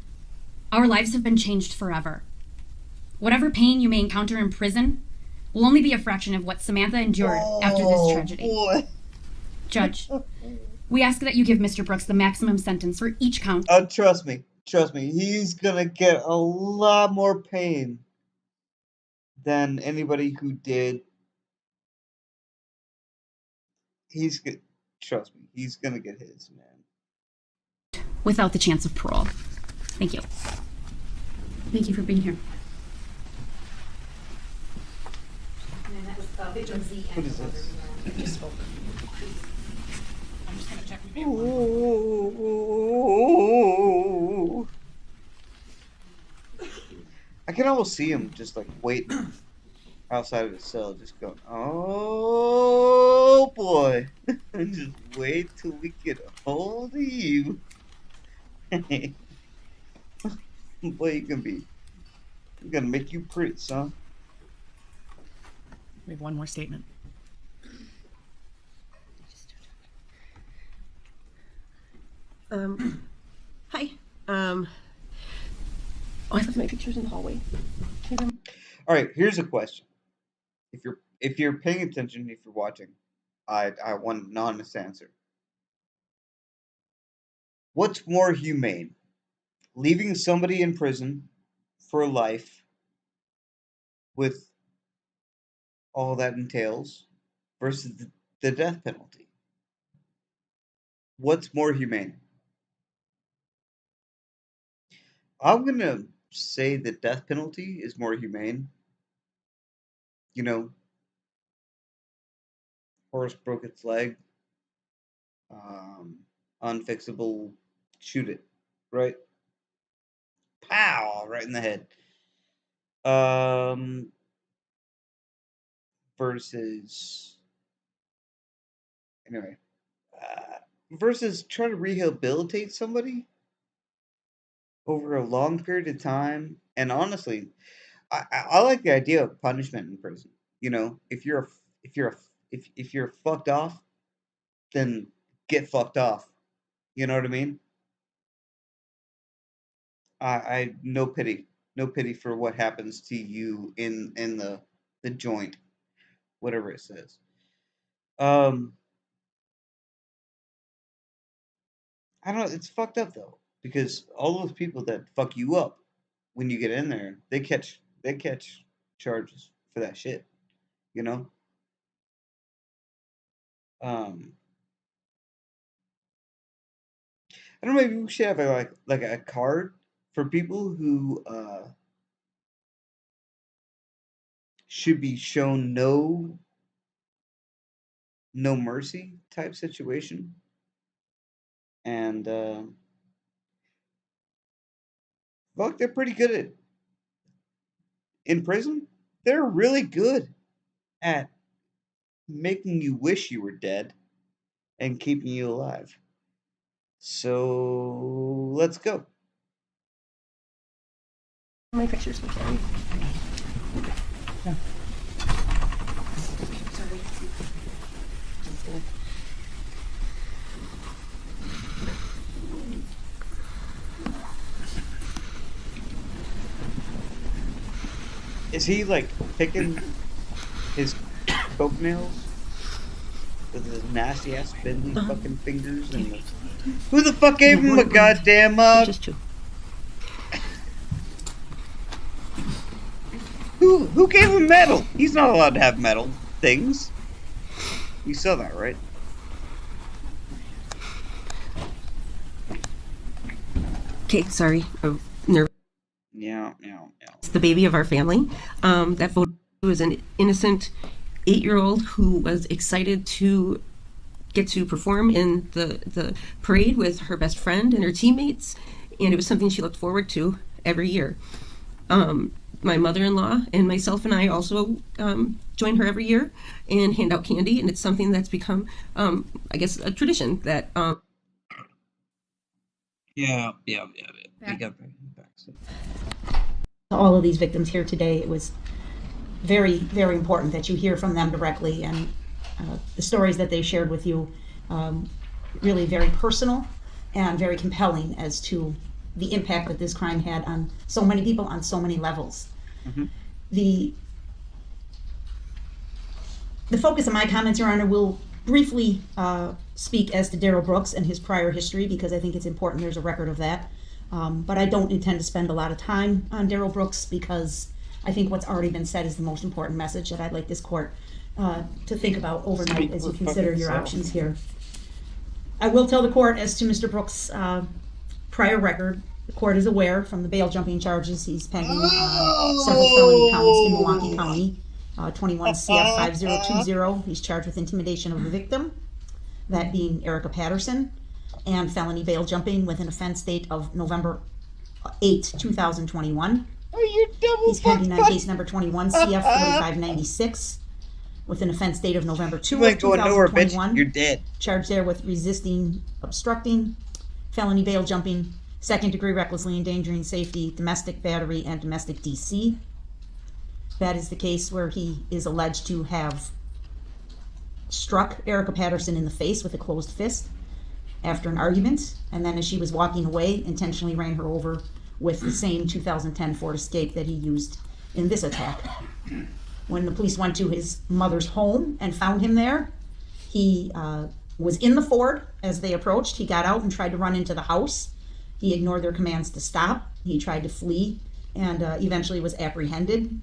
our lives have been changed forever. Whatever pain you may encounter in prison will only be a fraction of what Samantha endured after this tragedy. Boy. Judge, we ask that you give Mr. Brooks the maximum sentence for each count. Trust me. He's gonna get a lot more pain than anybody who did. Trust me. He's gonna get his, man. Without the chance of parole. Thank you. Thank you for being here. What is this? Ooh. I can almost see him just like waiting outside of his cell, just going, "Oh boy, just wait till we get a hold of you." Boy, you gonna make you pretty, son. We have one more statement. Hi. Oh, I left my pictures in the hallway. All right, here's a question. If you're paying attention, if you're watching, I want an honest answer. What's more humane? Leaving somebody in prison for life with all that entails versus the death penalty? What's more humane? I'm going to say the death penalty is more humane. You know, horse broke its leg, unfixable, shoot it, right? Pow, right in the head. Versus, anyway, versus trying to rehabilitate somebody. over a long period of time. And honestly, I like the idea of punishment in prison. You know, if you're fucked off, then get fucked off. You know what I mean? I no pity for what happens to you in the joint, whatever it says. Um, I don't know. It's fucked up though, because all those people that fuck you up when you get in there, they catch charges for that shit. You know. Um, I don't know. Maybe we should have like a card for people who should be shown no mercy type situation. And fuck, they're pretty good at in prison. They're really good at making you wish you were dead and keeping you alive. So let's go. My pictures with Jerry. Is he like picking his toenails with his nasty ass spindly fucking fingers? And who the fuck gave him a goddamn Just two. Who gave him metal? He's not allowed to have metal things. You saw that, right? Okay, sorry. I'm nervous. Yeah. It's the baby of our family. That photo was an innocent 8-year-old who was excited to get to perform in the parade with her best friend and her teammates, and it was something she looked forward to every year. My mother-in-law and myself and I also join her every year and hand out candy, and it's something that's become, I guess, a tradition that. Yeah. You got back. All of these victims here today, it was very, very important that you hear from them directly, and the stories that they shared with you, really very personal and very compelling as to the impact that this crime had on so many people on so many levels. Mm-hmm. The focus of my comments, Your Honor, will briefly speak as to Darrell Brooks and his prior history, because I think it's important there's a record of that. But I don't intend to spend a lot of time on Darrell Brooks, because I think what's already been said is the most important message that I'd like this court to think about overnight as you consider your options here. I will tell the court as to Mr. Brooks' prior record. The court is aware from the bail jumping charges he's pending several felony counts in Milwaukee County. 21 CF 5020. He's charged with intimidation of the victim, that being Erica Patterson, and felony bail jumping with an offense date of November 8, 2021. He's pending on case number 21 CF 4596 with an offense date of November 2, You ain't going nowhere, 2021. bitch. You're dead. Charged there with resisting, obstructing, felony bail jumping, second-degree recklessly endangering safety, domestic battery, and domestic DC. That is the case where he is alleged to have struck Erica Patterson in the face with a closed fist after an argument, and then as she was walking away, intentionally ran her over with the same 2010 Ford Escape that he used in this attack. When the police went to his mother's home and found him there, he was in the Ford as they approached. He got out and tried to run into the house. He ignored their commands to stop. He tried to flee and eventually was apprehended.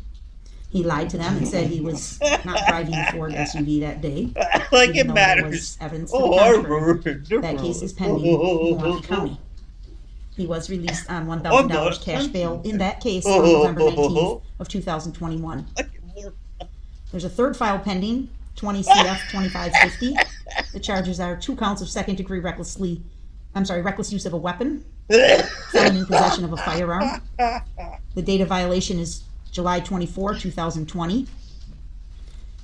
He lied to them and said he was not driving the Ford SUV that day. Like even it though matters. There was evidence to the contrary. That case is pending in Milwaukee County. He was released on $1,000 cash bail in that case on November 19th of 2021. There's a third file pending, 20 CF 2550. The charges are 2 counts of second-degree reckless use of a weapon, felon in possession of a firearm. The date of violation is July 24, 2020.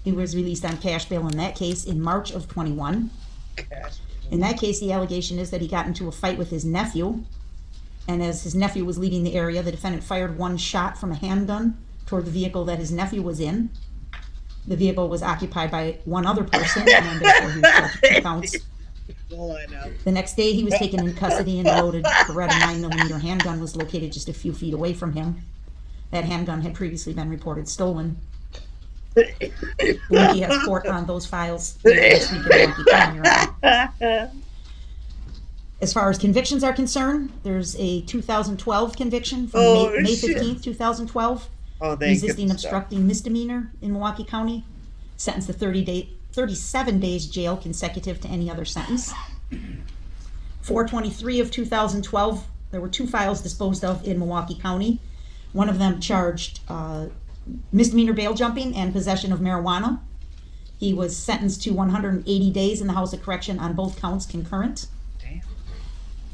He was released on cash bail in that case in March of 21. In that case, the allegation is that he got into a fight with his nephew, And as his nephew was leaving the area, the defendant fired one shot from a handgun toward the vehicle that his nephew was in. The vehicle was occupied by one other person, and therefore he was charged with 2 counts. The next day, he was taken in custody, and a loaded Beretta 9mm handgun was located just a few feet away from him. That handgun had previously been reported stolen. Blinky has court on those files this week in Milwaukee County, Your Honor. As far as convictions are concerned, there's a 2012 conviction from May 15th, 2012. Resisting obstructing misdemeanor in Milwaukee County. Sentenced to 37 days jail consecutive to any other sentence. 4/23 of 2012, there were 2 files disposed of in Milwaukee County. One of them charged misdemeanor bail jumping and possession of marijuana. He was sentenced to 180 days in the House of Correction on both counts concurrent.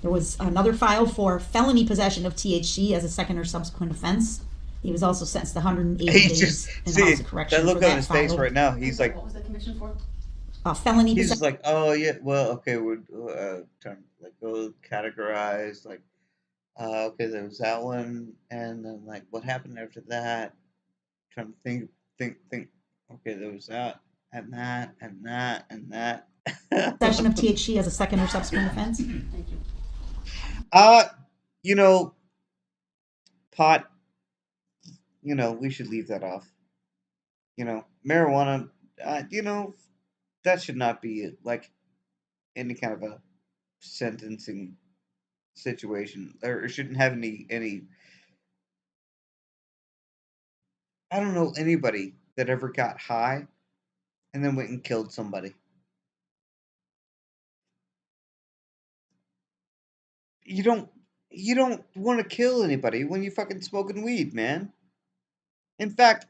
There was another file for felony possession of THC as a second or subsequent offense. He was also sentenced to 180 days in the House of Correction. That look for on his face file. right now. He's like, What was the conviction for? Felony he's possession. just like, oh yeah, well, okay, we're trying to like go categorize like, okay, there was that one, and then like, what happened after that? Trying to think. Okay, there was that, and that, and that, and that. Possession of THC as a second or subsequent offense. Thank you. You know, pot. You know, we should leave that off. You know, marijuana. You know, that should not be like any kind of a sentencing situation, or it shouldn't have any. I don't know anybody that ever got high and then went and killed somebody. You don't want to kill anybody when you fucking smoking weed, man. In fact,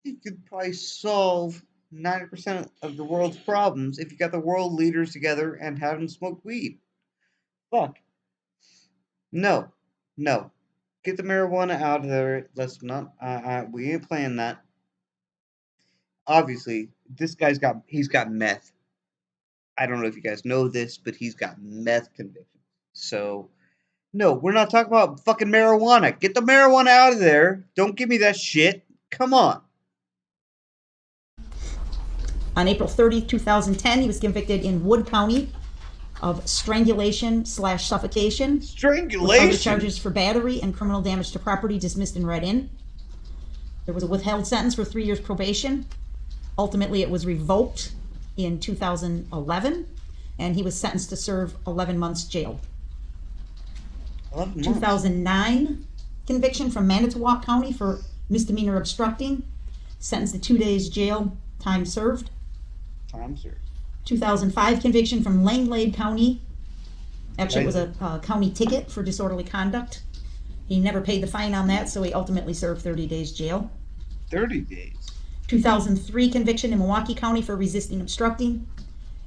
you could probably solve 90% of the world's problems if you got the world leaders together and had them smoke weed. Fuck. No. Get the marijuana out of there. Let's not. We ain't playing that. Obviously, this guy's got meth. I don't know if you guys know this, but he's got meth convictions. So, no, we're not talking about fucking marijuana. Get the marijuana out of there. Don't give me that shit. Come on. On April 30th, 2010, he was convicted in Wood County of strangulation/suffocation. Strangulation? With other charges for battery and criminal damage to property dismissed and read in. There was a withheld sentence for 3 years probation. Ultimately, it was revoked in 2011, and he was sentenced to serve 11 months jail. 11 months. 2009 conviction from Manitowoc County for misdemeanor obstructing. Sentenced to 2 days jail, time served. Time served. 2005 conviction from Langlade County. Actually, it was a county ticket for disorderly conduct. He never paid the fine on that, so he ultimately served 30 days jail. 30 days. 2003 conviction in Milwaukee County for resisting obstructing.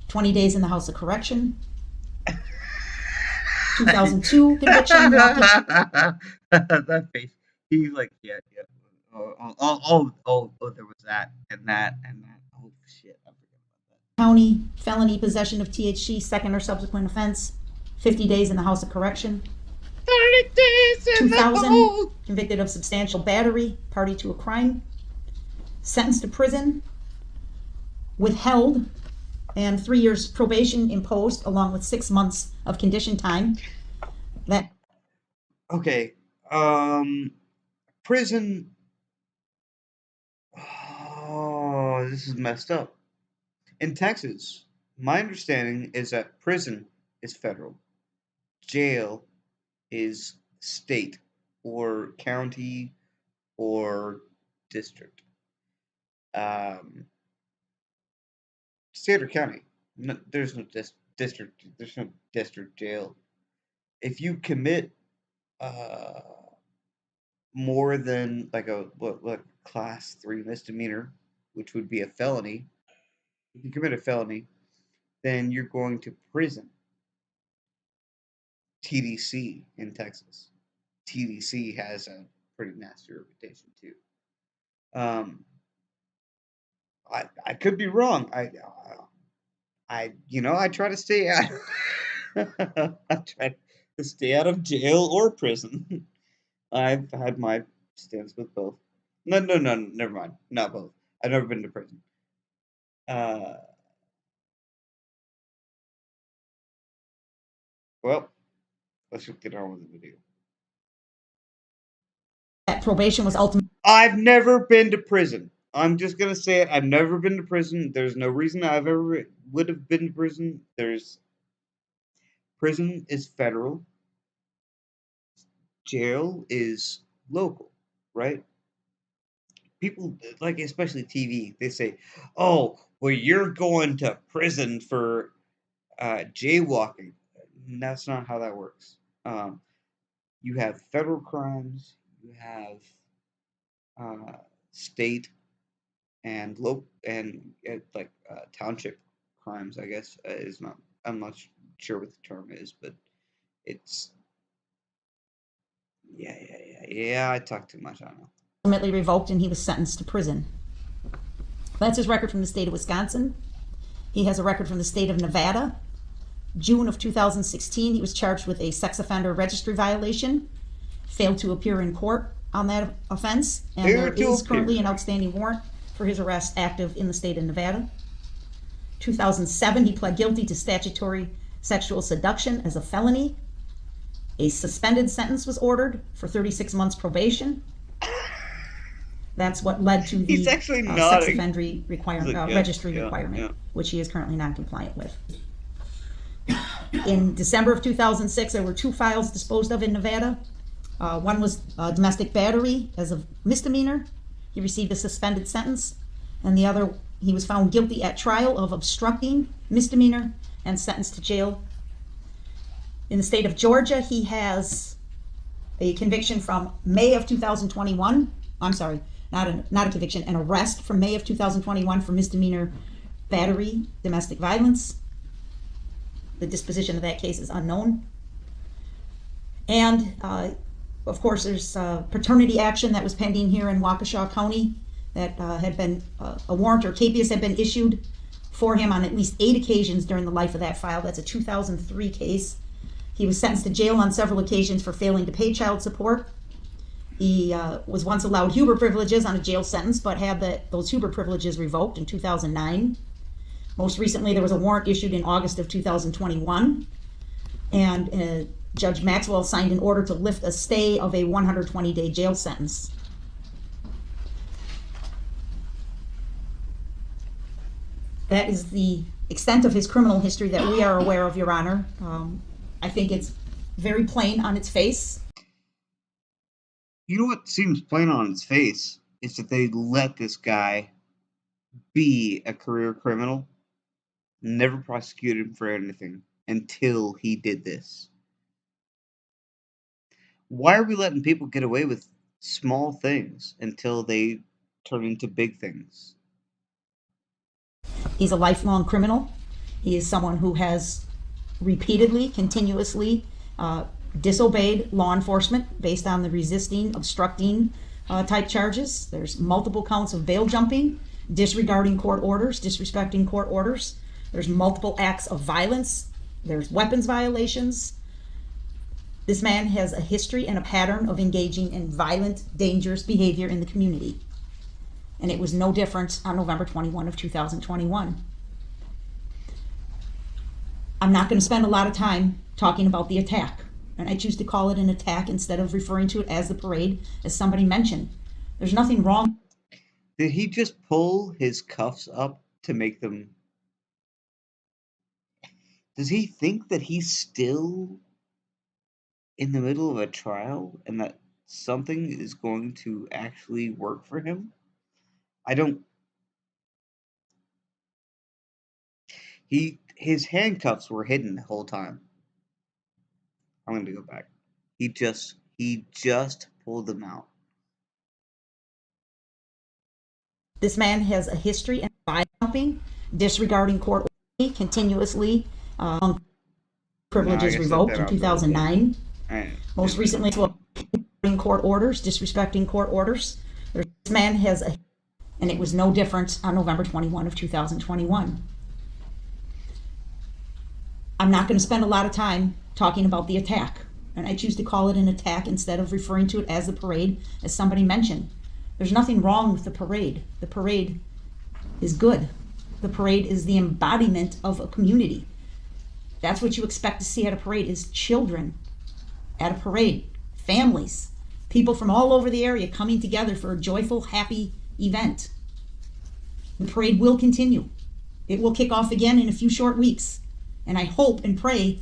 20 days in the House of Correction. 2002 conviction in Milwaukee. That face. He's like, yeah. Oh, there was that and that and that. Oh, shit. County felony possession of THC, second or subsequent offense. 50 days in the House of Correction. 30 days in 2000, convicted of substantial battery, party to a crime. Sentenced to prison, withheld, and 3 years probation imposed, along with 6 months of condition time. That. Okay. Prison. Oh, this is messed up. In Texas, my understanding is that prison is federal. Jail is state or county or district. State or county. No, there's no district. There's no district jail. If you commit more than like a what class 3 misdemeanor, which would be a felony, if you commit a felony, then you're going to prison. TDC in Texas. TDC has a pretty nasty reputation too. I could be wrong. I try to stay out. to stay out of jail or prison. I've had my stance with both. No, never mind. Not both. I've never been to prison. Well, let's just get on with the video. That probation was ultimately. I've never been to prison. I'm just gonna say it. I've never been to prison. There's no reason I've ever would have been to prison. Prison is federal. Jail is local, right? People like, especially TV, they say, "Oh, well, you're going to prison for jaywalking." And that's not how that works. You have federal crimes. You have state and local and township crimes. I guess is not. I'm not sure what the term is, but it's yeah. I talk too much. I don't know. Ultimately revoked, and he was sentenced to prison. That's his record from the state of Wisconsin. He has a record from the state of Nevada. June of 2016, he was charged with a sex offender registry violation, failed to appear in court on that offense, and there is currently an outstanding warrant for his arrest active in the state of Nevada. 2007, he pled guilty to statutory sexual seduction as a felony. A suspended sentence was ordered for 36 months probation. That's what led to the sex offender registry requirement, which he is currently not compliant with. In December of 2006, there were 2 files disposed of in Nevada. One was domestic battery as a misdemeanor. He received a suspended sentence. And the other, he was found guilty at trial of obstructing, misdemeanor, and sentenced to jail. In the state of Georgia, he has a conviction from May of 2021. I'm sorry, not a conviction, an arrest from May of 2021 for misdemeanor battery, domestic violence. The disposition of that case is unknown. And of course, there's paternity action that was pending here in Waukesha County that had been a warrant or capias had been issued for him on at least 8 occasions during the life of that file. That's a 2003 case. He was sentenced to jail on several occasions for failing to pay child support. He was once allowed Huber privileges on a jail sentence, but had those Huber privileges revoked in 2009. Most recently, there was a warrant issued in August of 2021, and Judge Maxwell signed an order to lift a stay of a 120-day jail sentence. That is the extent of his criminal history that we are aware of, Your Honor. I think it's very plain on its face. You know what seems plain on its face is that they let this guy be a career criminal, never prosecuted him for anything until he did this. Why are we letting people get away with small things until they turn into big things? He's a lifelong criminal. He is someone who has repeatedly, continuously disobeyed law enforcement based on the resisting, obstructing type charges. There's multiple counts of bail jumping, disregarding court orders, disrespecting court orders. There's multiple acts of violence. There's weapons violations. This man has a history and a pattern of engaging in violent, dangerous behavior in the community. And it was no different on November 21 of 2021. I'm not going to spend a lot of time talking about the attack. And I choose to call it an attack instead of referring to it as the parade, as somebody mentioned. There's nothing wrong. Did he just pull his cuffs up to make them... Does he think that he's still in the middle of a trial and that something is going to actually work for him? I don't... His handcuffs were hidden the whole time. I'm going to go back. He just pulled them out. This man has a history of violence jumping, disregarding court orders, continuously privileges revoked in 2009. Most recently, court orders, disrespecting court orders. This man has a, and it was no different on November 21 of 2021. I'm not going to spend a lot of time talking about the attack. and I choose to call it an attack instead of referring to it as the parade, as somebody mentioned. There's nothing wrong with the parade. The parade is good. The parade is the embodiment of a community. That's what you expect to see at a parade, is children at a parade, families, people from all over the area coming together for a joyful, happy event. The parade will continue. It will kick off again in a few short weeks. And I hope and pray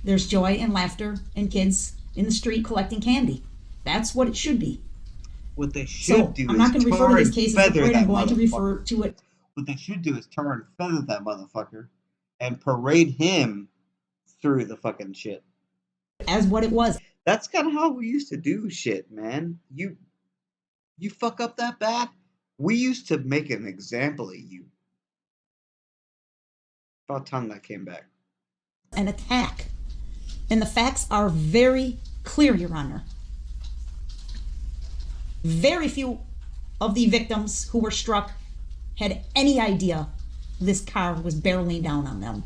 there's joy and laughter and kids in the street collecting candy. That's what it should be. What they should do I'm not going to refer to this case as a parade. I'm going to motherfucker. refer to it. What they should do is tar and feather that motherfucker and parade him through the fucking shit. As what it was. That's kind of how we used to do shit, man. You fuck up that bad, we used to make an example of you. About time that came back. An attack. And the facts are very clear, Your Honor. Very few of the victims who were struck had any idea this car was barreling down on them.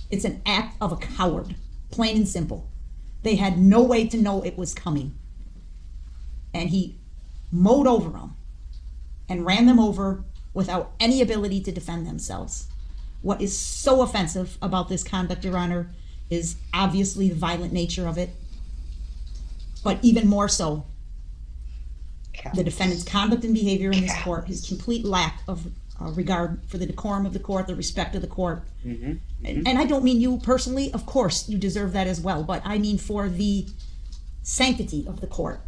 It's an act of a coward, plain and simple. They had no way to know it was coming. And he mowed over them and ran them over without any ability to defend themselves. What is so offensive about this conduct, Your Honor, is obviously the violent nature of it, but even more so, the defendant's conduct and behavior in this court, his complete lack of regard for the decorum of the court, the respect of the court. And I don't mean you personally, of course you deserve that as well, but I mean for the sanctity of the court,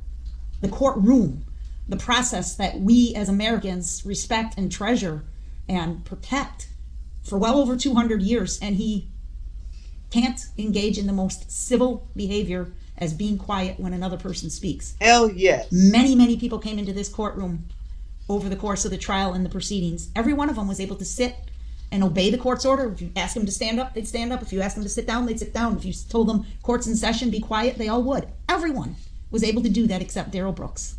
the courtroom, the process that we as Americans respect and treasure and protect for well over 200 years, and he can't engage in the most civil behavior as being quiet when another person speaks. Hell yes. Many, many people came into this courtroom over the course of the trial and the proceedings. Every one of them was able to sit and obey the court's order. If you asked them to stand up, they'd stand up. If you asked them to sit down, they'd sit down. If you told them court's in session, be quiet, they all would. Everyone was able to do that except Darrell Brooks.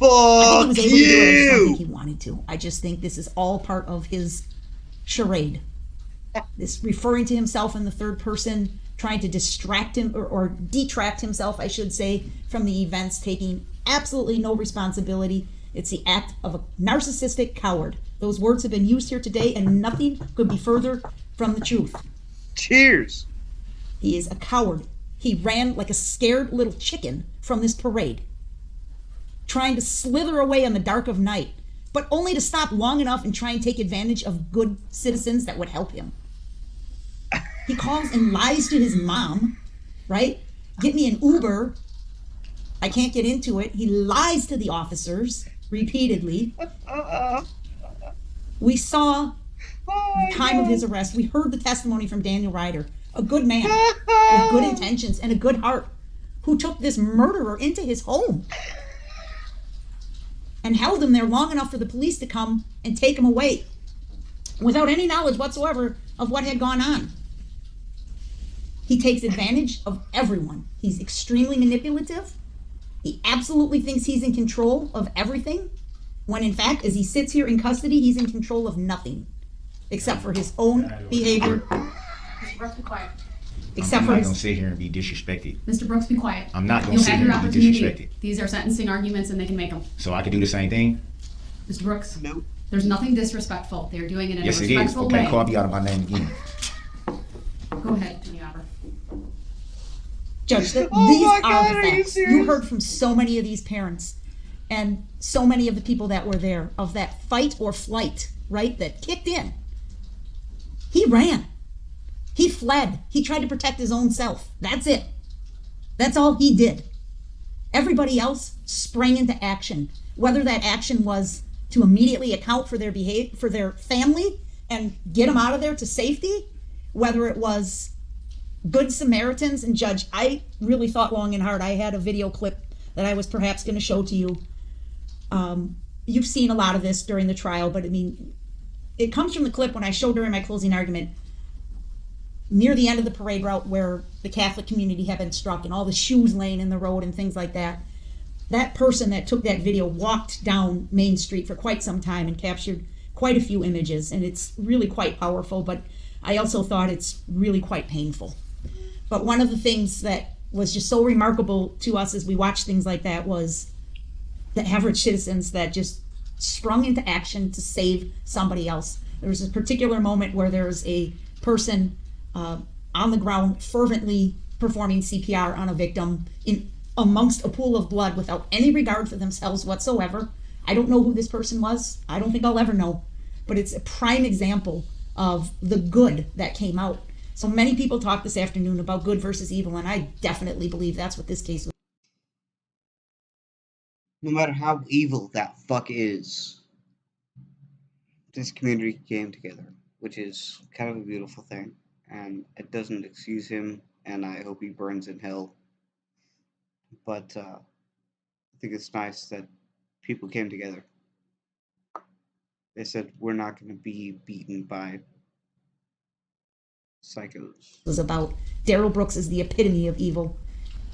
I think he was able to do it. I just don't think he wanted to. I just think this is all part of his charade. This referring to himself in the third person, trying to distract him or detract himself, I should say, from the events, taking absolutely no responsibility. It's the act of a narcissistic coward. Those words have been used here today, and nothing could be further from the truth. Cheers. He is a coward. He ran like a scared little chicken from this parade, trying to slither away in the dark of night, but only to stop long enough and try and take advantage of good citizens that would help him. He calls and lies to his mom, right? Get me an Uber. I can't get into it. He lies to the officers repeatedly. We saw the time of his arrest. We heard the testimony from Daniel Ryder, a good man with good intentions and a good heart, who took this murderer into his home and held him there long enough for the police to come and take him away without any knowledge whatsoever of what had gone on. He takes advantage of everyone. He's extremely manipulative. He absolutely thinks he's in control of everything, when in fact, as he sits here in custody, he's in control of nothing except for his own behavior. Mr. Brooks, be quiet. Except I'm for not his... going to sit here and be disrespected. Mr. Brooks, be quiet. I'm not going to You'll sit have here your and be opportunity. disrespected. These are sentencing arguments and they can make them. So I can do the same thing? Mr. Brooks? Nope. There's nothing disrespectful. They're doing it in Yes, a it is. respectful Okay, way. call me out of my name again. Go ahead, Taniabra. Judge, these my are God, the are you facts. serious? You heard from so many of these parents and so many of the people that were there of that fight or flight, right, that kicked in. He ran. He fled. He tried to protect his own self. That's it. That's all he did. Everybody else sprang into action, whether that action was to immediately account for their behavior, for their family and get them out of there to safety, whether it was good Samaritans. And Judge, I really thought long and hard. I had a video clip that I was perhaps going to show to you. You've seen a lot of this during the trial, but I mean, it comes from the clip when I showed during my closing argument near the end of the parade route where the Catholic community had been struck and all the shoes laying in the road and things like that. That person that took that video walked down Main Street for quite some time and captured quite a few images, and it's really quite powerful, but I also thought it's really quite painful. But one of the things that was just so remarkable to us as we watched things like that was the average citizens that just sprung into action to save somebody else. There was a particular moment where there was a person on the ground fervently performing CPR on a victim in amongst a pool of blood without any regard for themselves whatsoever. I don't know who this person was. I don't think I'll ever know. But it's a prime example of the good that came out. So many people talked this afternoon about good versus evil, and I definitely believe that's what this case was. No matter how evil that fuck is, this community came together, which is kind of a beautiful thing. And it doesn't excuse him, and I hope he burns in hell. But I think it's nice that people came together. They said, we're not going to be beaten by psychos. Was about Darrell Brooks is the epitome of evil.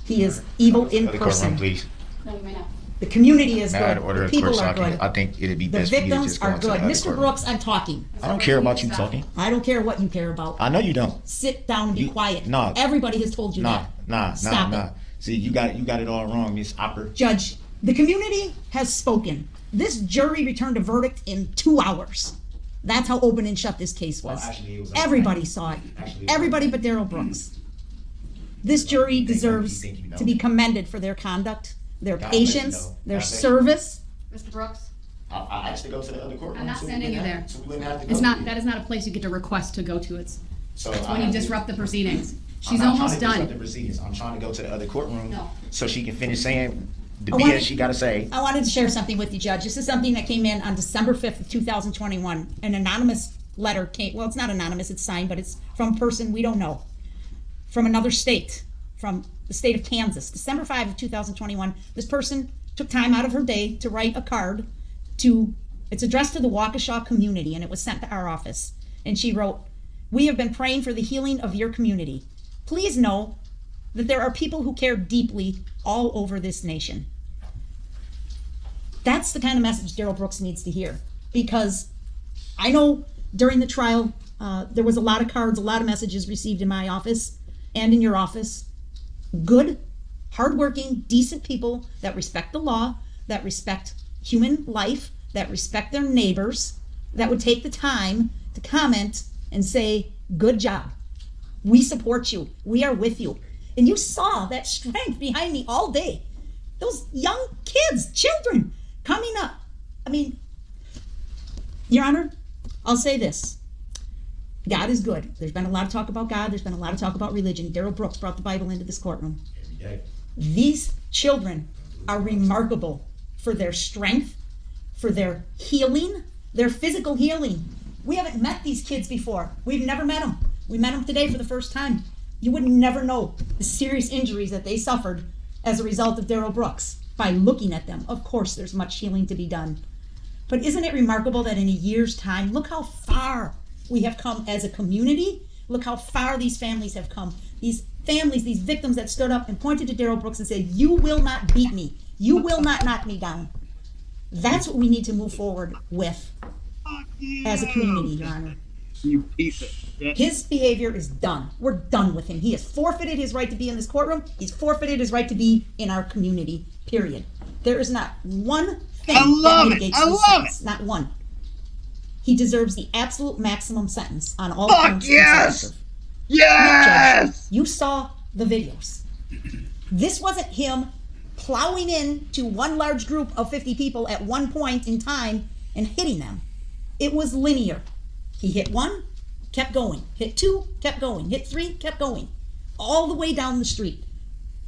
He is evil in person. Please. No, you may not. The community is Now, good. in order, The of people course, are good. I think it'd be The best for you to victims just go are into the good. other Mr. courtroom. Brooks, I'm talking. I don't care about you talking. I don't care what you care about. I know you don't. Sit down and be quiet. Nah. Everybody has told you that. Stop it. See, you got it all wrong, Miss Opper. Judge, the community has spoken. This jury returned a verdict in 2 hours. That's how open and shut this case was. Well, actually, it was Everybody saw it. Everybody but Darrell Brooks. This jury deserves to be commended for their conduct, their patience, their service. Mr. Brooks? I asked to go to the other courtroom. I'm not so we sending you wouldn't there. have- so we wouldn't have to It's go not. there. That is not a place you get to request to go to. It's So it's I when you have to- disrupt the proceedings. She's I'm not almost trying to disrupt done. the proceedings. I'm trying to go to the other courtroom No. so she can finish saying the I BS wanted- she got to say. I wanted to share something with you, Judge. This is something that came in on December 5th of 2021. An anonymous letter came, well, it's not anonymous, it's signed, but it's from a person we don't know, from another state, from the state of Kansas. December 5 of 2021, this person took time out of her day to write a card it's addressed to the Waukesha community, and it was sent to our office. And she wrote, "We have been praying for the healing of your community. Please know that there are people who care deeply all over this nation." That's the kind of message Darrell Brooks needs to hear, because I know during the trial there was a lot of cards, a lot of messages received in my office and in your office. Good, hardworking, decent people that respect the law, that respect human life, that respect their neighbors, that would take the time to comment and say, "Good job. We support you. We are with you." And you saw that strength behind me all day. Those young kids, children, coming up. I mean, Your Honor, I'll say this. God is good. There's been a lot of talk about God. There's been a lot of talk about religion. Darrell Brooks brought the Bible into this courtroom. These children are remarkable for their strength, for their healing, their physical healing. We haven't met these kids before. We've never met them. We met them today for the first time. You would never know the serious injuries that they suffered as a result of Darrell Brooks by looking at them. Of course, there's much healing to be done. But isn't it remarkable that in a year's time, look how far we have come as a community. Look how far these families have come. These families, these victims that stood up and pointed to Darrell Brooks and said, "You will not beat me. You will not knock me down." That's what we need to move forward with as a community, Your Honor. You piece of shit. His behavior is done. We're done with him. He has forfeited his right to be in this courtroom. He's forfeited his right to be in our community, period. There is not one thing that mitigates this sentence. Not one. He deserves the absolute maximum sentence on all counts. Yes! Yes! Judge, you saw the videos. This wasn't him plowing in to one large group of 50 people at one point in time and hitting them. It was linear. He hit one, kept going. Hit two, kept going. Hit three, kept going. All the way down the street.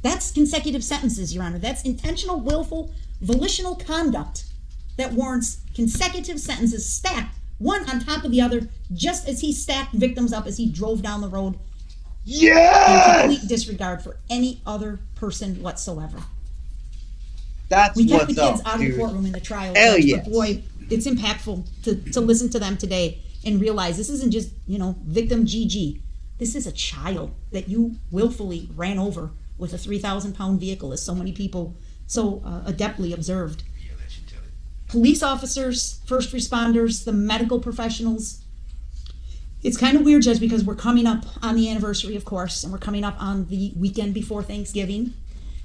That's consecutive sentences, Your Honor. That's intentional, willful, volitional conduct that warrants consecutive sentences stacked, one on top of the other, just as he stacked victims up as he drove down the road. Yes! In complete disregard for any other person whatsoever. That's we kept what's the kids up, out of dude. the courtroom in the trial. Hell Judge, yes. But boy, it's impactful to listen to them today and realize this isn't just, victim GG. This is a child that you willfully ran over with a 3,000-pound vehicle, as so many people so adeptly observed. Police officers, first responders, the medical professionals, It's kind of weird, Judge, because we're coming up on the anniversary, of course, and we're coming up on the weekend before Thanksgiving,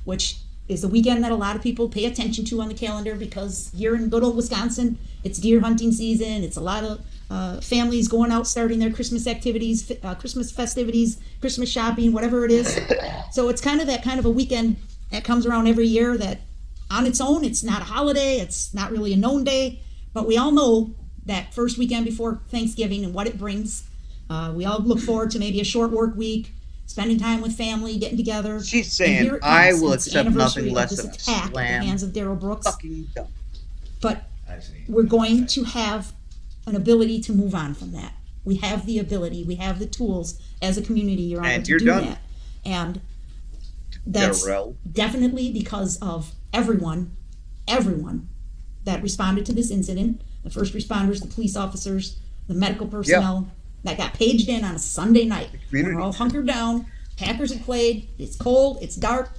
which is a weekend that a lot of people pay attention to on the calendar because here in good old Wisconsin, it's deer hunting season. It's a lot of families going out starting their Christmas activities, Christmas festivities, Christmas shopping, whatever it is. So it's kind of that kind of a weekend that comes around every year that on its own, it's not a holiday, it's not really a known day, but we all know that first weekend before Thanksgiving and what it brings. We all look forward to maybe a short work week, spending time with family, getting together. She's saying, I will accept nothing less than a attack slam. at the hands of Darrell Brooks. Fucking dumb. But we're going to have an ability to move on from that. We have the ability, we have the tools as a community, Your Honor, And to you're do done. that. And that's Darrell. definitely because of everyone that responded to this incident, the first responders, the police officers, the medical personnel that got paged in on a Sunday night. We're all hunkered down, Packers had played, it's cold, it's dark,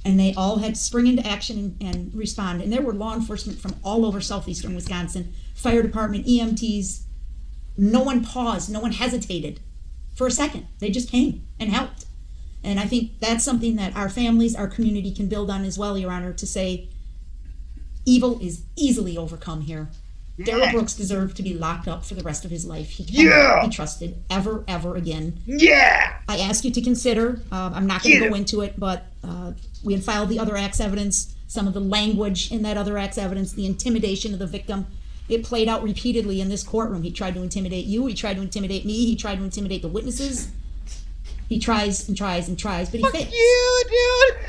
and they all had to spring into action and respond. And there were law enforcement from all over southeastern Wisconsin, fire department, EMTs. No one paused, no one hesitated for a second. They just came and helped. And I think that's something that our families, our community can build on as well, Your Honor, to say evil is easily overcome here. Darrell Brooks deserved to be locked up for the rest of his life. He cannot be trusted ever again. Yeah! I ask you to consider, I'm not going to go into it, but we had filed the other act's evidence, some of the language in that other act's evidence, the intimidation of the victim. It played out repeatedly in this courtroom. He tried to intimidate you, he tried to intimidate me, he tried to intimidate the witnesses. He tries and tries and tries, but he fails. You, dude!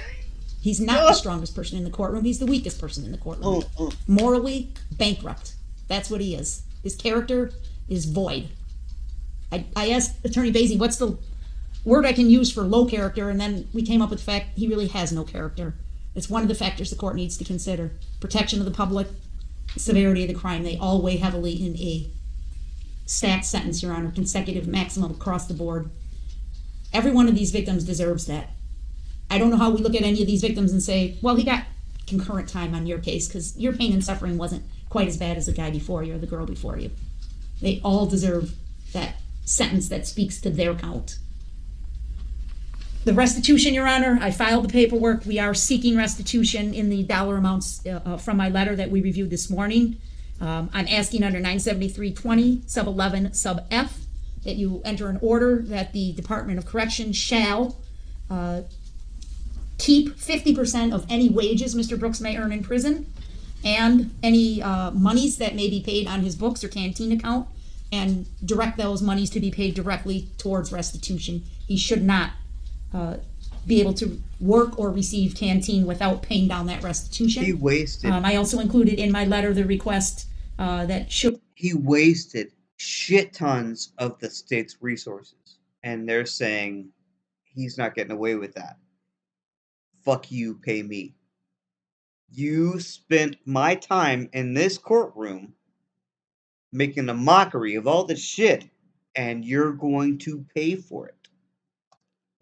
He's not the strongest person in the courtroom. He's the weakest person in the courtroom. Morally bankrupt. That's what he is. His character is void. I asked Attorney Basie, what's the word I can use for low character? And then we came up with the fact he really has no character. It's one of the factors the court needs to consider. Protection of the public, severity of the crime. They all weigh heavily in a stacked sentence, Your Honor, consecutive maximum across the board. Every one of these victims deserves that. I don't know how we look at any of these victims and say, well, he got concurrent time on your case because your pain and suffering wasn't quite as bad as the guy before you or the girl before you. They all deserve that sentence that speaks to their count. The restitution, Your Honor, I filed the paperwork. We are seeking restitution in the dollar amounts from my letter that we reviewed this morning. I'm asking under 97320 sub 11 sub F that you enter an order that the Department of Corrections shall keep 50% of any wages Mr. Brooks may earn in prison and any monies that may be paid on his books or canteen account and direct those monies to be paid directly towards restitution. He should not be able to work or receive canteen without paying down that restitution. He wasted. I also included in my letter the request that should. He wasted shit tons of the state's resources. And they're saying he's not getting away with that. Fuck you, pay me. You spent my time in this courtroom making a mockery of all this shit, and you're going to pay for it.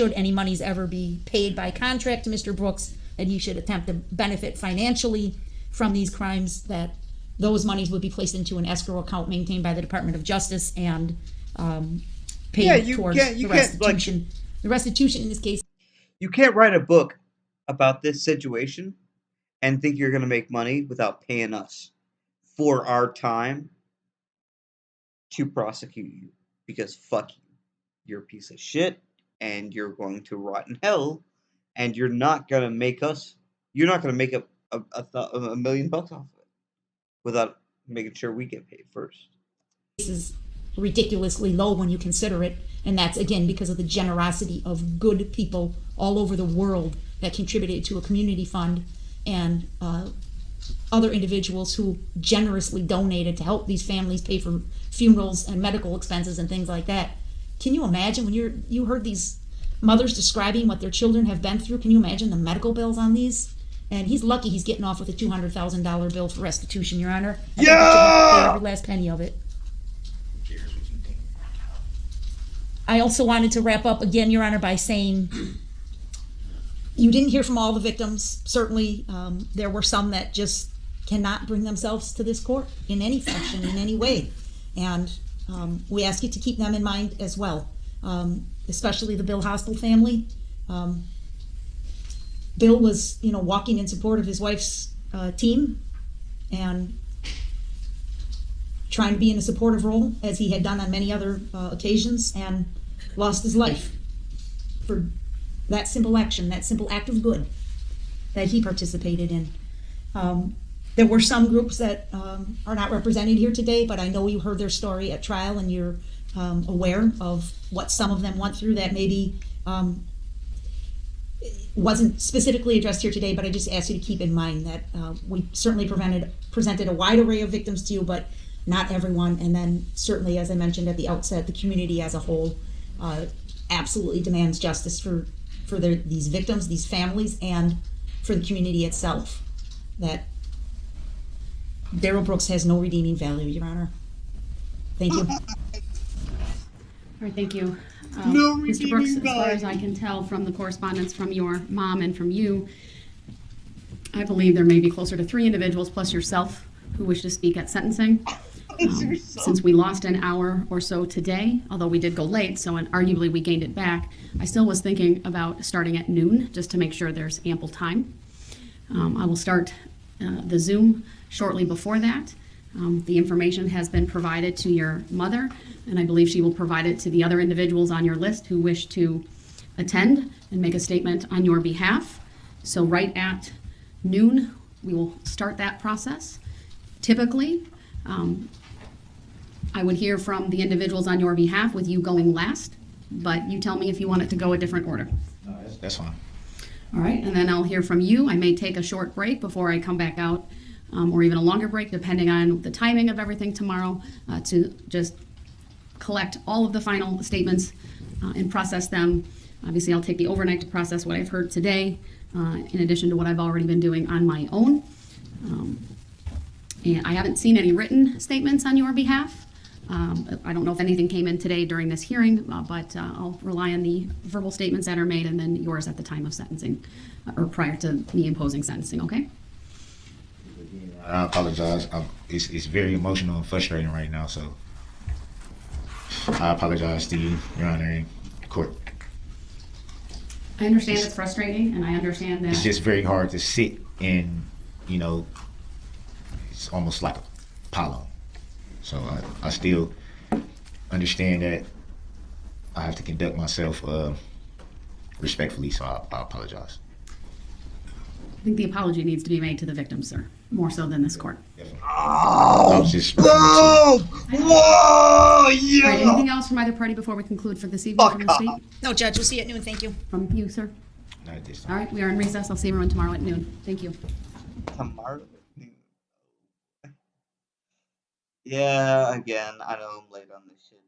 Should any monies ever be paid by contract to Mr. Brooks, that he should attempt to benefit financially from these crimes, that those monies would be placed into an escrow account maintained by the Department of Justice and paid towards the restitution. The restitution in this case. You can't write a book about this situation and think you're going to make money without paying us for our time to prosecute you. Because fuck you. You're a piece of shit and you're going to rot in hell and you're not going to make us, you're not going to make a million bucks off of it without making sure we get paid first. This is ridiculously low when you consider it, and that's again because of the generosity of good people all over the world that contributed to a community fund and other individuals who generously donated to help these families pay for funerals and medical expenses and things like that. Can you imagine when you heard these mothers describing what their children have been through? Can you imagine the medical bills on these? And he's lucky he's getting off with a $200,000 bill for restitution, Your Honor. I think he should have to pay every last penny of it. I also wanted to wrap up again, Your Honor, by saying you didn't hear from all the victims. Certainly, there were some that just cannot bring themselves to this court in any fashion, in any way. And We ask you to keep them in mind as well, especially the Bill Hospital family. Bill was, walking in support of his wife's team and trying to be in a supportive role, as he had done on many other occasions, and lost his life for that simple action, that simple act of good that he participated in. There were some groups that are not represented here today, but I know you heard their story at trial, and you're aware of what some of them went through that maybe wasn't specifically addressed here today, but I just ask you to keep in mind that we certainly presented a wide array of victims to you, but not everyone. And then certainly, as I mentioned at the outset, the community as a whole absolutely demands justice for these victims, these families, and for the community itself. That Darrell Brooks has no redeeming value, Your Honor. Thank you. All right, thank you. No Mr. Brooks, as redeeming far as value. I can tell from the correspondence from your mom and from you, I believe there may be closer to 3 individuals plus yourself who wish to speak at sentencing. Since we lost an hour or so today, although we did go late, so arguably we gained it back, I still was thinking about starting at noon just to make sure there's ample time. I will start the Zoom shortly before that. The information has been provided to your mother, and I believe she will provide it to the other individuals on your list who wish to attend and make a statement on your behalf. So right at noon, we will start that process. Typically, I would hear from the individuals on your behalf with you going last, but you tell me if you want it to go a different order. That's fine. All right, and then I'll hear from you. I may take a short break before I come back out, or even a longer break, depending on the timing of everything tomorrow, to just collect all of the final statements and process them. Obviously, I'll take the overnight to process what I've heard today, in addition to what I've already been doing on my own. And I haven't seen any written statements on your behalf. I don't know if anything came in today during this hearing, but I'll rely on the verbal statements that are made and then yours at the time of sentencing, or prior to me imposing sentencing, okay? I apologize. It's very emotional and frustrating right now, so I apologize to you, Your Honor, in court. I understand it's frustrating, and I understand that. It's just very hard to sit in, it's almost like Apollo. So I still understand that I have to conduct myself respectfully, so I apologize. I think the apology needs to be made to the victim, sir, more so than this court. I was just Whoa! Whoa! All Yeah! right, anything else from either party before we conclude for this evening from the state? No, Judge, we'll see you at noon. Thank you. From you, sir? Not this time. All right, we are in recess. I'll see everyone tomorrow at noon. Thank you. Tomorrow. Yeah, again, I know I'm late on this shit.